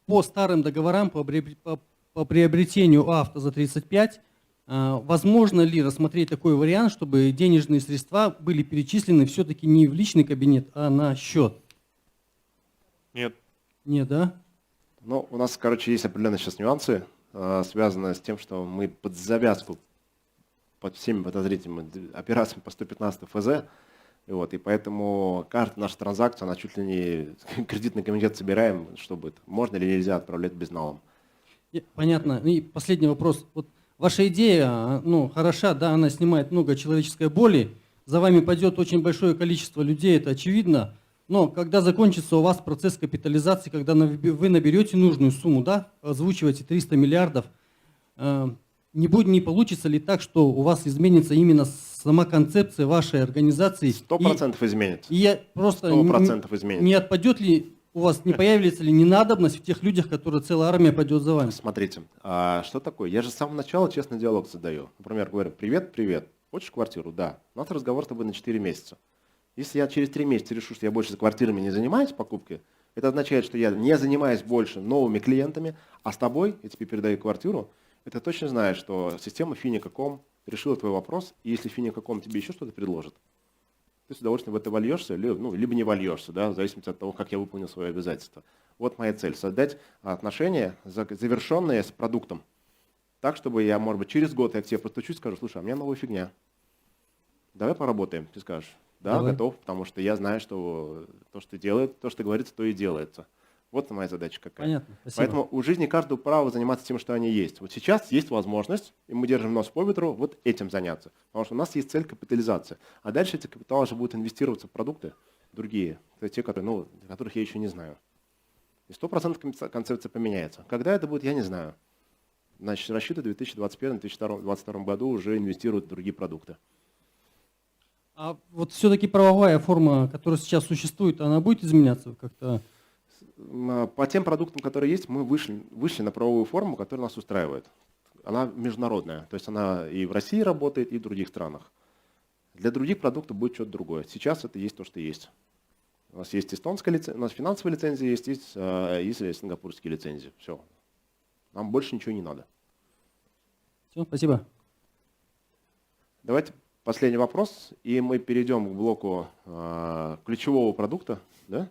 По старым договорам, по приобретению авто за 35, возможно ли рассмотреть такой вариант, чтобы денежные средства были перечислены все-таки не в личный кабинет, а на счет? Нет. Нет, да? У нас, есть определенные сейчас нюансы, связанные с тем, что мы под завязку, под всеми подозрительными операциями по 115 ФЗ, Вот, и поэтому каждая наша транзакция, она чуть ли не кредитный комитет собираем, чтобы это можно или нельзя отправлять безналом. Понятно. И последний вопрос. Вот ваша идея, ну, хороша, да, она снимает много человеческой боли. За вами пойдет очень большое количество людей, это очевидно. Но когда закончится у вас процесс капитализации, когда вы наберете нужную сумму, да, озвучиваете 300 миллиардов, не получится ли так, что у вас изменится именно сама концепция вашей организации? 100% изменится. И я просто 100% изменится. не отпадет ли у вас, не появится ли ненадобность в тех людях, которые целая армия пойдет за вами? Смотрите, что такое? Я же с самого начала честный диалог задаю. Например, говорю, привет, привет, хочешь квартиру? Да. У нас разговор с тобой на 4 месяца. Если я через 3 месяца решу, что я больше за квартирами не занимаюсь покупкой, это означает, что я не занимаюсь больше новыми клиентами, а с тобой, я тебе передаю квартиру, это точно знаешь, что система Finica.com решила твой вопрос, и если Finica.com тебе еще что-то предложит, ты с удовольствием в это вольешься, либо не вольешься, да, в зависимости от того, как я выполнил свои обязательства. Вот моя цель – создать отношения, завершенные с продуктом, так, чтобы я, может быть, через год я к тебе постучусь и скажу, слушай, а у меня новая фигня, давай поработаем. Ты скажешь, да, давай. Готов, потому что я знаю, что то, что делает, то, что говорится, то и делается. Вот моя задача какая. Понятно, спасибо. Поэтому у жизни каждого право заниматься тем, что они есть. Вот сейчас есть возможность, и мы держим нос по ветру, вот этим заняться. Потому что у нас есть цель капитализации. А дальше эти капиталы же будут инвестироваться в продукты другие, те, которые, которых я еще не знаю. И 100% концепция поменяется. Когда это будет, я не знаю. Значит, расчеты в 2021-2022 году уже инвестируют в другие продукты. А вот все-таки правовая форма, которая сейчас существует, она будет изменяться как-то? По тем продуктам, которые есть, мы вышли на правовую форму, которая нас устраивает. Она международная, то есть она и в России работает, и в других странах. Для других продуктов будет что-то другое. Сейчас это есть то, что есть. У нас есть эстонская лицензия, у нас финансовая лицензия есть сингапурские лицензии. Все. Нам больше ничего не надо. Все, спасибо. Давайте последний вопрос, и мы перейдем к блоку ключевого продукта. Да?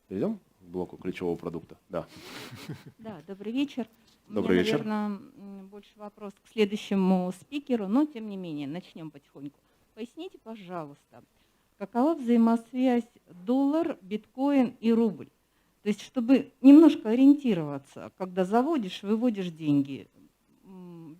Перейдем к блоку ключевого продукта? Да. Да, добрый вечер. Добрый вечер. Наверное, больше вопрос к следующему спикеру, но тем не менее, начнем потихоньку. Поясните, пожалуйста, какова взаимосвязь доллар, биткоин и рубль? То есть, чтобы немножко ориентироваться, когда заводишь, выводишь деньги,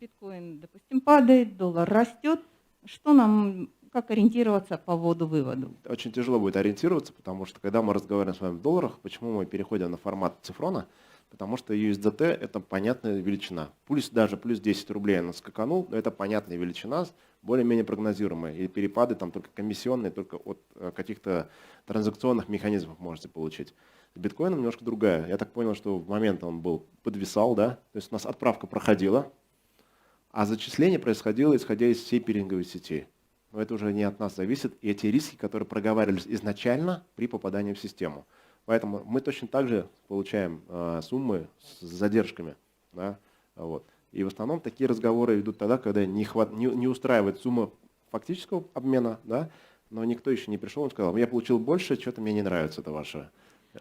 биткоин, допустим, падает, доллар растет, что нам... Как ориентироваться по вводу-выводу? Очень тяжело будет ориентироваться, потому что когда мы разговариваем с вами в долларах, почему мы переходим на формат цифрона? Потому что USDT – это понятная величина. Пусть даже плюс 10 рублей она скаканул, но это понятная величина, более-менее прогнозируемая. И перепады там только комиссионные, только от каких-то транзакционных механизмов можете получить. С биткоином немножко другая. Я так понял, что в момент он был подвисал, да? То есть у нас отправка проходила, а зачисление происходило исходя из всей пиринговой сети. Но это уже не от нас зависит, и эти риски, которые проговаривались изначально при попадании в систему. Поэтому мы точно так же получаем суммы с задержками. Да? Вот. И в основном такие разговоры идут тогда, когда не устраивает сумма фактического обмена, да? Но никто еще не пришел и сказал, я получил больше, что-то мне не нравится это ваше.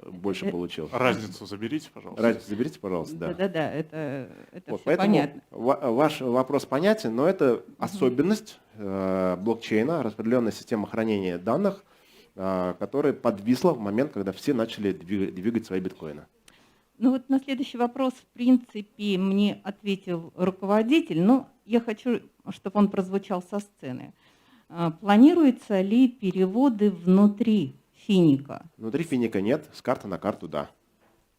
Больше получил. Разницу заберите, пожалуйста. Разницу заберите, пожалуйста, да. Да-да-да, это вот, все поэтому понятно. Ваш вопрос понятен, но это особенность блокчейна, распределенная система хранения данных, которая подвисла в момент, когда все начали двигать свои биткоины. Ну вот на следующий вопрос, в принципе, мне ответил руководитель, но я хочу, чтобы он прозвучал со сцены. Планируются ли переводы внутри Финика? Внутри Финика нет, с карты на карту да.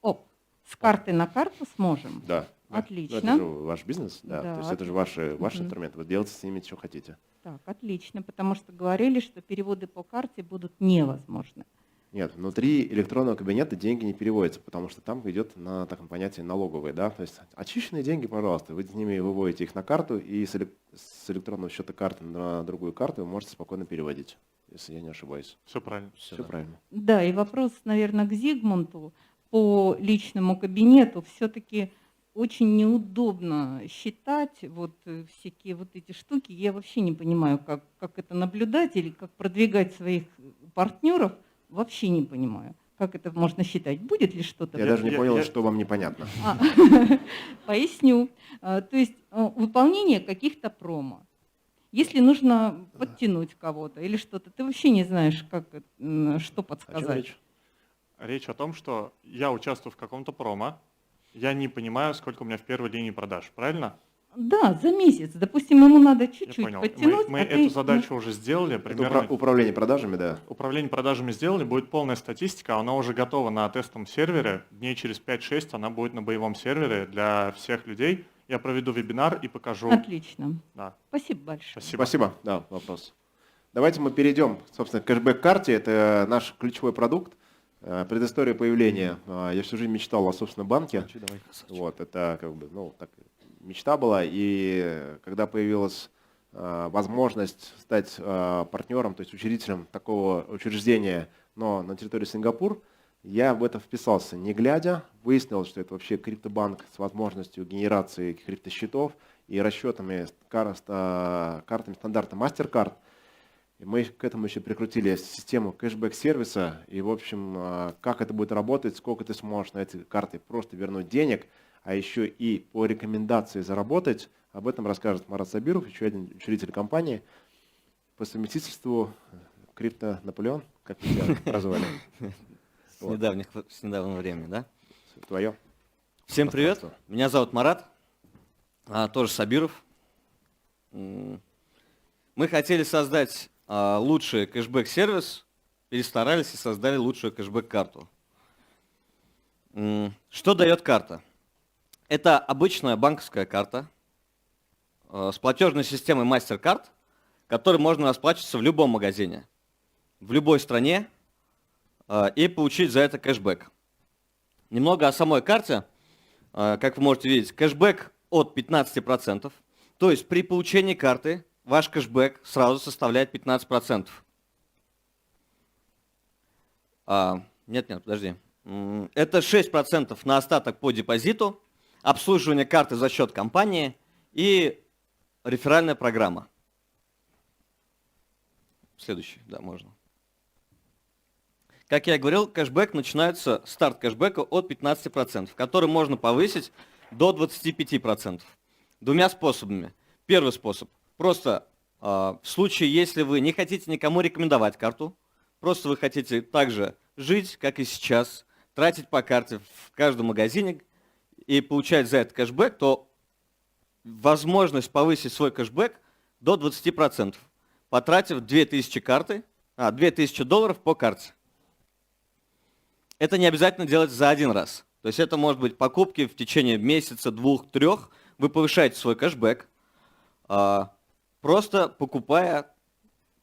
С карты на карту сможем? Да. Отлично. Ну, это же ваш бизнес, да. Да. То есть это же ваш инструмент. Вы делаете с ними, что хотите. Так, отлично, потому что говорили, что переводы по карте будут невозможны. Нет, внутри электронного кабинета деньги не переводятся, потому что там идет на таком понятии налоговые, да. То есть очищенные деньги, пожалуйста, вы с ними выводите их на карту, и с электронного счета карты на другую карту вы можете спокойно переводить, если я не ошибаюсь. Все правильно. Все правильно. Да, и вопрос, наверное, к Зигмунту по личному кабинету. Все-таки очень неудобно считать вот всякие вот эти штуки. Я вообще не понимаю, как это наблюдать или как продвигать своих партнеров. Вообще не понимаю, как это можно считать. Будет ли что-то? Я даже не понял, что вам непонятно. Поясню. То есть выполнение каких-то промо. Если нужно подтянуть кого-то или что-то, ты вообще не знаешь, что подсказать. Речь о том, что я участвую в каком-то промо, я не понимаю, сколько у меня в первой линии продаж, правильно? Да, за месяц. Допустим, ему надо Я чуть-чуть понял. подтянуть. Мы а ты- эту задачу уже сделали. Примерно Управление продажами, да. управление продажами сделали, будет полная статистика, она уже готова на тестовом сервере. Дней через 5-6 она будет на боевом сервере для всех людей. Я проведу вебинар и покажу. Отлично. Да. Спасибо большое. Спасибо. Да, вопрос. Давайте мы перейдем, собственно, к кэшбэк-карте. Это наш ключевой продукт. Предыстория появления. Я всю жизнь мечтал о собственном банке. Вот, это как бы, ну, так, мечта была. И когда появилась возможность стать партнером, то есть учредителем такого учреждения, но на территории Сингапур, я в это вписался, не глядя, выяснил, что это вообще криптобанк с возможностью генерации криптосчетов и расчетами картами стандарта MasterCard. И мы к этому еще прикрутили систему кэшбэк-сервиса. И, в общем, как это будет работать, сколько ты сможешь на эти карты просто вернуть денег, а еще и по рекомендации заработать. Об этом расскажет Марат Сабиров, еще один учредитель компании. По совместительству крипто-Наполеон, как вы тебя прозвали. С недавнего времени, да? Твое. Всем привет, меня зовут Марат, тоже Сабиров. Мы хотели создать лучший кэшбэк-сервис, перестарались и создали лучшую кэшбэк-карту. Что дает карта? Это обычная банковская карта с платежной системой MasterCard, которой можно расплачиваться в любом магазине, в любой стране и получить за это кэшбэк. Немного о самой карте. Как вы можете видеть, кэшбэк от 15%. То есть при получении карты ваш кэшбэк сразу составляет 15%. Нет, подожди. Это 6% на остаток по депозиту, обслуживание карты за счет компании и реферальная программа. Следующий, да, можно. Как я и говорил, кэшбэк начинается, старт кэшбэка от 15%, который можно повысить до 25%. Двумя способами. Первый способ. Просто в случае, если вы не хотите никому рекомендовать карту, просто вы хотите также жить, как и сейчас, тратить по карте в каждом магазине и получать за это кэшбэк, то возможность повысить свой кэшбэк до 20%, потратив 2000 $2000 по карте. Это не обязательно делать за один раз. То есть это может быть покупки в течение месяца, 2-3. Вы повышаете свой кэшбэк, просто покупая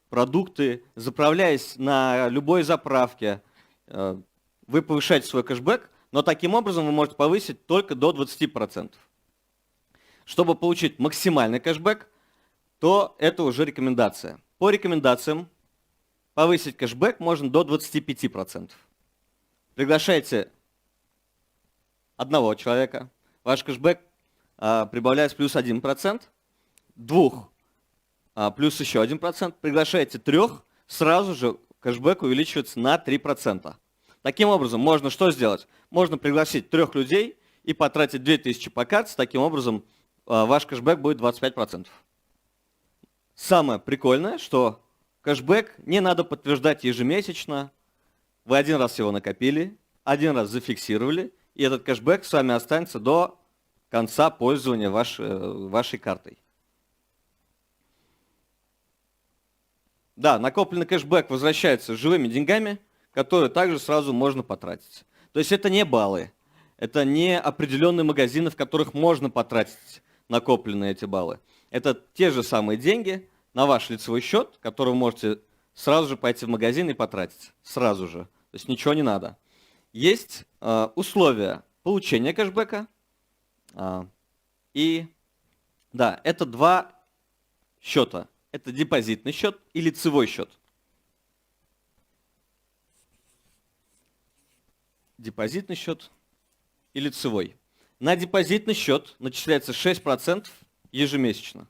продукты, заправляясь на любой заправке. Вы повышаете свой кэшбэк, но таким образом вы можете повысить только до 20%. Чтобы получить максимальный кэшбэк, то это уже рекомендация. По рекомендациям повысить кэшбэк можно до 25%. Приглашайте одного человека, ваш кэшбэк прибавляется плюс 1%, двух плюс еще 1%, приглашаете 3, сразу же кэшбэк увеличивается на 3%. Таким образом, можно что сделать? Можно пригласить 3 людей и потратить 2000 по карте, таким образом ваш кэшбэк будет 25%. Самое прикольное, что кэшбэк не надо подтверждать ежемесячно. Вы один раз его накопили, один раз зафиксировали, и этот кэшбэк с вами останется до конца пользования вашей картой. Да, накопленный кэшбэк возвращается живыми деньгами, которые также сразу можно потратить. То есть это не баллы, это не определенные магазины, в которых можно потратить накопленные эти баллы. Это те же самые деньги на ваш лицевой счет, который вы можете сразу же пойти в магазин и потратить. Сразу же. То есть ничего не надо. Есть условия получения кэшбэка. И да, это 2 счета. Это депозитный счет и лицевой счет. Депозитный счет и лицевой. На депозитный счет начисляется 6% ежемесячно.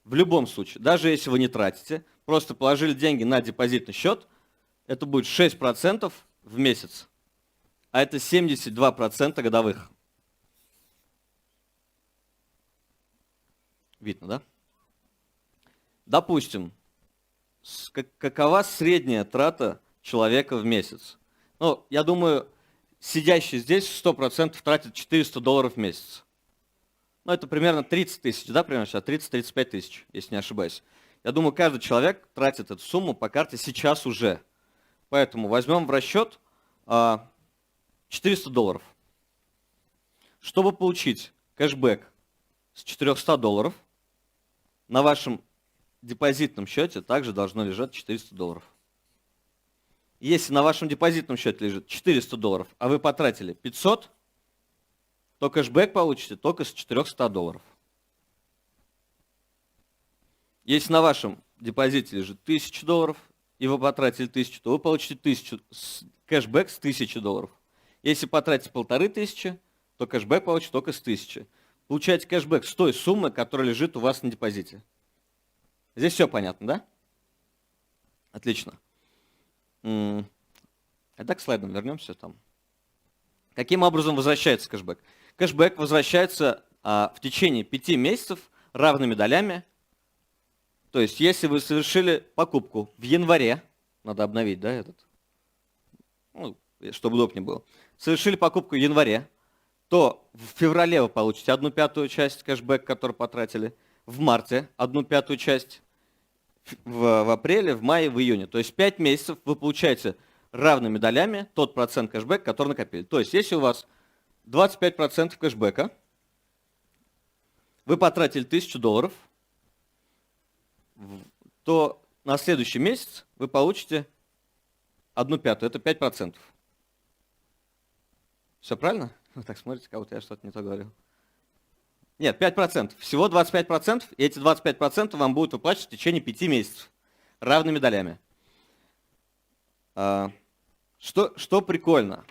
В любом случае, даже если вы не тратите, просто положили деньги на депозитный счет, это будет 6% в месяц. А это 72% годовых. Видно, да? Допустим, какова средняя трата человека в месяц? Ну, я думаю, сидящий здесь 100% тратит $400 в месяц. Ну, это примерно 30 тысяч, да, примерно сейчас, 30-35 тысяч, если не ошибаюсь. Я думаю, каждый человек тратит эту сумму по карте сейчас уже. Поэтому возьмем в расчет $400. Чтобы получить кэшбэк с $400, на вашем депозитном счете также должно лежать $400. Если на вашем депозитном счете лежит $400, а вы потратили 500, то кэшбэк получите только с $400. Если на вашем депозите лежит $1000, и вы потратили 1000, то вы получите 1000 кэшбэк с $1000. Если потратите 1500, то кэшбэк получите только с 1000. Получаете кэшбэк с той суммы, которая лежит у вас на депозите. Здесь все понятно, да? Отлично. Итак, к слайдам вернемся там. Каким образом возвращается кэшбэк? Кэшбэк возвращается в течение 5 месяцев равными долями. То есть, если вы совершили покупку в январе, надо обновить, да, этот, ну, чтобы удобнее было, совершили покупку в январе, то в феврале вы получите 1/5 часть кэшбэка, который потратили, в марте 1/5 часть, в апреле, в мае, в июне. То есть 5 месяцев вы получаете равными долями тот процент кэшбэка, который накопили. То есть если у вас 25% кэшбэка, вы потратили $1000, то на следующий месяц вы получите 1/5, это 5%. Все правильно? Вы так смотрите, как будто я что-то не то говорил. Нет, 5%. Всего 25%, и эти 25% вам будут выплачивать в течение 5 месяцев равными долями. Что прикольно?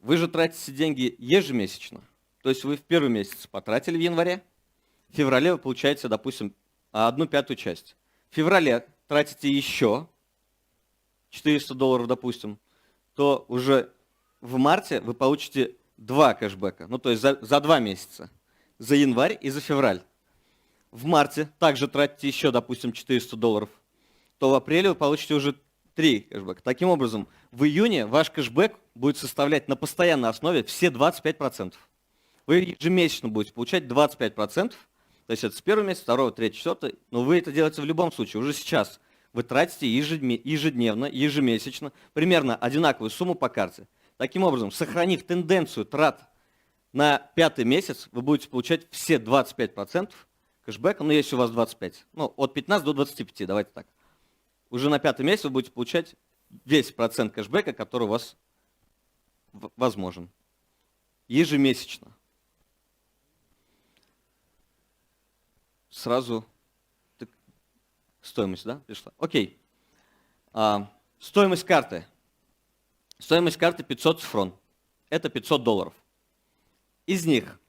Вы же тратите деньги ежемесячно. То есть вы в первый месяц потратили в январе, в феврале вы получаете, допустим, 1/5 часть. В феврале тратите еще $400, допустим, то уже в марте вы получите 2 кэшбэка, ну то есть за 2 месяца, за январь и за февраль. В марте также тратите еще, допустим, $400, то в апреле вы получите уже 3 кэшбэка. Таким образом, в июне ваш кэшбэк будет составлять на постоянной основе все 25%. Вы ежемесячно будете получать 25%, то есть это с первого месяца, второго, третьего, четвертого, но вы это делаете в любом случае, уже сейчас. Вы тратите ежедневно, ежемесячно примерно одинаковую сумму по карте. Таким образом, сохранив тенденцию трат на 5-й месяц, вы будете получать все 25% кэшбэка, ну если у вас 25, ну от 15 до 25, давайте так. Уже на 5-й месяц вы будете получать весь процент кэшбэка, который у вас возможен. Ежемесячно. Сразу стоимость, да, пришла? Окей. Стоимость карты. Стоимость карты 500 цифрон. Это $500. Из них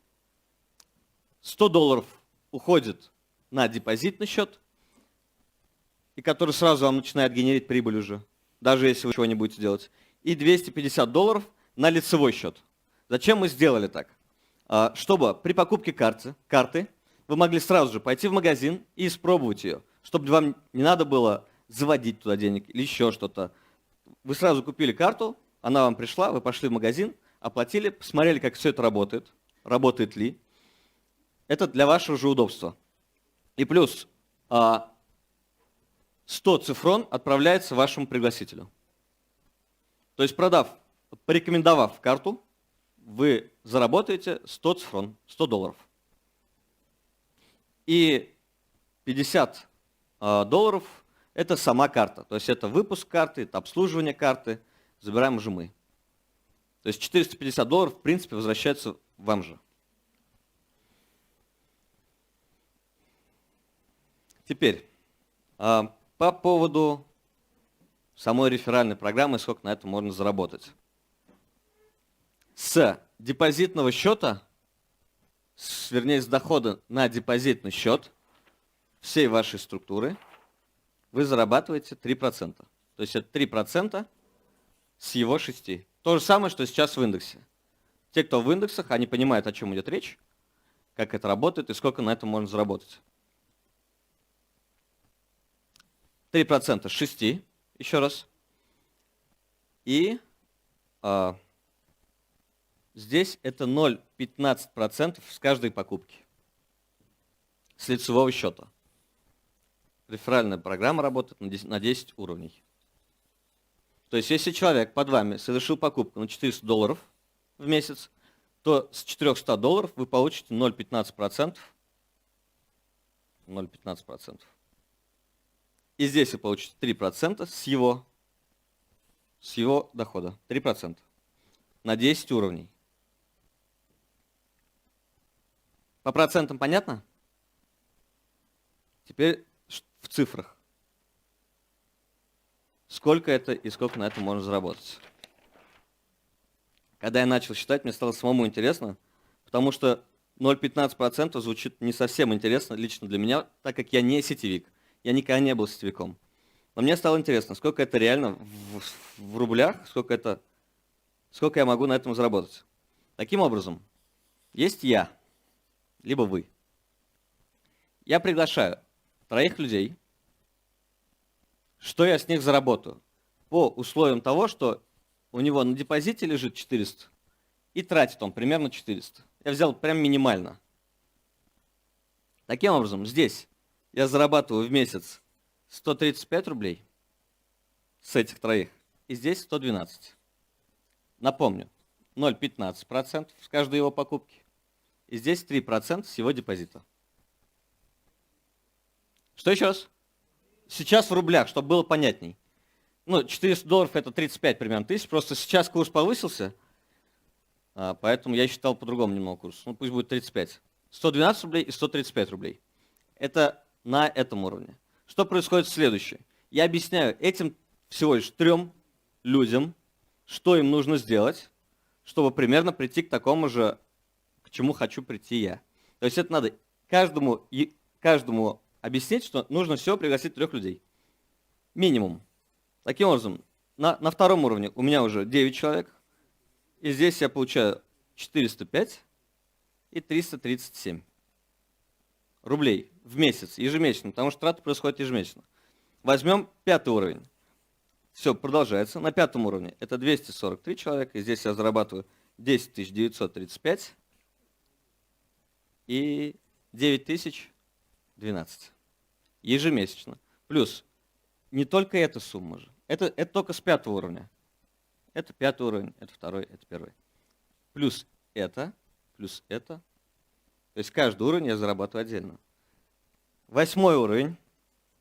$100 уходит на депозитный счет, и который сразу вам начинает генерить прибыль уже, даже если вы ничего не будете делать. И $250 на лицевой счет. Зачем мы сделали так? Чтобы при покупке карты вы могли сразу же пойти в магазин и испробовать ее, чтобы вам не надо было заводить туда денег или еще что-то. Вы сразу купили карту, она вам пришла, вы пошли в магазин, оплатили, посмотрели, как все это работает, работает ли. Это для вашего же удобства. И плюс 100 цифрон отправляется вашему пригласителю. То есть порекомендовав карту, вы заработаете 100 цифрон, $100. И $50 это сама карта. То есть это выпуск карты, это обслуживание карты, забираем уже мы. То есть $450 в принципе возвращается вам же. Теперь, по поводу самой реферальной программы, сколько на это можно заработать. С депозитного счета, вернее с дохода на депозитный счет всей вашей структуры вы зарабатываете 3%. То есть это 3% с его 6. То же самое, что сейчас в индексе. Те, кто в индексах, они понимают, о чем идет речь, как это работает и сколько на этом можно заработать. 3% с 6, еще раз. И здесь это 0,15% с каждой покупки с лицевого счета. Реферальная программа работает на 10 уровней. То есть, если человек под вами совершил покупку на $400 в месяц, то с $400 вы получите 0,15%. 0,15%. И здесь вы получите 3% с его дохода. 3%. На 10 уровней. По процентам понятно? Теперь в цифрах. Сколько это и сколько на этом можно заработать. Когда я начал считать, мне стало самому интересно, потому что 0,15% звучит не совсем интересно лично для меня, так как я не сетевик. Я никогда не был сетевиком. Но мне стало интересно, сколько это реально в рублях, сколько я могу на этом заработать. Таким образом, есть я, либо вы. Я приглашаю 3 людей. Что я с них заработаю? По условиям того, что у него на депозите лежит 400, и тратит он примерно 400. Я взял прям минимально. Таким образом, здесь я зарабатываю в месяц 135 рублей с этих 3, и здесь 112. Напомню, 0,15% с каждой его покупки, и здесь 3% с его депозита. Что еще раз? Сейчас в рублях, чтобы было понятней. Ну, $400 это 35 примерно тысяч, просто сейчас курс повысился, поэтому я считал по-другому немного курс. Ну, пусть будет 35. 112 рублей и 135 рублей. Это на этом уровне. Что происходит следующее? Я объясняю этим всего лишь 3 людям, что им нужно сделать, чтобы примерно прийти к такому же, к чему хочу прийти я. То есть это надо каждому объяснить, что нужно всего пригласить 3 людей. Минимум. Таким образом, на 2-м уровне у меня уже 9 человек, и здесь я получаю 405 и 337 рублей в месяц, ежемесячно, потому что траты происходят ежемесячно. Возьмем 5-й уровень. Все, продолжается. На 5-м уровне это 243 человека, и здесь я зарабатываю 10 935 и 9012 ежемесячно. Плюс не только эта сумма же. Это только с 5-го уровня. Это 5-й уровень, это 2-й, это 1-й. Плюс это. То есть каждый уровень я зарабатываю отдельно. 8-й уровень.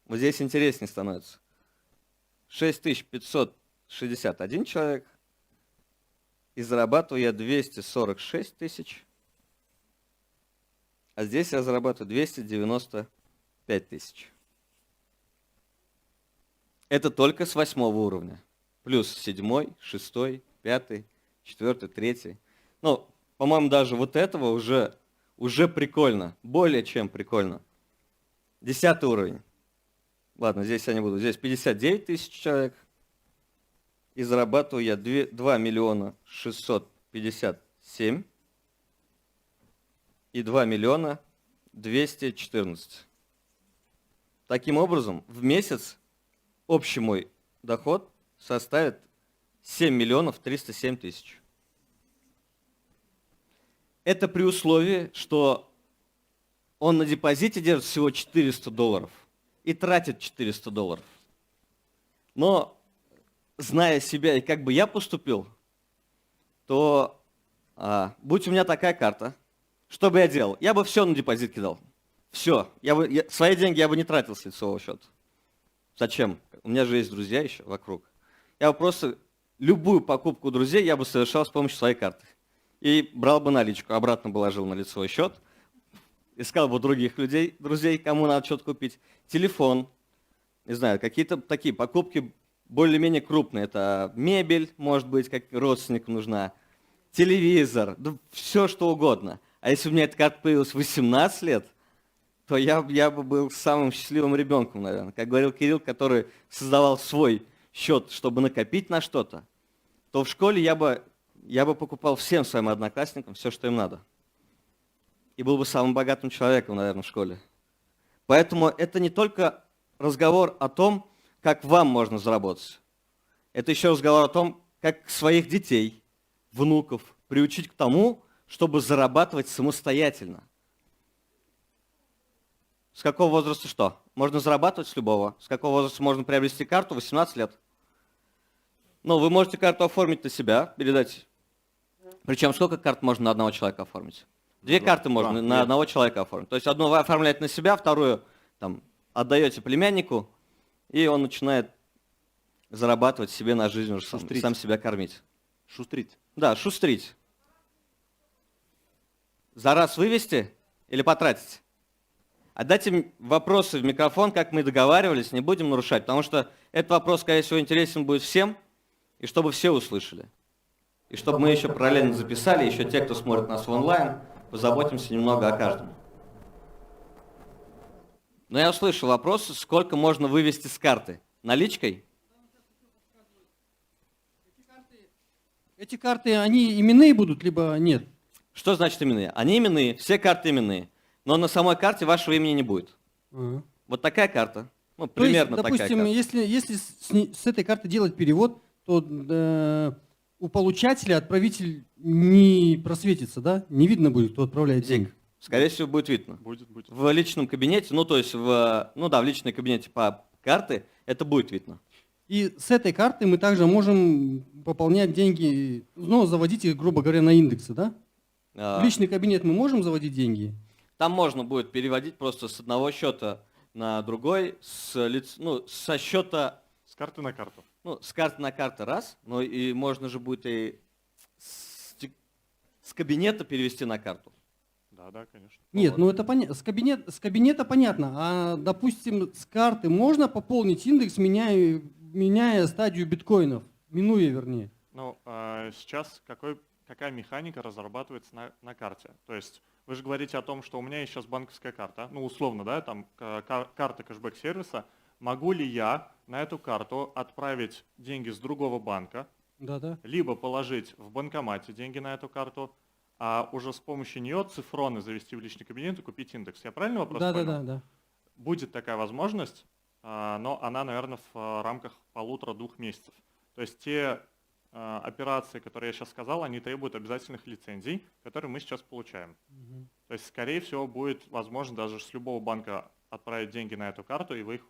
Вот здесь интереснее становится. 6561 человек. И зарабатываю я 246 тысяч. А здесь я зарабатываю 295 тысяч. Это только с 8-го уровня. Плюс 7-й, 6-й, 5-й, 4-й, 3-й. Ну, по-моему, даже вот этого уже прикольно. Более чем прикольно. 10-й уровень. Ладно, здесь я не буду. Здесь 59 тысяч человек. И зарабатываю я 2 миллиона 657 и 2 миллиона 214. Таким образом, в месяц общий мой доход составит 7 миллионов 307 тысяч. Это при условии, что он на депозите держит всего $400 и тратит $400. Но, зная себя и как бы я поступил, то будь у меня такая карта, что бы я делал? Я бы все на депозит кидал. Все. Свои деньги я бы не тратил с лицевого счета. Зачем? У меня же есть друзья еще вокруг. Я бы просто любую покупку друзей я бы совершал с помощью своей карты. И брал бы наличку, обратно бы ложил на лицевой счет, искал бы других людей, друзей, кому надо что-то купить. Телефон, не знаю, какие-то такие покупки более-менее крупные. Это мебель, может быть, как родственнику нужна, телевизор, да все что угодно. А если у меня эта карта появилась в 18 лет, то я бы был самым счастливым ребенком, наверное. Как говорил Кирилл, который создавал свой счет, чтобы накопить на что-то, то в школе я бы покупал всем своим одноклассникам все, что им надо. И был бы самым богатым человеком, наверное, в школе. Поэтому это не только разговор о том, как вам можно заработать. Это еще разговор о том, как своих детей, внуков приучить к тому, чтобы зарабатывать самостоятельно. С какого возраста что? Можно зарабатывать с любого. С какого возраста можно приобрести карту? 18 лет. Ну, вы можете карту оформить на себя, передать. Причем сколько карт можно на одного человека оформить? 2 карты можно на одного человека оформить. То есть одну вы оформляете на себя, вторую там, отдаете племяннику, и он начинает зарабатывать себе на жизнь, уже сам себя кормить. Шустрить. Да, шустрить. За раз вывести или потратить? Отдайте вопросы в микрофон, как мы договаривались, не будем нарушать, потому что этот вопрос, скорее всего, интересен будет всем, и чтобы все услышали. И чтобы мы еще параллельно записали, еще те, кто смотрит нас в онлайн, позаботимся немного о каждом. Но я услышал вопрос, сколько можно вывести с карты. Наличкой? Эти карты, они именные будут, либо нет? Что значит именные? Они именные, все карты именные. Но на самой карте вашего имени не будет. Вот такая карта. Ну, примерно то есть, допустим, такая карта. если с этой карты делать перевод, то у получателя отправитель не просветится, да? Не видно будет, кто отправляет деньги. Скорее всего, будет видно. Будет. В личном кабинете, ну то есть в личном кабинете по карты, это будет видно. И с этой карты мы также можем пополнять деньги, ну, заводить их, грубо говоря, на индексы, да? В личный кабинет мы можем заводить деньги? Там можно будет переводить просто с одного счета на другой, со счета... С карты на карту. Ну, с карты на карту раз, но и можно же будет и с кабинета перевести на карту. Да, конечно. Нет, ну это понятно. С кабинета понятно. А, допустим, с карты можно пополнить индекс, меняя стадию биткоинов, минуя, вернее. Ну, сейчас какая механика разрабатывается на карте? То есть вы же говорите о том, что у меня есть сейчас банковская карта, ну, условно, да, там карта кэшбэк-сервиса. Могу ли я на эту карту отправить деньги с другого банка, либо положить в банкомате деньги на эту карту, а уже с помощью нее цифроны завести в личный кабинет и купить индекс? Я правильно вопрос понял? Да. Будет такая возможность, но она, наверное, в рамках 1,5-2 месяцев. То есть те операции, которые я сейчас сказал, они требуют обязательных лицензий, которые мы сейчас получаем. То есть, скорее всего, будет возможно даже с любого банка отправить деньги на эту карту, и вы их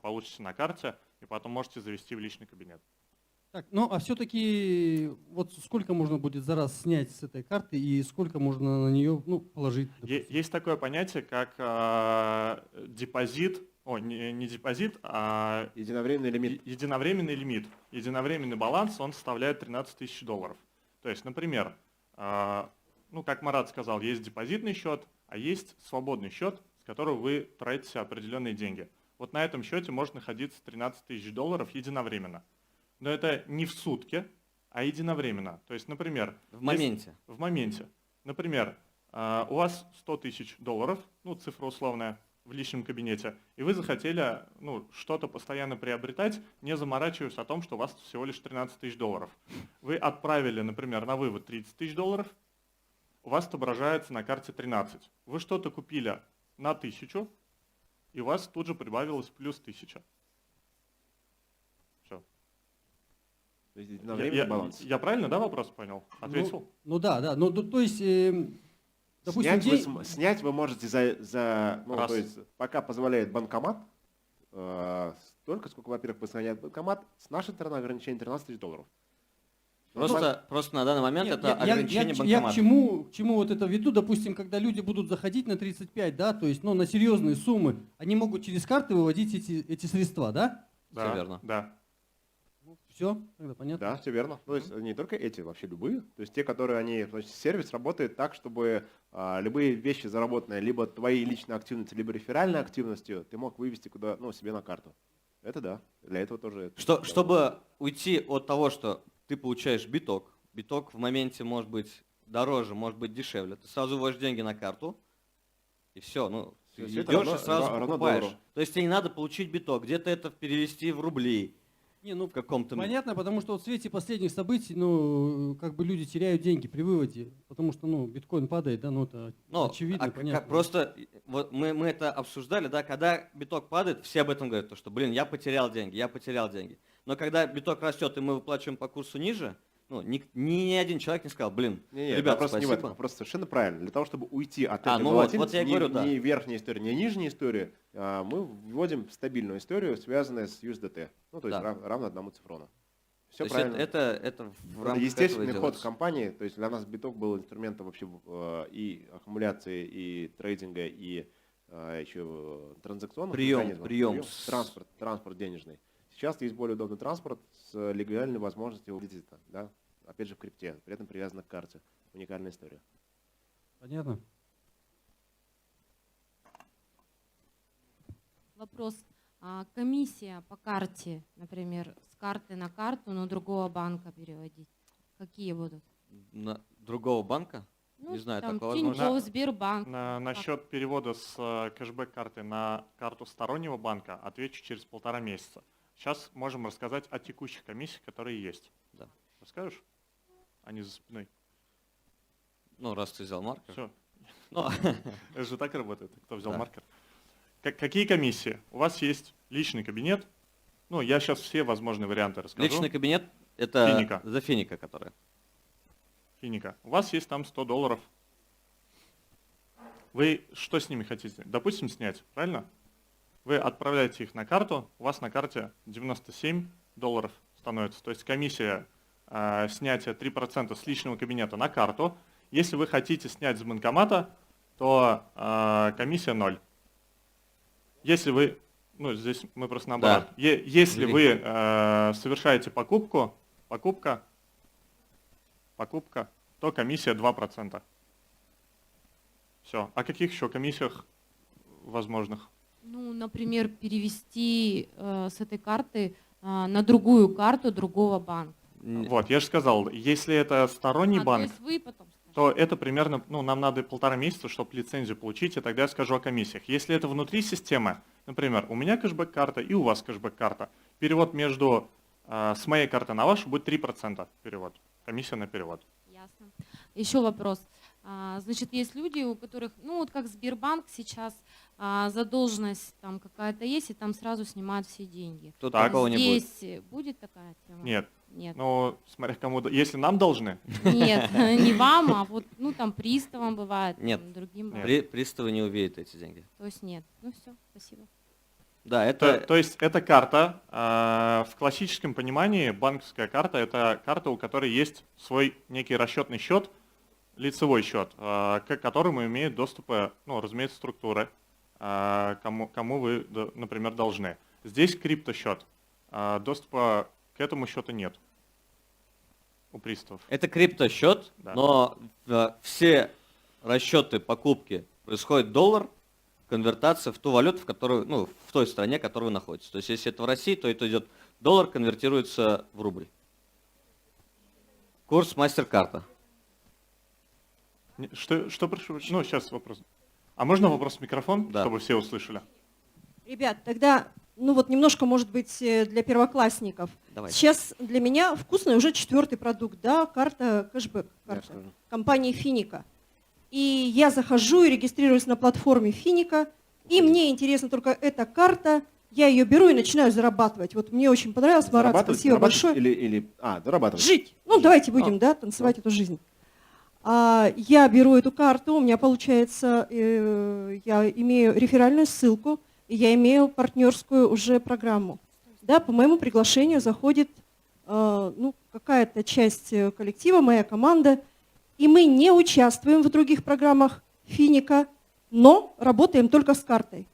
получите на карте, и потом можете завести в личный кабинет. Так, ну а все-таки вот сколько можно будет за раз снять с этой карты и сколько можно на нее положить? Есть такое понятие, как депозит, не депозит, а единовременный лимит. Единовременный лимит. Единовременный баланс, он составляет $13 тысяч. То есть, например, как Марат сказал, есть депозитный счет, а есть свободный счет, с которого вы тратите определенные деньги. Вот на этом счете может находиться $13 тысяч единовременно. Но это не в сутки, а единовременно. То есть, например... В моменте. В моменте. Например, у вас $100 тысяч, цифра условная, в личном кабинете, и вы захотели что-то постоянно приобретать, не заморачиваясь о том, что у вас всего лишь $13 тысяч. Вы отправили, например, на вывод $30 тысяч, у вас отображается на карте 13. Вы что-то купили на 1000, и у вас тут же прибавилось плюс 1000. Все. Я правильно, да, вопрос понял? Ответил? Да. Ну, то есть, допустим, снять вы можете то есть, пока позволяет банкомат, столько, сколько, во-первых, позволяет банкомат, с нашей стороны ограничение $13 тысяч. Просто на данный момент это ограничение банкомата. Я к чему вот это веду, допустим, когда люди будут заходить на 35, да, то есть, на серьезные суммы, они могут через карты выводить эти средства, да? Да, все верно. Да. Все, тогда понятно. Да, все верно. То есть не только эти, вообще любые. То есть те, которые сервис работает так, чтобы любые вещи, заработанные либо твоей личной активностью, либо реферальной активностью, ты мог вывести куда, себе на карту. Это да. Для этого тоже. Чтобы уйти от того, что ты получаешь биток в моменте может быть дороже, может быть дешевле, ты сразу вводишь деньги на карту, и все, ты идешь и сразу покупаешь. То есть тебе не надо получить биток, где-то это перевести в рубли, Не, ну, в каком-то... понятно, потому что вот в свете последних событий, ну, как бы люди теряют деньги при выводе, потому что, ну, биткоин падает, да, ну, это очевидно, понятно. Просто вот мы это обсуждали, да, когда биток падает, все об этом говорят, то, что, блин, я потерял деньги. Но когда биток растет, и мы выплачиваем по курсу ниже, ну, ни один человек не сказал, блин, ребята, вопрос спасибо. не в этом, вопрос совершенно правильно. Для того, чтобы уйти от этой ну волатильности, вот я говорю, да. ни верхняя история, ни нижняя история, мы вводим стабильную историю, связанную с USDT. Ну, то есть равно одному цифрону. Все то правильно. Это в рамках естественный этого ход делается. компании. То есть для нас биток был инструментом вообще и аккумуляции, и трейдинга, и еще транзакционных механизмов. Прием. Транспорт денежный. Сейчас есть более удобный транспорт с легальной возможностью визита, да? Опять же в крипте, при этом привязано к карте. Уникальная история. Понятно. Вопрос. Комиссия по карте, например, с карты на карту, но другого банка переводить. Какие будут? Другого банка? Ну, не знаю, там такого Тинькофф, возможно. Сбербанк. Насчет перевода с кэшбэк-карты на карту стороннего банка отвечу через 1,5 месяца. Сейчас можем рассказать о текущих комиссиях, которые есть. Да. Расскажешь? Они за спиной. Ну, раз ты взял маркер. Все. Ну. Это же так работает, кто взял Да. маркер. Какие комиссии? У вас есть личный кабинет. Ну, я сейчас все возможные варианты расскажу. Личный кабинет — это Финика. за Финика, которая. Финика. У вас есть там $100. Вы что с ними хотите? Допустим, снять, правильно? Вы отправляете их на карту, у вас на карте $97 становится. То есть комиссия снятия 3% с личного кабинета на карту. Если вы хотите снять с банкомата, то комиссия 0. Если вы, ну здесь мы просто наоборот, Да. Если вы совершаете покупка, то комиссия 2%. Все. О каких еще комиссиях возможных? Ну, например, перевести с этой карты на другую карту другого банка. Вот, я же сказал, если это сторонний банк, то есть вы потом то это примерно, ну, нам надо 1,5 месяца, чтобы лицензию получить, и тогда я скажу о комиссиях. Если это внутри системы, например, у меня кэшбэк-карта и у вас кэшбэк-карта, перевод с моей карты на вашу будет 3% перевод, комиссия на перевод. Ясно. Еще вопрос. Значит, есть люди, у которых, ну вот как Сбербанк сейчас, задолженность там какая-то есть, и там сразу снимают все деньги. Тут такого не будет. Здесь будет такая тема? Нет. Нет. Ну, смотря кому, если нам должны. Нет, не вам, а вот, ну там приставам бывает, Нет, там, другим. приставы не увидят эти деньги. То есть нет. Ну все, спасибо. Да, это... То есть эта карта, в классическом понимании банковская карта, это карта, у которой есть свой некий расчетный счет, лицевой счет, к которому имеют доступ, ну, разумеется, структуры, кому вы, например, должны. Здесь криптосчет. Доступа к этому счету нет у приставов. Это криптосчет, Да. но все расчеты покупки происходит доллар, конвертация в ту валюту, в которую, ну, в той стране, в которой вы находитесь. То есть если это в России, то это идет доллар, конвертируется в рубль. Курс мастер-карта. Что прошу? Ну, сейчас вопрос. А можно вопрос в микрофон, Да. чтобы все услышали? Ребят, тогда, ну вот немножко, может быть, для первоклассников. Давайте. Сейчас для меня вкусный уже 4-й продукт, да, карта кэшбэк, карта компании Финика. И я захожу и регистрируюсь на платформе Финика, и мне интересна только эта карта, я ее беру и начинаю зарабатывать. Вот мне очень понравилось, Марат, спасибо большое. Зарабатывать. Жить. Ну, давайте будем, да, танцевать эту жизнь. Я беру эту карту, у меня получается, я имею реферальную ссылку, и я имею партнерскую уже программу. Да, по моему приглашению заходит ну, какая-то часть коллектива, моя команда, и мы не участвуем в других программах Финика, но работаем только с картой.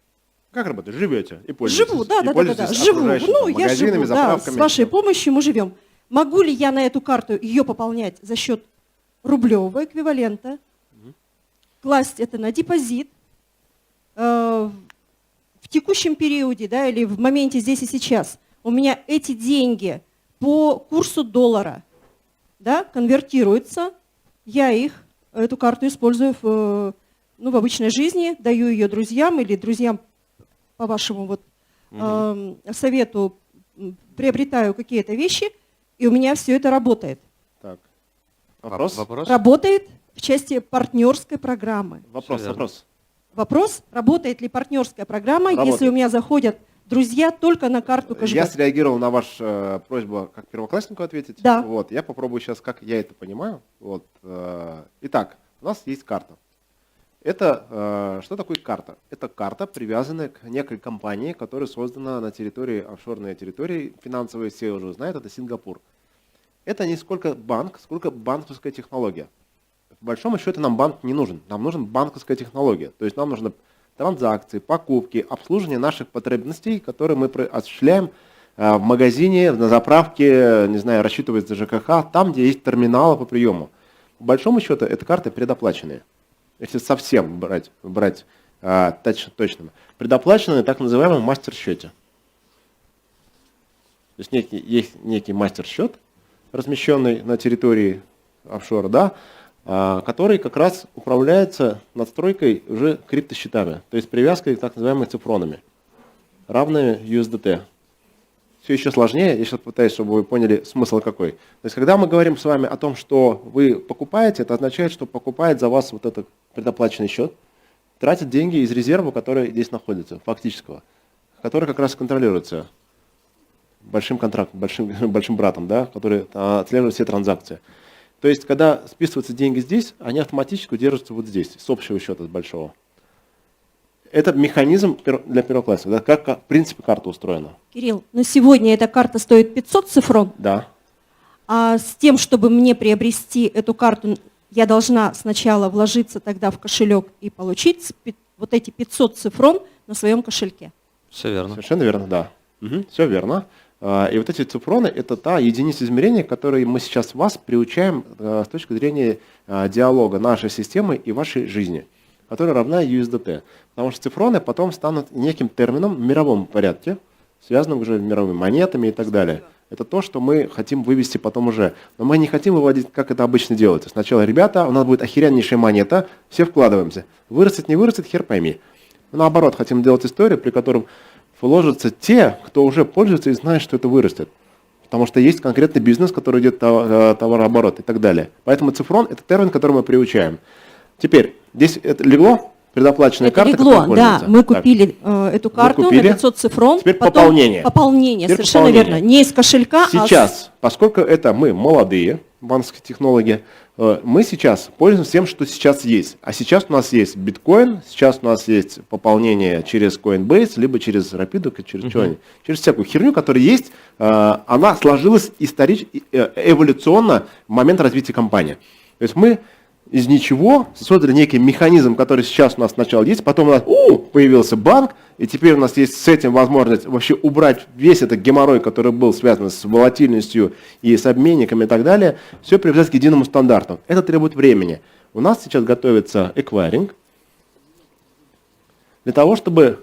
Как работаете? Живете и пользуетесь? Живу, да, И да, пользуетесь живу. окружающими, Ну, там, я магазинами, живу, да, заправками. с вашей помощью мы живем. Могу ли я на эту карту ее пополнять за счет рублевого эквивалента, класть это на депозит в текущем периоде, да, или в моменте здесь и сейчас? У меня эти деньги по курсу доллара, да, конвертируются, я эту карту использую в обычной жизни, даю ее друзьям или друзьям по вашему вот, совету приобретаю какие-то вещи, и у меня все это работает. Так. Вопрос? Работает в части партнерской программы. Вопрос. Вопрос, работает ли партнерская программа, Работает. если у меня заходят друзья только на карту кэшбэк? Я среагировал на вашу просьбу как первокласснику ответить. Да. Вот, я попробую сейчас, как я это понимаю. Вот, итак, у нас есть карта. Это что такое карта? Это карта, привязанная к некой компании, которая создана на территории, офшорной территории, финансовые все уже знают, это Сингапур. Это не сколько банк, сколько банковская технология. По большому счету нам банк не нужен, нам нужна банковская технология. То есть нам нужны транзакции, покупки, обслуживание наших потребностей, которые мы осуществляем в магазине, на заправке, не знаю, рассчитывать за ЖКХ, там, где есть терминалы по приему. По большому счету, это карты предоплаченные. Если совсем брать точно. Предоплаченные так называемом мастер-счете. То есть есть некий мастер-счет, размещенный на территории офшора, да, который как раз управляется надстройкой уже криптосчетами, то есть привязкой к так называемыми цифронами, равными USDT. Все еще сложнее, я сейчас пытаюсь, чтобы вы поняли смысл какой. То есть когда мы говорим с вами о том, что вы покупаете, это означает, что покупает за вас вот этот предоплаченный счет, тратит деньги из резерва, который здесь находится, фактического, который как раз контролируется большим контрактом, большим братом, да, который отслеживает все транзакции. То есть, когда списываются деньги здесь, они автоматически удерживаются вот здесь, с общего счета, с большого. Это механизм для первоклассника, да, как в принципе карта устроена. Кирилл, но сегодня эта карта стоит 500 цифрон, Да. а с тем, чтобы мне приобрести эту карту, я должна сначала вложиться тогда в кошелек и получить вот эти 500 цифрон на своем кошельке. Все верно. Совершенно верно, да. Все верно. И вот эти цифроны – это та единица измерения, которой мы сейчас вас приучаем с точки зрения диалога нашей системы и вашей жизни, которая равна USDT. Потому что цифроны потом станут неким термином в мировом порядке, связанным уже с мировыми монетами и так далее. Это то, что мы хотим вывести потом уже. Но мы не хотим выводить, как это обычно делается. Сначала, ребята, у нас будет охереннейшая монета, все вкладываемся. Вырастет, не вырастет, хер пойми. Мы наоборот хотим делать историю, при котором вложатся те, кто уже пользуется и знает, что это вырастет. Потому что есть конкретный бизнес, который идет товарооборот и так далее. Поэтому цифрон – это термин, который мы приучаем. Теперь, здесь это легло, предоплаченная это карта, легло, да, мы купили так. эту карту на 500 цифрон. Теперь потом пополнение. Пополнение, Теперь совершенно пополнение. верно. Не из кошелька, Сейчас, поскольку это мы молодые, банковские технологии, мы сейчас пользуемся тем, что сейчас есть. А сейчас у нас есть биткоин, сейчас у нас есть пополнение через Coinbase, либо через Rapido, через что-нибудь. Через всякую херню, которая есть, она сложилась эволюционно в момент развития компании. То есть мы из ничего создали некий механизм, который сейчас у нас сначала есть, потом у нас появился банк, и теперь у нас есть с этим возможность вообще убрать весь этот геморрой, который был связан с волатильностью и с обменниками и так далее, все привязать к единому стандарту. Это требует времени. У нас сейчас готовится эквайринг для того, чтобы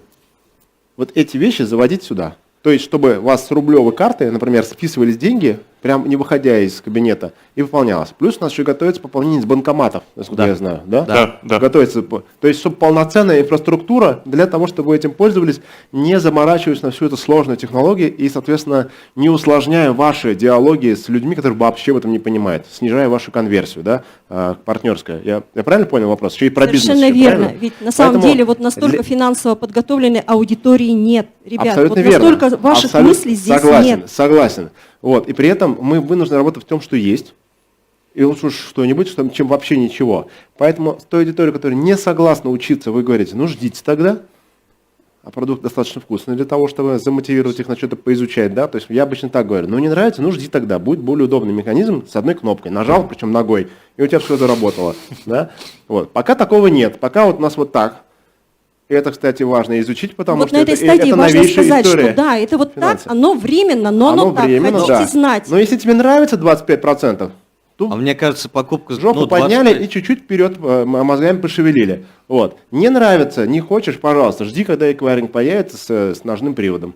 вот эти вещи заводить сюда. То есть, чтобы у вас с рублевой карты, например, списывались деньги, прям не выходя из кабинета, и выполнялось. Плюс у нас еще готовится пополнение с банкоматов, насколько я знаю. Да? Да. Готовится, то есть, чтобы полноценная инфраструктура для того, чтобы вы этим пользовались, не заморачиваясь на всю эту сложную технологию и, соответственно, не усложняя ваши диалоги с людьми, которые вообще в этом не понимают, снижая вашу конверсию, да, партнерская. Я правильно понял вопрос? Еще и про бизнес. Совершенно еще, верно. правильно? Ведь на самом Поэтому деле вот настолько финансово подготовленной аудитории нет. Ребят, абсолютно вот верно. настолько ваших Абсолютно мыслей здесь согласен, нет. Согласен. Вот. И при этом мы вынуждены работать в том, что есть. И лучше уж что-нибудь, чем вообще ничего. Поэтому с той аудиторией, которая не согласна учиться, вы говорите, ну ждите тогда. А продукт достаточно вкусный для того, чтобы замотивировать их на что-то поизучать. Да? То есть я обычно так говорю, ну не нравится, ну жди тогда. Будет более удобный механизм с одной кнопкой. Нажал, причем ногой, и у тебя все заработало. Да? Вот. Пока такого нет. Пока вот у нас вот так. И это, кстати, важно изучить, потому вот что на этой это стадии важно новейшая сказать, история. что да, это вот финансов. так, оно временно, но оно так. временно, Хотите да. знать. Но если тебе нравится 25%, то А мне кажется, покупка... жопу подняли и чуть-чуть вперед мозгами пошевелили. Вот. Не нравится, не хочешь, пожалуйста, жди, когда эквайринг появится с ножным приводом.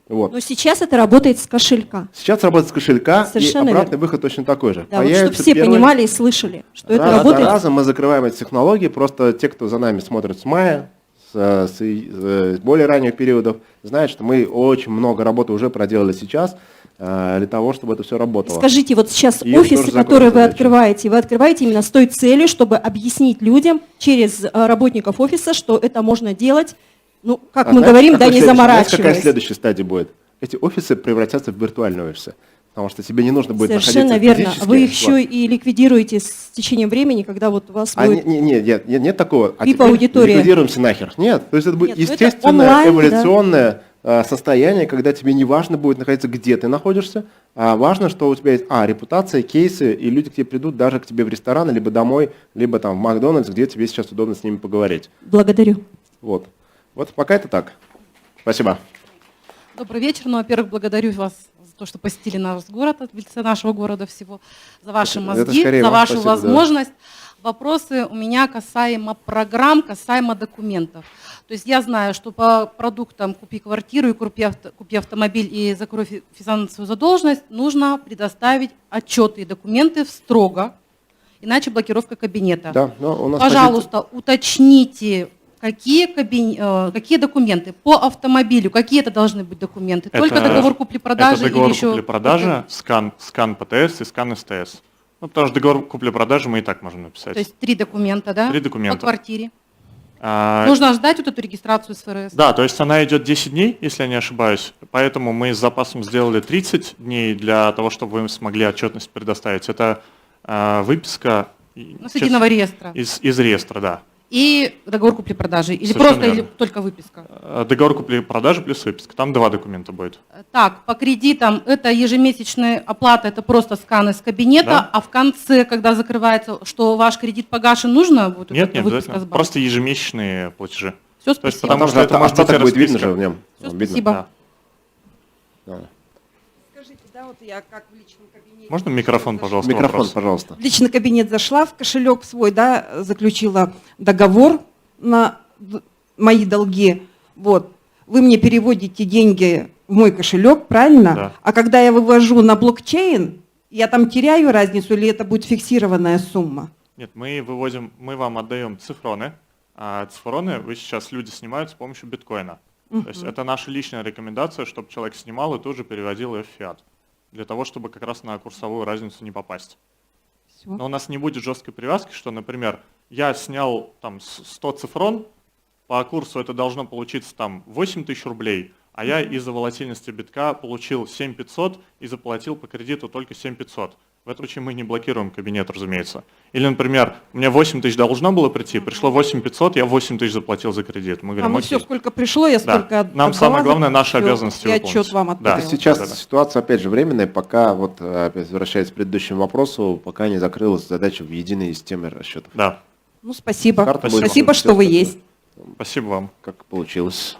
Вот. Но сейчас это работает с кошелька. Сейчас работает с кошелька, Совершенно и обратный верно. выход точно такой же. Да, вот чтобы все понимали и слышали, что это раз работает. за разом мы закрываем эти технологии, просто те, кто за нами смотрит с мая, с более ранних периодов знают, что мы очень много работы уже проделали сейчас для того, чтобы это все работало. Скажите, вот сейчас И офисы, тоже которые вы закончится. открываете именно с той целью, чтобы объяснить людям через работников офиса, что это можно делать, ну, как мы знаете, говорим, какая да, не следующая- знаете, какая заморачиваясь. следующая стадия будет? Эти офисы превратятся в виртуальные офисы. Потому что тебе не нужно будет Совершенно находиться верно. физически. Вы их еще и ликвидируете с течением времени, когда вот у вас будет... Нет такого. А VIP теперь аудитория. ликвидируемся нахер. Нет, то есть это будет Нет, ну это естественное, онлайн, да. эволюционное состояние, когда тебе не важно будет находиться, где ты находишься, а важно, что у тебя есть репутация, кейсы, и люди к тебе придут даже к тебе в ресторан, либо домой, либо там в Макдональдс, где тебе сейчас удобно с ними поговорить. Благодарю. Вот. Вот пока это так. Спасибо. Добрый вечер. Ну, во-первых, благодарю вас за то, что посетили наш город, от лица нашего города всего, за ваши Это мозги, скорее за вам вашу спасибо, да. возможность. Вопросы у меня касаемо программ, касаемо документов. То есть я знаю, что по продуктам «Купи квартиру» и «Купи автомобиль» и «Закрой финансовую задолженность» нужно предоставить отчеты и документы строго, иначе блокировка кабинета. Да, но у нас Пожалуйста, уточните, какие документы по автомобилю, какие это должны быть документы? Только договор купли-продажи Это договор или еще... купли-продажи, скан ПТС и скан СТС. Ну, потому что договор купли-продажи мы и так можем написать. То есть 3 документа, да? 3 документа. По квартире. Нужно ждать вот эту регистрацию с ФРС? Да, то есть она идет 10 дней, если я не ошибаюсь. Поэтому мы с запасом сделали 30 дней для того, чтобы вы смогли отчетность предоставить. Это выписка С единого реестра. из реестра, да. И договор купли-продажи? Или Совершенно просто или верно. только выписка? Договор купли-продажи плюс выписка. Там 2 документа будет. Так, по кредитам это ежемесячная оплата, это просто скан из кабинета, Да. а в конце, когда закрывается, что ваш кредит погашен, нужно будет Нет, эта не выписка обязательно. с банка? Просто ежемесячные платежи. Всё, То есть, спасибо. потому что Потому это что может быть остаток будет видно расписка. же в нем. Всё, Видно. спасибо. Да, вот я как в личном кабинете. Можно микрофон, пожалуйста? Микрофон, вопрос? пожалуйста. В личный кабинет зашла, в кошелек свой, да, заключила договор на мои долги. Вот. Вы мне переводите деньги в мой кошелек, правильно? Да. А когда я вывожу на блокчейн, я там теряю разницу или это будет фиксированная сумма? Нет, мы вам отдаем цифроны, а цифроны вы сейчас люди снимают с помощью биткоина. То есть это наша личная рекомендация, чтобы человек снимал и тут же переводил ее в фиат. Для того, чтобы как раз на курсовую разницу не попасть. Всё. Но у нас не будет жесткой привязки, что, например, я снял там 100 цифрон, по курсу это должно получиться там 8 тысяч рублей, а я из-за волатильности битка получил 7500 и заплатил по кредиту только 7500. В этом случае мы не блокируем кабинет, разумеется. Или, например, у меня 8 тысяч должно было прийти, пришло 8500, я 8 тысяч заплатил за кредит. Мы говорим, ну окей. все, сколько пришло, я Да. сколько Нам отдала самое главное за наши всё, обязанности и выполнить. отчет вам Да. отправила. Сейчас Да-да. ситуация, опять же, временная, пока, вот опять возвращаясь к предыдущему вопросу, пока не закрылась задача в единой системе расчетов. Да. Ну, спасибо. Карта будет Спасибо, вам что вы всё есть. Спасибо вам. Как получилось.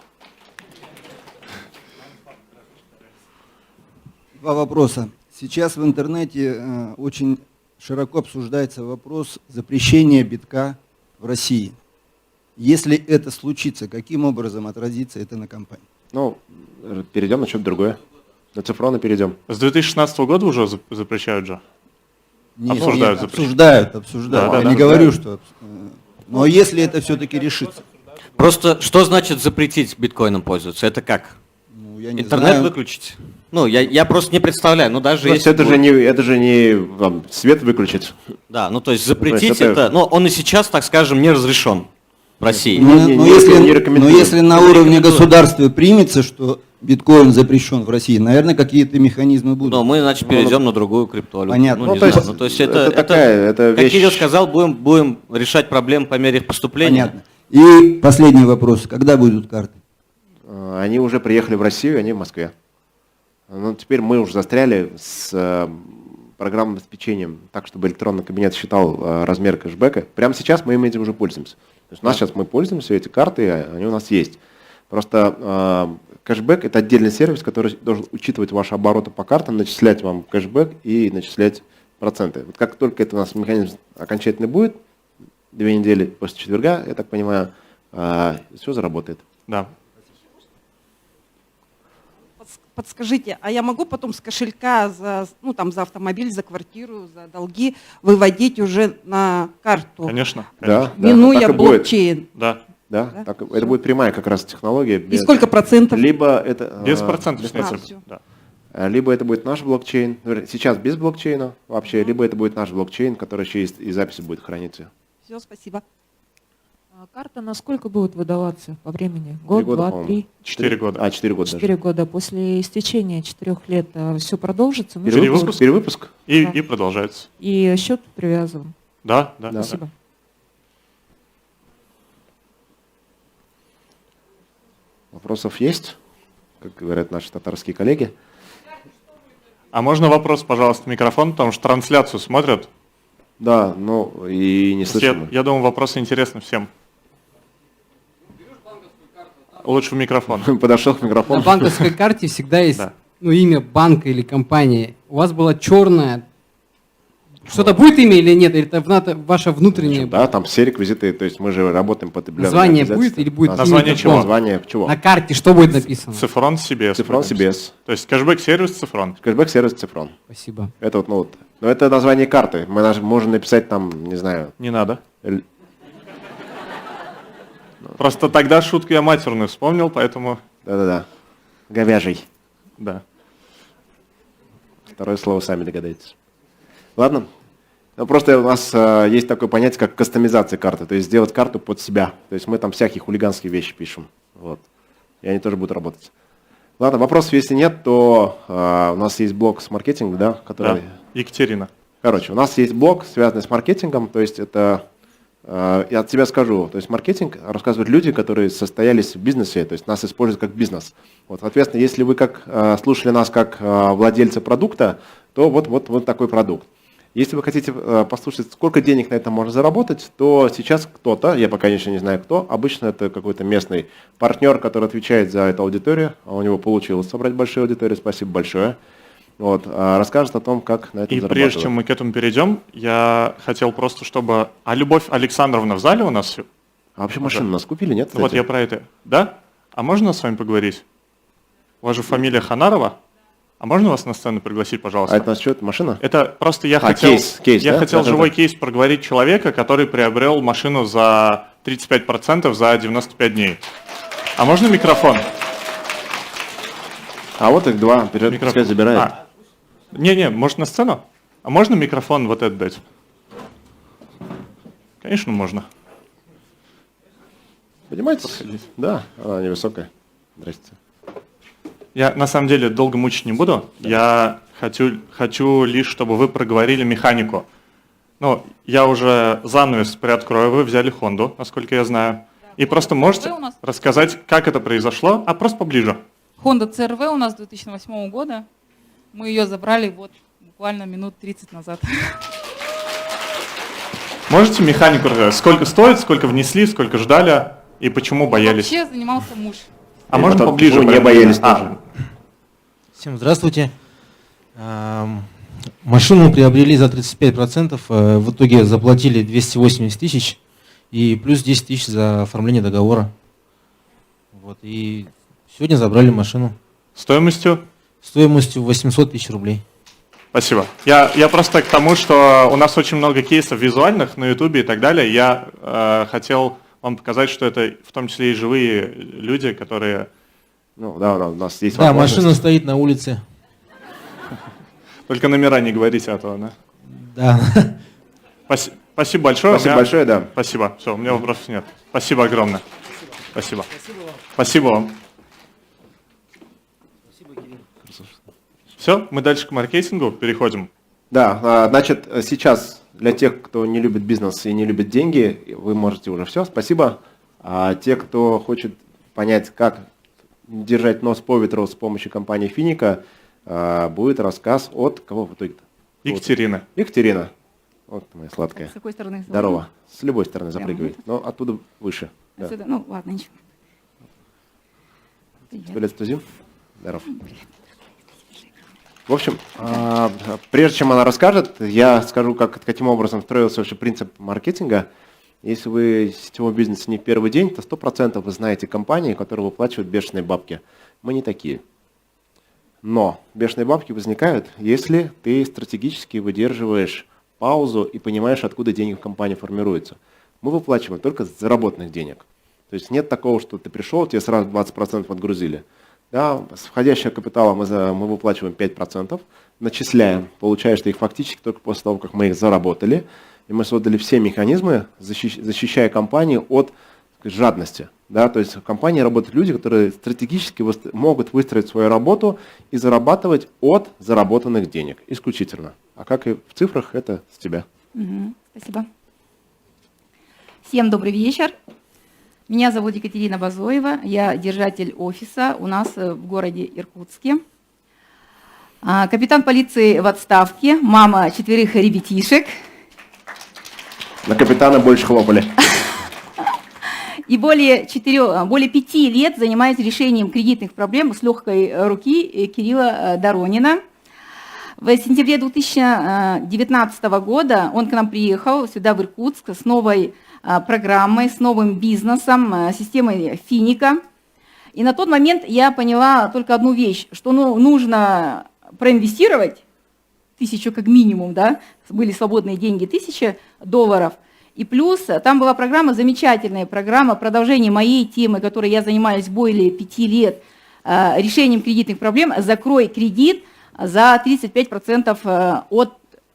Два вопроса. Сейчас в интернете очень широко обсуждается вопрос запрещения битка в России. Если это случится, каким образом отразится это на компании? Ну, перейдем на что-то другое. На цифроны перейдем. С 2016 года уже запрещают же? Нет, Обсуждают нет, запрещение. обсуждают. Да, Я да, не да. говорю, что... Но если это все-таки решится? Просто что значит запретить биткоином пользоваться? Это как? Ну, я не Интернет знаю. выключить? Ну, я просто не представляю. Ну, даже То есть если это же не там, свет выключить. Да, ну то есть запретить То есть это- это... Ну, он и сейчас, так скажем, не разрешен в России. Но не рекомендую. если на уровне государства примется, что биткоин запрещен в России, наверное, какие-то механизмы будут. Но мы, значит, перейдем на другую криптовалюту. Понятно. Ну, Ну, не то знаю. есть Ну, то есть это это, такая, это как вещь- Кирилл сказал, будем решать проблемы по мере их поступления. Понятно. И последний вопрос. Когда будут карты? Они уже приехали в Россию, они в Москве. Ну, теперь мы уже застряли с программным обеспечением так, чтобы электронный кабинет считал размер кэшбэка. Прямо сейчас мы этим уже пользуемся. То есть у нас сейчас мы пользуемся, эти карты, они у нас есть. Просто кэшбэк – это отдельный сервис, который должен учитывать ваши обороты по картам, начислять вам кэшбэк и начислять проценты. Вот как только это у нас механизм окончательный будет, 2 недели после четверга, я так понимаю, все заработает. Да. Подскажите, а я могу потом с кошелька за, ну, там, за автомобиль, за квартиру, за долги выводить уже на карту? Конечно. Да, Минуя так и будет. блокчейн. Да. Да? Да, Так, всё. это будет прямая как раз технология. И сколько процентов? Либо это... Без процентов без снятия. процентов. Да. Либо это будет наш блокчейн, сейчас без блокчейна вообще, либо это будет наш блокчейн, который еще и записи будет храниться. Все, спасибо. Карта на сколько будет выдаваться по времени? 3 Год, года, 2, по-моему. 3? 4 года. 4 года 4 года. После истечения 4 лет все продолжится? Ну, Перевыпуск? Перевыпуск? И продолжается. И счет привязан? Да, да. Спасибо. Вопросов есть, как говорят наши татарские коллеги. А можно вопрос, пожалуйста, в микрофон, потому что трансляцию смотрят. Да, ну и не слышно. Я думаю, вопросы интересны всем. Лучше в микрофон. Подошел к микрофону. На банковской карте всегда есть Да. ну, имя банка или компании. У вас была черная. Что-то будет имя или нет? Или это ваше внутреннее? Да, там все реквизиты, то есть мы же работаем по определенным Название обязательствам. будет или будет Название имя чего? какого? Название чего? На карте что будет написано? Цифрон CBS. Цифрон CBS. То есть кэшбэк-сервис Цифрон. Кэшбэк-сервис Цифрон. Спасибо. Это вот, ну вот. Но это название карты. Мы даже можем написать там, не знаю. Не надо. Просто тогда шутку я матерную вспомнил, поэтому... Да-да-да. Говяжий. Да. Второе слово сами догадаетесь. Ладно. Ну, просто у нас есть такое понятие, как кастомизация карты, то есть сделать карту под себя. То есть мы там всякие хулиганские вещи пишем. Вот. И они тоже будут работать. Ладно, вопросов если нет, то у нас есть блок с маркетингом, да, который... Да. Екатерина. Короче, у нас есть блок, связанный с маркетингом, то есть это, я от себя скажу, то есть маркетинг рассказывают люди, которые состоялись в бизнесе, то есть нас используют как бизнес. Вот, соответственно, если вы как слушали нас как владельца продукта, то вот такой продукт. Если вы хотите послушать, сколько денег на этом можно заработать, то сейчас кто-то, я пока еще не знаю кто, обычно это какой-то местный партнер, который отвечает за эту аудиторию, а у него получилось собрать большую аудиторию, спасибо большое. Вот, расскажет о том, как на этом И зарабатывать. прежде чем мы к этому перейдем, я хотел просто, чтобы... А Любовь Александровна в зале у нас? А вообще машину у нас купили, нет? Вот я про это. Да? А можно с вами поговорить? У вас же фамилия Ханарова? А можно вас на сцену пригласить, пожалуйста? А это у нас что, это машина? Это просто я хотел, кейс, я да? хотел Да, живой да. кейс проговорить человека, который приобрел машину за 35% за 95 дней. А можно микрофон? А вот их два, вперед, Микрофон. пускай забирает. Не, может на сцену? А можно микрофон вот этот дать? Конечно, можно. Поднимайтесь? Да, она невысокая. Здрасте. Я на самом деле долго мучить не буду. Я хочу лишь, чтобы вы проговорили механику. Ну, я уже занавес приоткрою. Вы взяли Хонду, насколько я знаю. И просто можете рассказать, как это произошло, а просто поближе. Honda CR-V у нас 2008 года. Мы ее забрали вот буквально минут 30 назад. Можете механику рассказать? Сколько стоит, сколько внесли, сколько ждали и почему боялись? Вообще занимался муж. А можно поближе? не боялись тоже. Всем здравствуйте. Машину приобрели за 35%, в итоге заплатили 280 тысяч и плюс 10 тысяч за оформление договора. Вот, и сегодня забрали машину. Стоимостью? Стоимостью 800 тысяч рублей. Спасибо. Я просто к тому, что у нас очень много кейсов визуальных на Ютубе и так далее. Я хотел вам показать, что это в том числе и живые люди, которые... Ну да, у нас есть Да, машина стоит на улице. Только номера не говорите, а то, да? Да. Спасибо большое. Спасибо большое, да. Спасибо. Все, у меня вопросов нет. Спасибо огромное. Спасибо. Спасибо вам. Все, мы дальше к маркетингу переходим. Да, значит, сейчас для тех, кто не любит бизнес и не любит деньги, вы можете уже все, спасибо. А те, кто хочет понять, как держать нос по ветру с помощью компании Финика, будет рассказ от кого в итоге-то? Екатерина. Екатерина. Вот моя сладкая. С какой стороны? Здорово. С любой стороны Прямо запрыгивай. Но оттуда выше. Да. Отсюда? Ну, ладно, ничего. Привет, Стузин. Здоров. В общем, прежде чем она расскажет, я скажу, каким образом строился вообще принцип маркетинга. Если вы в сетевом бизнесе не первый день, то 100% вы знаете компании, которые выплачивают бешеные бабки. Мы не такие. Но бешеные бабки возникают, если ты стратегически выдерживаешь паузу и понимаешь, откуда деньги в компании формируются. Мы выплачиваем только с заработанных денег. То есть нет такого, что ты пришел, тебе сразу 20% отгрузили. Да, с входящего капитала мы выплачиваем 5%, начисляем, получаешь ты их фактически только после того, как мы их заработали. И мы создали все механизмы, защищая компании от жадности. Да, то есть в компании работают люди, которые стратегически могут выстроить свою работу и зарабатывать от заработанных денег исключительно. А как и в цифрах, это с тебя. Спасибо. Всем добрый вечер. Меня зовут Екатерина Базоева, я держатель офиса у нас в городе Иркутске. Капитан полиции в отставке, мама 4 ребятишек. На капитана больше хлопали. И более 5 лет занимаюсь решением кредитных проблем с легкой руки Кирилла Доронина. В сентябре 2019 года он к нам приехал сюда, в Иркутск, с новой программой, с новым бизнесом, системой Финика. И на тот момент я поняла только одну вещь, что нужно проинвестировать 1000 как минимум, да, были свободные деньги, $1000. И плюс там была программа, замечательная программа, продолжение моей темы, которой я занимаюсь более 5 лет, решением кредитных проблем. Закрой кредит за 35% от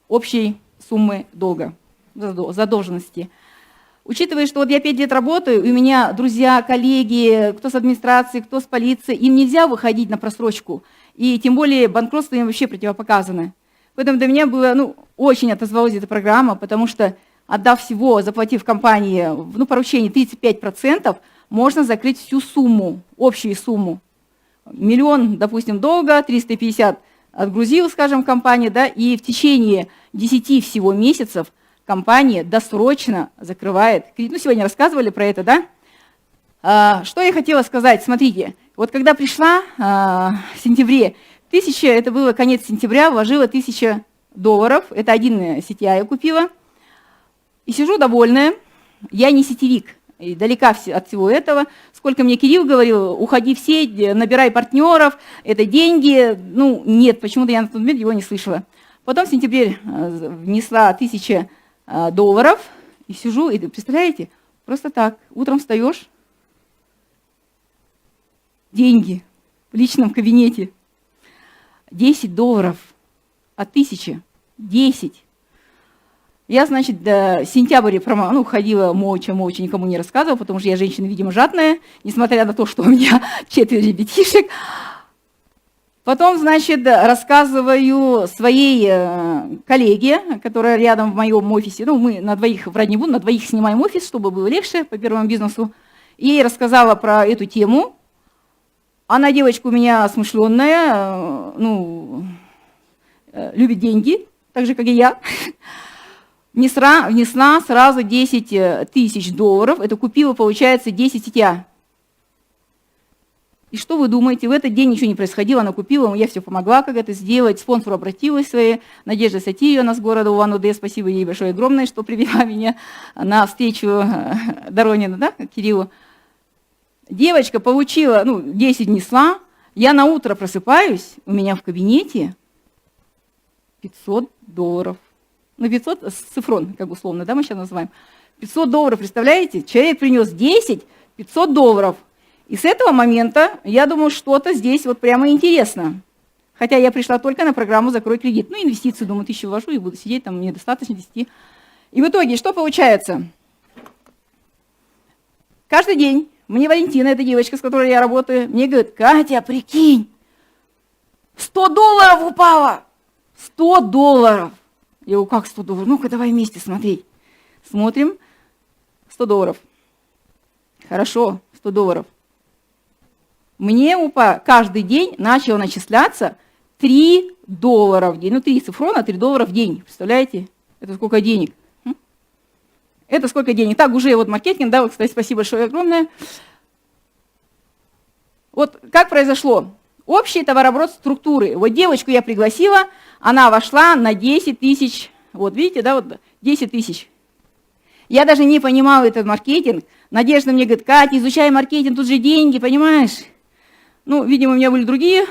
общей суммы долга, задолженности. Учитывая, что вот я 5 лет работаю, и у меня друзья, коллеги, кто с администрации, кто с полиции, им нельзя выходить на просрочку. И тем более банкротство им вообще противопоказано. Поэтому для меня было, очень отозвалась эта программа, потому что отдав всего, заплатив компании поручение 35%, можно закрыть всю сумму, общую сумму. 1 миллион, допустим, долга, 350 отгрузил, скажем, компания, да, и в течение 10 всего месяцев компания досрочно закрывает кредит. Сегодня рассказывали про это, да? Что я хотела сказать, смотрите, вот когда пришла в сентябре, 1000, это было конец сентября, вложила $1000, это один CTI я купила, и сижу довольная, я не сетевик, и далека от всего этого. Сколько мне Кирилл говорил, уходи в сеть, набирай партнеров, это деньги, нет, почему-то я на тот момент его не слышала. Потом в сентябре внесла $1000, и сижу, и представляете, просто так, утром встаешь, деньги в личном кабинете, $10 от 1000, 10. Я, значит, до сентября ходила молча, никому не рассказывала, потому что я женщина, видимо, жадная, несмотря на то, что у меня 4 ребятишек. Потом, значит, рассказываю своей коллеге, которая рядом в моем офисе. Мы на двоих, врать не буду, на двоих снимаем офис, чтобы было легче по первому бизнесу. И ей рассказала про эту тему. Она девочка у меня смышленная, любит деньги, так же, как и я. Внесла сразу $10 000, это купила, получается, 10 CTI. И что вы думаете, в этот день ничего не происходило, она купила, я все помогла, как это сделать, спонсор обратилась своей, Надежда Сатиева, она с города Улан-Удэ, спасибо ей большое огромное, что привела меня на встречу Доронина, да, Кириллу. Девочка получила, 10 внесла, я на утро просыпаюсь, у меня в кабинете $500. 500 цифрон, как условно, да, мы сейчас называем. $500, представляете? Человек принес 10, $500. И с этого момента, я думаю, что-то здесь вот прямо интересно. Хотя я пришла только на программу «Закрой кредит». Инвестиции, думаю, 1000 вложу и буду сидеть, там мне достаточно 10. И в итоге, что получается? Каждый день мне Валентина, эта девочка, с которой я работаю, мне говорит: Катя, прикинь, $100 упало! $100! Я говорю, как $100? Ну-ка, давай вместе смотреть. Смотрим. $100. Хорошо, $100. Мне каждый день начало начисляться $3 в день. 3 цифрона, $3 в день. Представляете? Это сколько денег? Это сколько денег? Так, уже вот маркетинг, да, вот, кстати, спасибо большое огромное. Вот как произошло? Общий товарооборот структуры. Вот девочку я пригласила, она вошла на 10 000. Вот видите, да, вот 10 000. Я даже не понимала этот маркетинг. Надежда мне говорит: Катя, изучай маркетинг, тут же деньги, понимаешь? Видимо, у меня были другие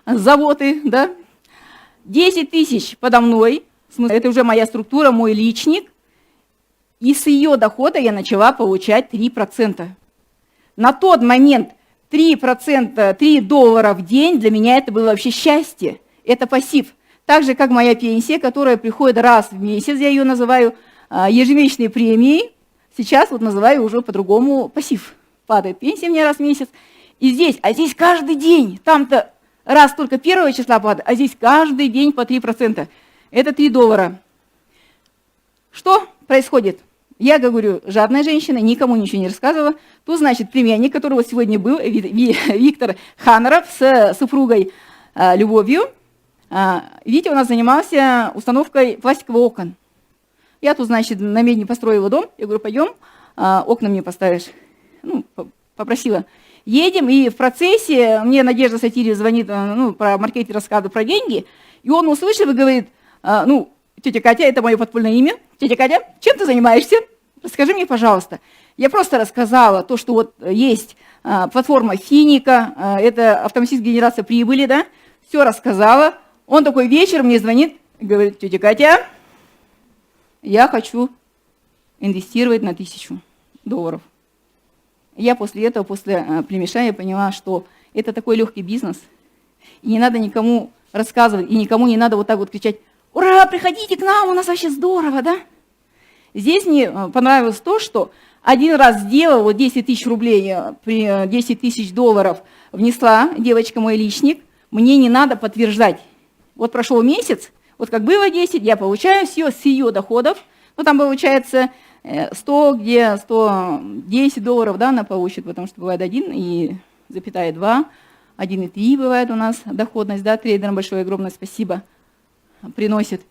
заводы, да. 10 000 подо мной, это уже моя структура, мой личник. И с ее дохода я начала получать 3%. На тот момент 3%, 3 доллара в день для меня это было вообще счастье. Это пассив. Так же, как моя пенсия, которая приходит раз в месяц, я ее называю ежемесячной премией. Сейчас вот называю уже по-другому пассив. Падает пенсия мне раз в месяц. И здесь, а здесь каждый день. Там-то раз только 1 числа падает, а здесь каждый день по 3%. Это 3 доллара. Что происходит? Я говорю, жадная женщина, никому ничего не рассказывала. Тут, значит, племянник, которого сегодня был, Виктор Ханаров с супругой Любовью. Витя у нас занимался установкой пластиковых окон. Я тут, значит, на медне построила дом. Я говорю, пойдем, окна мне поставишь. Ну, попросила. Едем, и в процессе мне Надежда Сатирьева звонит, ну, про маркетинг рассказывает, про деньги. И он услышал и говорит, ну, тетя Катя, это мое подпольное имя. Тетя Катя, чем ты занимаешься? Расскажи мне, пожалуйста. Я просто рассказала то, что вот есть платформа Финика, это автоматическая генерация прибыли, да, все рассказала. Он такой вечер мне звонит и говорит, тетя Катя, я хочу инвестировать на 1000 долларов. Я после этого, после племеша, я поняла, что это такой легкий бизнес, и не надо никому рассказывать, и никому не надо вот так вот кричать, ура, приходите к нам, у нас вообще здорово, да? Здесь мне понравилось то, что один раз сделала, вот 10 тысяч рублей, 10 тысяч долларов внесла девочка мой личник, мне не надо подтверждать. Вот прошел месяц, вот как было 10, я получаю все с ее доходов, ну там получается 100, где 110 долларов, да, она получит, потому что бывает 1,2, 1,3 бывает у нас доходность, да, трейдерам большое огромное спасибо приносит.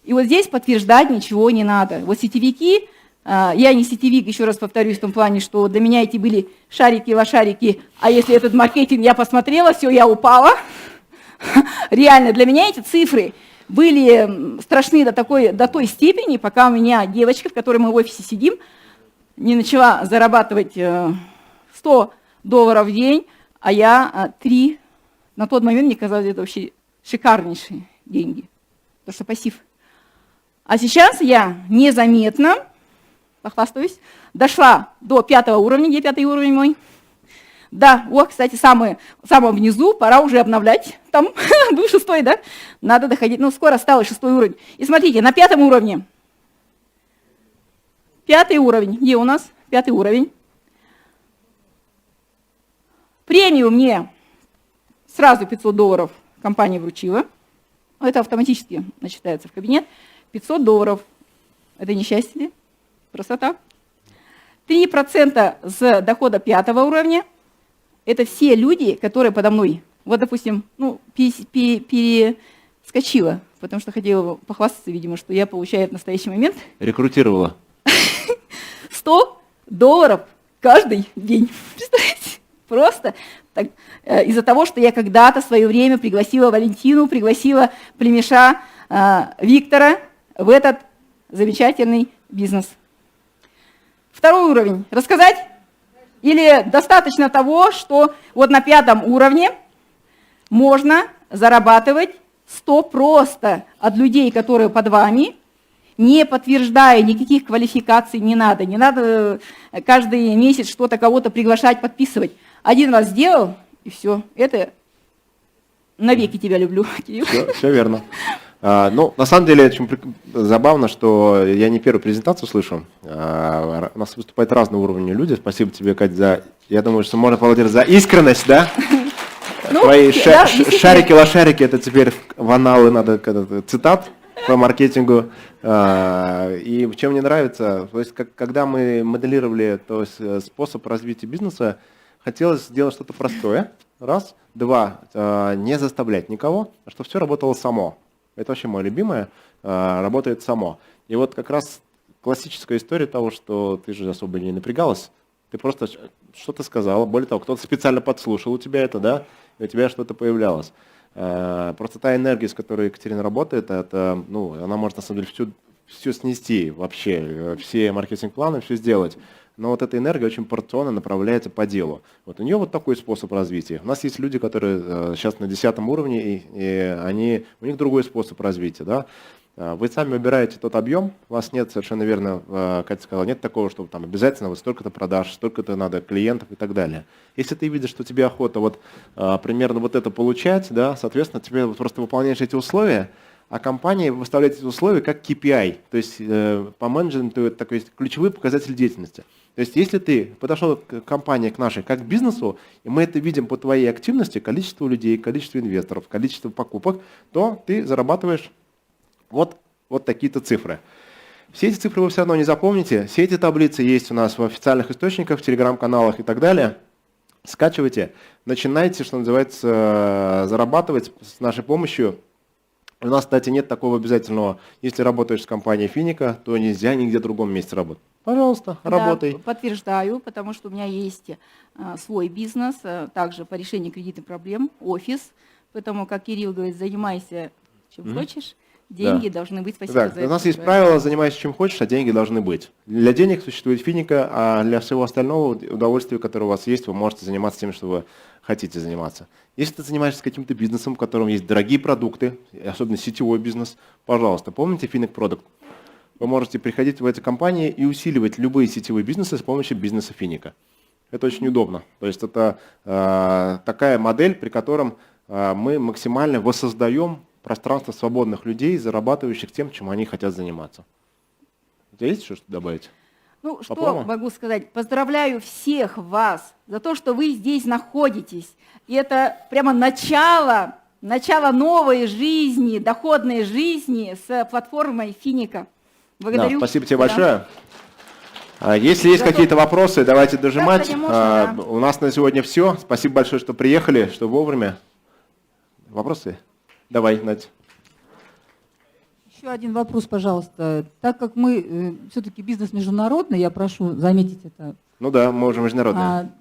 И вот здесь подтверждать ничего не надо. Вот сетевики, я не сетевик, еще раз повторюсь, в том плане, что для меня эти были шарики, лошарики, а если этот маркетинг я посмотрела, все, я упала. Реально, для меня эти цифры были страшны до той степени, пока у меня девочка, в которой мы в офисе сидим, не начала зарабатывать 100 долларов в день, а я 3. На тот момент мне казалось, это вообще шикарнейшие деньги, потому что пассив. А сейчас я незаметно, похвастаюсь, дошла до 5 уровня, где 5 уровень мой. Да, вот, кстати, самым внизу, пора уже обновлять, там был 6, да, надо доходить, ну, скоро осталось 6 уровень. И смотрите, на 5 уровне, 5 уровень, где у нас 5 уровень? Премию мне сразу 500 долларов компания вручила, это автоматически начисляется в кабинет, 500 долларов, это не счастье ли? Просто так. 3% с дохода 5 уровня. Это все люди, которые подо мной. Вот, допустим, ну, перескочила, потому что хотела похвастаться, видимо, что я получаю в настоящий момент. Рекрутировала. 100 долларов каждый день. Представляете? Просто так, из-за того, что я когда-то в свое время пригласила Валентину, пригласила племеша Виктора в этот замечательный бизнес. 2 уровень. Рассказать? Или достаточно того, что вот на 5 уровне можно зарабатывать 100 просто от людей, которые под вами, не подтверждая никаких квалификаций, не надо каждый месяц что-то кого-то приглашать, подписывать. Один раз сделал, и все. Это навеки тебя люблю, Кирилл. Все верно. Ну, на самом деле, очень забавно, что я не первую презентацию слышу. У нас выступают разные уровни люди. Спасибо тебе, Катя, за... Я думаю, что можно аплодировать за искренность, да? Твои шарики-лошарики, это теперь в аналы надо цитат по маркетингу. И чем мне нравится, то есть, когда мы моделировали способ развития бизнеса, хотелось сделать что-то простое. Раз. 2. Не заставлять никого, а чтобы все работало само. Это вообще мое любимое, работает само. И вот как раз классическая история того, что ты же особо не напрягалась, ты просто что-то сказала, более того, кто-то специально подслушал у тебя это, да, и у тебя что-то появлялось. Просто та энергия, с которой Екатерина работает, это, ну, она может на самом деле все снести вообще, все маркетинг-планы, все сделать. Но вот эта энергия очень порционно направляется по делу. Вот у нее вот такой способ развития. У нас есть люди, которые сейчас на 10 уровне, и у них другой способ развития. Да? Вы сами выбираете тот объем, у вас нет, совершенно верно, Катя сказала, нет такого, что там обязательно вот столько-то продаж, столько-то надо клиентов и так далее. Если ты видишь, что тебе охота вот примерно вот это получать, да, соответственно, тебе просто выполняешь эти условия, а компания выставляет эти условия как KPI, то есть по менеджменту это такой ключевой показатель деятельности. То есть если ты подошел к компании, к нашей, как к бизнесу, и мы это видим по твоей активности, количеству людей, количеству инвесторов, количеству покупок, то ты зарабатываешь вот такие-то цифры. Все эти цифры вы все равно не запомните. Все эти таблицы есть у нас в официальных источниках, в телеграм-каналах и так далее. Скачивайте, начинайте, что называется, зарабатывать с нашей помощью. У нас, кстати, нет такого обязательного, если работаешь с компанией Финика, то нельзя нигде в другом месте работать. Пожалуйста, работай. Да, подтверждаю, потому что у меня есть свой бизнес, также по решению кредитных проблем, офис. Поэтому, как Кирилл говорит, занимайся чем хочешь, деньги должны быть. Спасибо Да, за это. у нас есть правило, занимайся чем хочешь, а деньги должны быть. Для денег существует Финика, а для всего остального удовольствия, которое у вас есть, вы можете заниматься тем, что вы хотите заниматься. Если ты занимаешься каким-то бизнесом, в котором есть дорогие продукты, особенно сетевой бизнес, пожалуйста, помните Finic Product. Вы можете приходить в эти компании и усиливать любые сетевые бизнесы с помощью бизнеса Финика. Это очень удобно. То есть это такая модель, при котором мы максимально воссоздаем пространство свободных людей, зарабатывающих тем, чем они хотят заниматься. У тебя есть что-то добавить? Ну, что Попробуем? могу сказать? Поздравляю всех вас за то, что вы здесь находитесь. И это прямо начало новой жизни, доходной жизни с платформой Финика. Благодарю. Да, спасибо тебе большое. Если есть какие-то вопросы, давайте дожимать. Да, можно, да. У нас на сегодня все. Спасибо большое, что приехали, что вовремя. Вопросы? Давай, Надя. Еще один вопрос, пожалуйста. Так как мы все-таки бизнес международный, я прошу заметить это. Ну да, мы уже международные.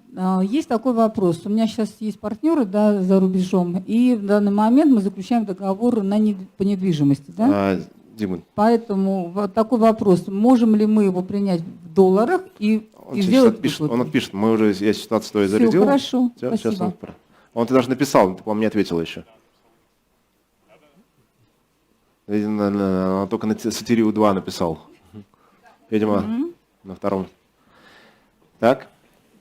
Есть такой вопрос. У меня сейчас есть партнеры, да, за рубежом, и в данный момент мы заключаем договор по недвижимости. Да? Дима. Поэтому вот такой вопрос. Можем ли мы его принять в долларах и сделать выплату? Он отпишет. Мы уже, я ситуацию зарядил. Все, хорошо, Все, спасибо. Он ты даже написал, ты, по-моему, не ответил еще. Он только на Сатирию 2 написал. Видимо, на втором. Так?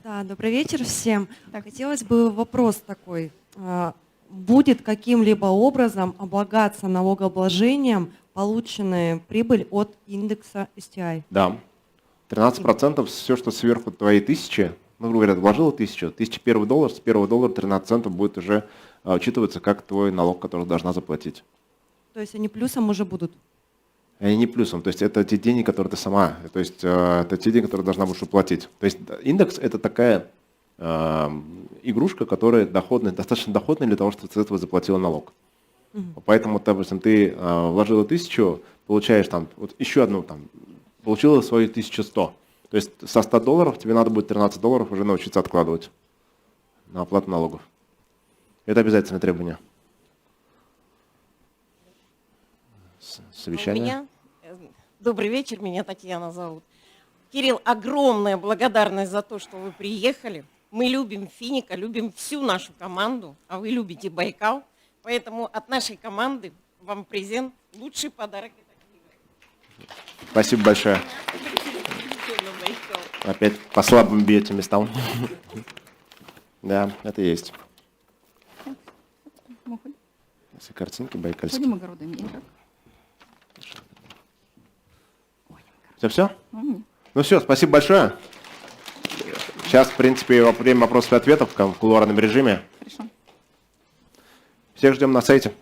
Да, добрый вечер всем. Хотелось бы вопрос такой. Будет каким-либо образом облагаться налогообложением полученная прибыль от индекса STI? Да. 13% все, что сверху твоей 1000, ну, грубо говоря, вложила 1000, $1,000 с $1 13% будет уже учитываться как твой налог, который должна заплатить. То есть они плюсом уже будут? Они не плюсом, то есть это те деньги, которые ты сама, то есть это те деньги, которые должна будешь уплатить. То есть индекс это такая игрушка, которая доходная, достаточно доходная для того, чтобы ты с этого заплатила налог. Поэтому, допустим, ты вложила 1000, получаешь там вот еще одну, там, получила свои 1100. То есть со $100 тебе надо будет $13 уже научиться откладывать на оплату налогов. Это обязательное требование. Совещание. Добрый вечер, меня Татьяна зовут. Кирилл, огромная благодарность за то, что вы приехали. Мы любим Финика, любим всю нашу команду, а вы любите Байкал. Поэтому от нашей команды вам презент, лучший подарок. Спасибо большое. Опять по слабым бьете местам. Да, это есть. Все картинки байкальские. Ходим огородами. Все? Ну все, спасибо большое. Сейчас, в принципе, время вопросов и ответов в кулуарном режиме. Хорошо. Всех ждем на сайте.